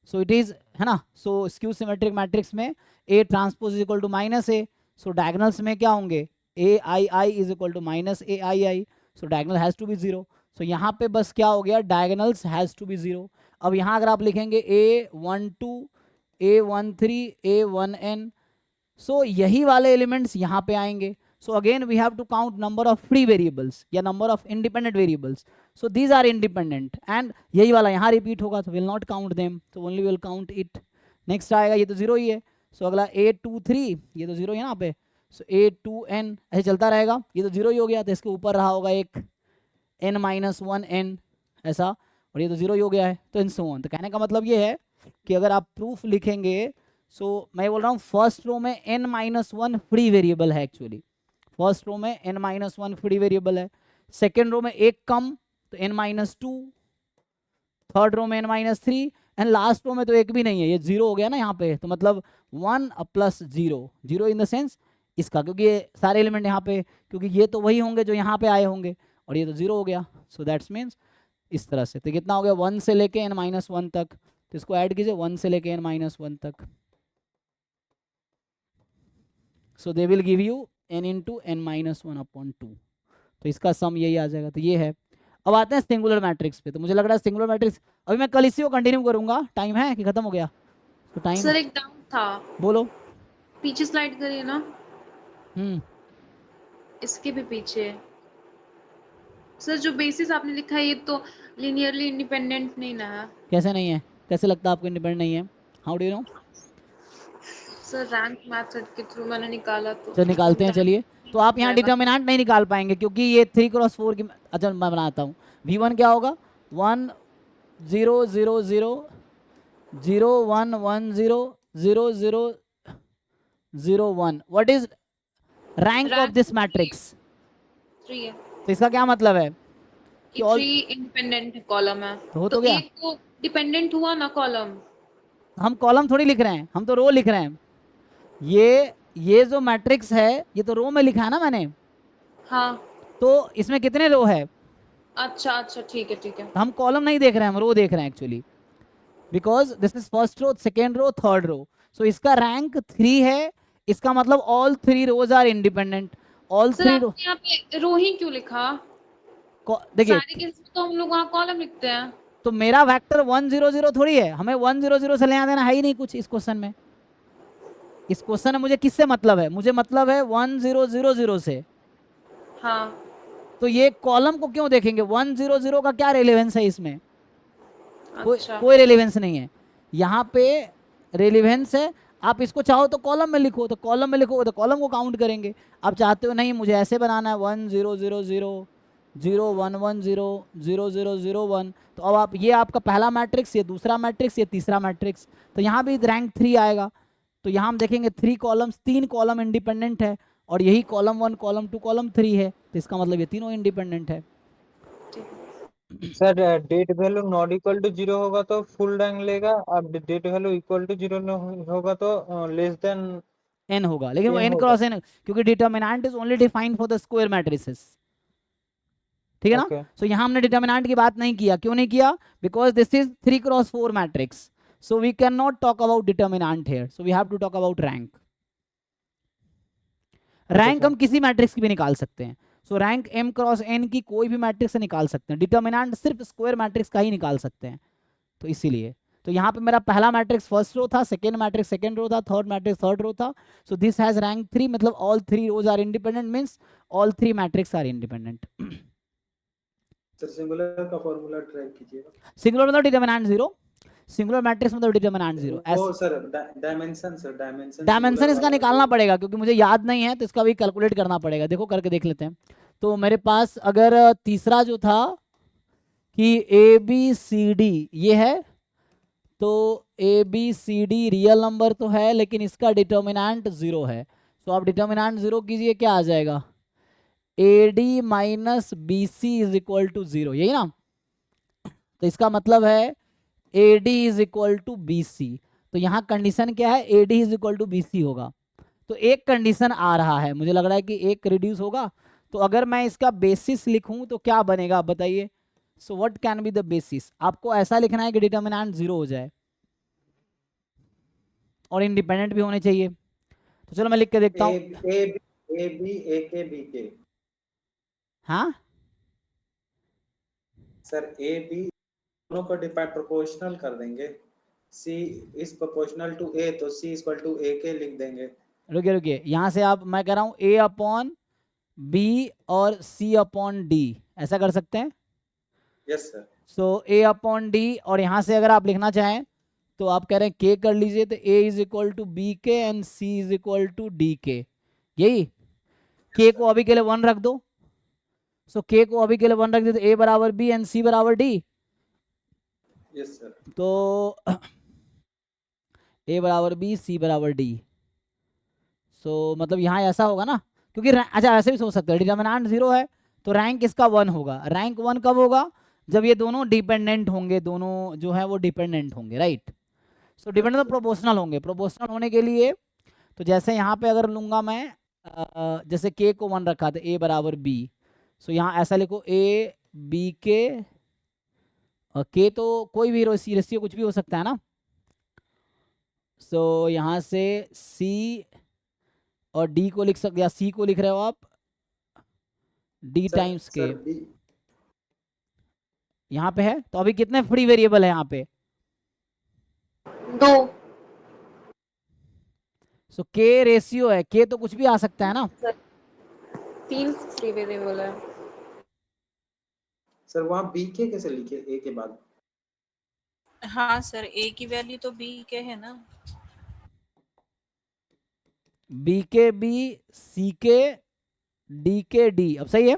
सो इट इज, है ना, सो स्क्यू सिमेट्रिक मैट्रिक्स में A transpose is equal to minus A, so diagonals में क्या होंगे, A I I is equal to minus A I I, so diagonal has to be 0। So यहाँ पे बस क्या हो गया, डायगोनल्स हैज टू बी 0। अब यहाँ अगर आप लिखेंगे A12 A13 A1n, सो यही वाले एलिमेंट्स यहाँ पे आएंगे। So again we have to count number of free variables या number of independent variables. So these are independent and यही वाला यहाँ रिपीट होगा, तो विल नॉट काउंट देम, तो only will count it. Next आएगा, ये तो 0 ही है, सो अगला A23, ये तो 0 है यहाँ पे, सो A2n ऐसे चलता रहेगा, ये तो 0 ही हो गया, तो इसके ऊपर रहा होगा एक n-1n ऐसा, और ये तो 0 ही हो गया है, तो इन सो ऑन। तो कहने का मतलब ये है कि अगर आप प्रूफ लिखेंगे, सो मैं बोल रहा हूँ फर्स्ट रो में n-1 फ्री वेरिएबल है, एक्चुअली फर्स्ट रो में n-1 फ्री वेरिएबल है, सेकेंड रो में एक कम तो n-2, थर्ड रो में n-3 एंड लास्ट रो में तो एक भी नहीं है, ये 0 हो गया ना यहाँ पे, तो मतलब 1 प्लस 0, 0 इन द सेंस इसका, क्योंकि ये सारे एलिमेंट यहाँ पे, क्योंकि ये तो वही होंगे जो यहाँ पे आए होंगे, और ये तो 0 हो गया, सो दैट्स मीन्स इस तरह से। तो कितना हो गया, 1 से लेके n-1 तक, तो इसको ऐड कीजिए 1 से लेके n-1 तक, so they will give you n into n-1/2, तो इसका सम यही आ जाएगा। तो ये है। अब आते हैं सिंगुलर मैट्रिक्स पे, तो मुझे लग रहा है सिंगुलर मैट्रिक्स अभी मैं कल इसी को कंटिन्यू करूंगा, टाइम है कि खत्म हो गया, तो टाइम सर एक डाउट था, बोलो। पीछे स्लाइड करिए ना, इसके भी पीछे। सर जो बेसिस आपने लिखा है ये तो लीनियरली इंडिपेंडेंट नहीं ना है। कैसे नहीं है, कैसे लगता है आपको इंडिपेंडेंट नहीं है, how do you know? Sir rank method के थ्रू मैंने निकाला, तो निकालते हैं, चलिए। तो आप यहाँ डिटर्मिनेंट नहीं निकाल पाएंगे क्योंकि ये 3x4 की, अच्छा मैं बनाता हूँ, v1 क्या होगा, 1 0 0 0 0 1 1 0 0 0 0 1, what is rank of this matrix? 3 है, तो इसका क्या मतलब है कि 3 इंडिपेंडेंट कॉलम है, तो गया, एक तो डिपेंडेंट हुआ ना कॉलम। हम कॉलम थोड़ी लिख रहे हैं, हम तो रो लिख रहे हैं। ये जो मैट्रिक्स है ये तो रो में लिखा है ना मैंने, हाँ, तो इसमें कितने रो है? अच्छा अच्छा, ठीक है ठीक है। हम कॉलम नहीं देख रहे हैं, हम रो देख रहे हैं actually, because this is first row, second row, third row, so इसका रैंक 3 है, इसका मतलब all 3 rows are independent, all 3 row. यहाँ पे रो ही क्यों लिखा? देखिए सारे केस में तो हम लोग वहाँ कॉलम लिखते हैं। तो मेरा वेक्टर 1 0 0 थोड़ी है, हमें 1 0 0 से लेना देना है ही नहीं कुछ इस क्वेश्चन में। इस क्वेश्चन में मुझे किससे मतलब है, मुझे मतलब है 1 0 0 0 से। हाँ, तो ये कॉलम को क्यों देखेंगे, 1 0 0 का क्या रेलेवेंस है इसमें? अच्छा। कोई रेलेवेंस नहीं है यहाँ पे, रेलेवेंस है आप इसको चाहो तो कॉलम में लिखो, तो कॉलम में लिखोगे तो कॉलम को काउंट करेंगे। आप चाहते हो नहीं मुझे ऐसे बनाना है 1 0 0 0 0 1 1 0 0 0 0 1, तो अब आप ये आपका पहला मैट्रिक्स, ये दूसरा मैट्रिक्स, ये तीसरा मैट्रिक्स, तो यहाँ भी रैंक 3 आएगा। तो यहाँ हम देखेंगे 3 कॉलम्स, 3 कॉलम इंडिपेंडेंट है, और यही कॉलम 1 कॉलम 2 कॉलम 3 है, तो इसका मतलब ये तीनों इंडिपेंडेंट है। Sir det value not equal to 0 होगा तो फुल रैंक लेगा, अब डेट वैल्यू इक्वल टू 0 होगा तो लेस देन n होगा, लेकिन वो n क्रॉस n, क्योंकि determinant is only defined for the square matrices, ठीक है ना। सो यहाँ हमने डिटर्मिनेंट की बात नहीं किया, क्यों नहीं किया, because this is 3x4 matrix, so we cannot talk about determinant here, so we have to talk about rank. Rank हम किसी मैट्रिक्स की भी निकाल सकते हैं, सो रैंक m क्रॉस n की कोई भी मैट्रिक्स से निकाल सकते हैं, डिटर्मिनेंट सिर्फ स्क्वायर मैट्रिक्स का ही निकाल सकते हैं। तो इसीलिए तो यहाँ पे मेरा पहला मैट्रिक्स फर्स्ट रो था, सेकेंड मैट्रिक्स सेकेंड रो था, थर्ड मैट्रिक्स थर्ड रो था, सो दिस हैज रैंक 3, मतलब all 3 rows are independent, means all 3 matrix are independent. Sir singular का फॉर्मूला ट्राई कीजिएगा। सिंगुलर मतलब डिटर्मिनेंट 0, सिंगुलर मैट्रिक्स मतलब determinant 0। वो sir dimension इसका निकालना पड़ेगा क्योंकि मुझे याद नहीं है, तो इसका भी कैलकुलेट करना पड़ेगा। देखो करके देख लेते हैं। तो मेरे पास अगर तीसरा जो था कि ABCD ये है, तो ABCD रियल नंबर तो है लेकिन इसका डिटर्मिनेंट 0 है, तो आप डिटर्मिनेंट 0 कीजिए, क्या आ जाएगा, AD minus BC is equal to 0, यही ना। तो इसका मतलब है AD is equal to BC। तो यहाँ कंडीशन क्या है, AD is equal to BC होगा। तो एक कंडीशन आ रहा है, मुझे लग रहा है कि एक रिड्यूस होगा। तो अगर मैं इसका बेसिस लिखूं तो क्या बनेगा आप बताइए। So what can be the basis, आपको ऐसा लिखना है कि डिटर्मिनेंट 0 हो जाए और इंडिपेंडेंट भी होने चाहिए। तो चलो मैं लिख के देखता हूँ। A B A K B K हाँ सर A B दोनों को डिपेंड प्रोपोर्शनल कर देंगे। C is proportional to A तो C equal to A K लिख देंगे। रुकिए रुकिए, यहाँ से आप, मैं कह रहा हूँ A अपॉन B और C अपॉन D, ऐसा कर सकते हैं। Yes sir. So A upon D, और यहाँ से अगर आप लिखना चाहें तो आप कह रहे हैं K कर लीजिए, तो A is equal to BK and C is equal to DK, यही। K को अभी के लिए 1 रख दो। सो K को अभी के लिए 1 रख दे तो A बराबर B एंड C बराबर D। Yes sir. तो A बराबर B, C बराबर D। सो मतलब यहाँ ऐसा होगा ना, क्योंकि अच्छा ऐसे भी सोच सकते हैं, डिटर्मिनेंट 0 है तो रैंक इसका 1 होगा। रैंक 1 कब होगा, जब ये दोनों डिपेंडेंट होंगे, दोनों जो है वो डिपेंडेंट होंगे, राइट। सो डिपेंडेंट तो प्रोपोर्शनल होंगे। प्रोपोर्शनल होने के लिए तो जैसे यहाँ पे अगर लूंगा मैं, जैसे K को 1 रखा था, A बराबर B। सो यहाँ ऐसा लिखो A B K, K तो कोई भी रेशियो कुछ भी हो सकता है ना। सो यहाँ से C और D को लिख सकते, या C को लिख रहे हो आप D टाइम्स K। यहाँ पे है, तो अभी कितने फ्री वेरिएबल है यहाँ पे, 2। सो K रेशियो है, K तो कुछ भी आ सकता है ना। 3 फ्री वेरिएबल है सर वहाँ B K कैसे लिखे A के बाद। हाँ सर, A की वैल्यू तो B के है ना। BK B, CK DK D, अब सही है।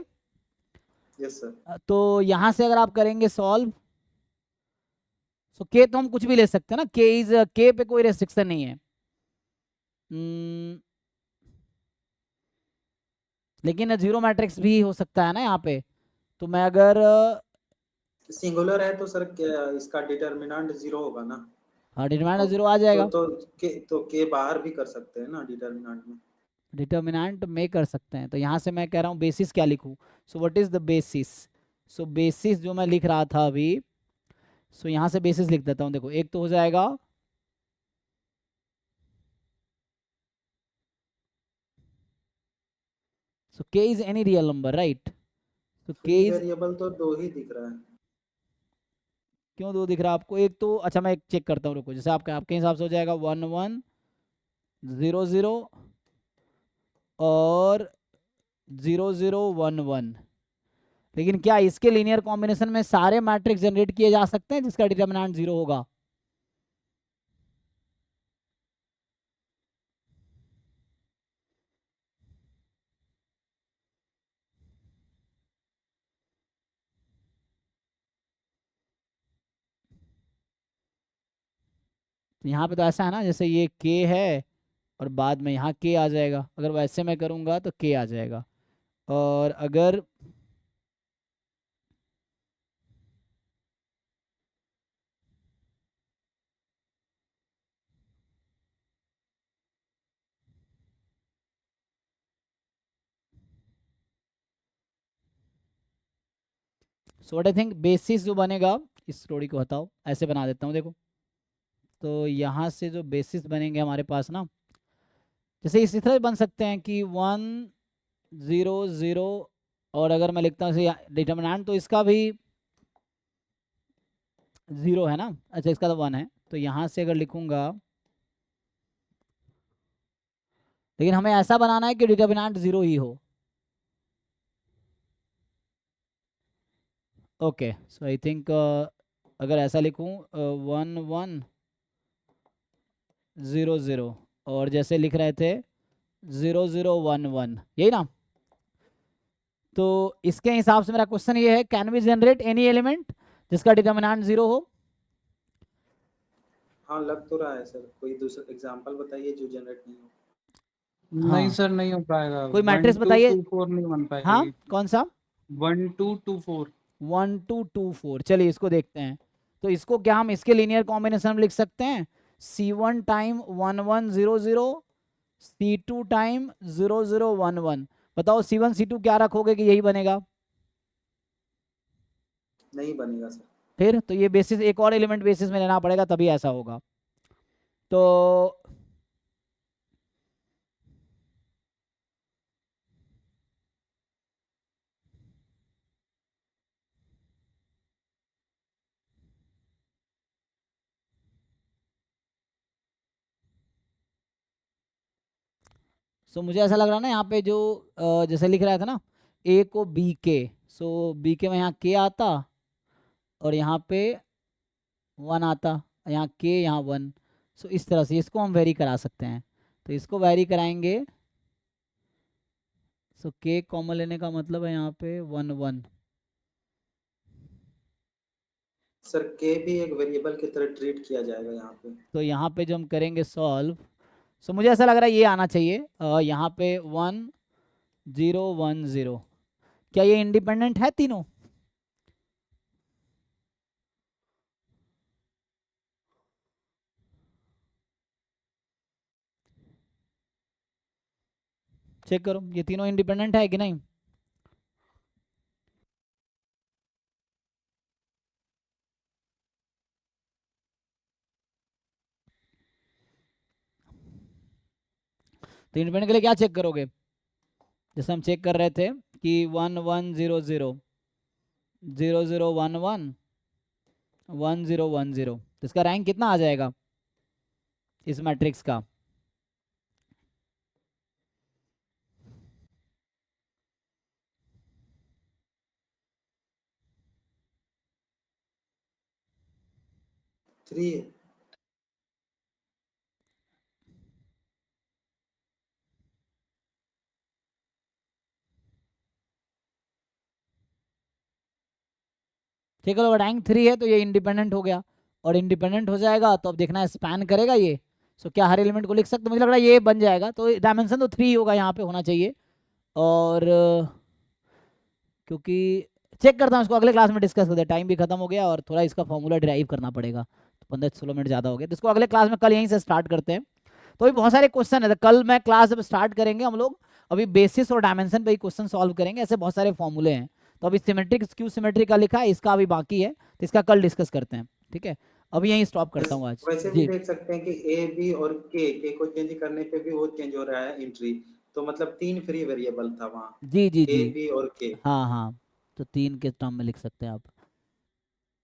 Yes sir. तो यहाँ से अगर आप करेंगे सॉल्व, सो K तो हम कुछ भी ले सकते हैं ना, K पे कोई रेस्ट्रिक्शन नहीं है। लेकिन 0 मैट्रिक्स भी हो सकता है ना यहाँ पे। तो मैं अगर सिंगुलर है तो सर क्या इसका डिटर्मिनेंट 0 होगा ना। हाँ, डिटर्मिनेंट 0 आ जाएगा। तो K बाहर भी कर सकते हैं ना डिटर्मिनेंट में। डिटर्मिनेंट में कर सकते हैं। तो यहाँ से मैं कह रहा हूँ बेसिस क्या लिखूँ। सो what is the basis. So basis जो मैं लिख रहा था अभी, सो यहाँ से बेसिस लिख देता हूँ। देखो एक तो हो जाएगा सो K is any real number, right. तो K इज, वेरिएबल तो 2 ही दिख रहा है। क्यों 2 दिख रहा है आपको। एक तो अच्छा मैं एक चेक करता हूँ, रुको। जैसे आपके हिसाब से हो जाएगा 1 1 0 0 और 0 0 1 1। लेकिन क्या इसके लीनियर कॉम्बिनेशन में सारे मैट्रिक्स जनरेट किए जा सकते हैं जिसका डिटर्मिनेंट 0 होगा। यहाँ पे तो ऐसा है ना, जैसे ये K है और बाद में यहाँ K आ जाएगा। अगर वैसे मैं करूँगा तो K आ जाएगा। और अगर so what I think basis जो बनेगा, इस स्टोरी को हटाओ, ऐसे बना देता हूँ। देखो तो यहाँ से जो बेसिस बनेंगे हमारे पास ना, जैसे इसी तरह बन सकते हैं कि 1 0 0, और अगर मैं लिखता हूँ डिटर्मिनेंट तो इसका भी 0 है ना। अच्छा इसका तो 1 है, तो यहाँ से अगर लिखूंगा, लेकिन हमें ऐसा बनाना है कि डिटर्मिनेंट 0 ही हो। ओके सो आई थिंक अगर ऐसा लिखूं 1 1 0 0, और जैसे लिख रहे थे 0 0 1 1, यही ना। तो इसके हिसाब से मेरा क्वेश्चन ये है, can we generate any element जिसका डिटर्मिनेंट 0 हो। हाँ लग तो रहा है सर। कोई दूसरा एग्जांपल बताइए जो जनरेट नहीं हो। नहीं हाँ। सर, नहीं हो पाएगा। कोई 1 मैट्रिक्स 2 बताइए। 2 4 नहीं बन पाएगा हाँ ये। कौन सा। 1 2 2 4। 1 2 2 4, चलिए इसको देखते हैं। तो इसको क्या हम इसके लीनियर कॉम्बिनेशन में लिख सकते हैं, C1 टाइम 1 1 0 0, C2 टाइम 0 0 1 1। बताओ C1 C2 क्या रखोगे कि यही बनेगा? नहीं बनेगा सर। फिर तो ये बेसिस एक और एलिमेंट बेसिस में लेना पड़ेगा तभी ऐसा होगा। तो सो मुझे ऐसा लग रहा है ना यहाँ पे जो जैसे लिख रहा था ना A को B के, सो B के में यहाँ K आता और यहाँ पे 1 आता, यहाँ K यहाँ 1। सो इस तरह से इसको हम वेरी करा सकते हैं। तो इसको वेरी कराएंगे, सो K कॉमन लेने का मतलब है यहाँ पे 1 1। सर के भी एक वेरिएबल की तरह ट्रीट किया जाएगा यहाँ पे। तो यहाँ पे जो हम करेंगे सॉल्व, सो मुझे ऐसा लग रहा है ये आना चाहिए यहाँ पे 1 0 1 0। क्या ये इंडिपेंडेंट है तीनों? चेक करो ये तीनों इंडिपेंडेंट है कि नहीं। तो इंडिपेंडेंट के लिए क्या चेक करोगे? जैसे हम चेक कर रहे थे कि 1 1 0 0 0 0 1 1 1 0 1 0, तो इसका रैंक कितना आ जाएगा इस मैट्रिक्स का? थ्री। ठीक है, अगर रैंक 3 है तो ये इंडिपेंडेंट हो गया, और इंडिपेंडेंट हो जाएगा तो अब देखना है स्पैन करेगा ये। सो क्या हर एलिमेंट को लिख सकते? मुझे लग रहा है ये बन जाएगा, तो डायमेंशन तो 3 होगा यहाँ पे होना चाहिए। और क्योंकि चेक करता हूँ इसको, अगले क्लास में डिस्कस करते हैं, टाइम भी खत्म हो गया और थोड़ा इसका फॉर्मूला ड्राइव करना पड़ेगा, तो 15-16 मिनट ज़्यादा हो गया, तो इसको अगले क्लास में कल यहीं से स्टार्ट करते हैं। तो अभी बहुत सारे क्वेश्चन है, तो कल मैं क्लास जब स्टार्ट करेंगे हम लोग अभी बेसिस और डायमेंशन पे ही क्वेश्चन सॉल्व करेंगे, ऐसे बहुत सारे फॉर्मूले हैं। तो अभी सिमेट्रिक स्क्यू सिमेट्रिक का लिखा है, इसका अभी बाकी है, तो इसका कल डिस्कस करते हैं। ठीक है, अभी यहीं स्टॉप करता हूँ आज। वैसे भी जी देख सकते हैं कि ए बी और के को चेंज करने पे भी वो चेंज हो रहा है एंट्री, तो मतलब 3 फ्री वेरिएबल था वहाँ, जी जी ए जी, बी और के। हाँ हाँ, तो 3 के टर्म में लिख सकते हैं आप।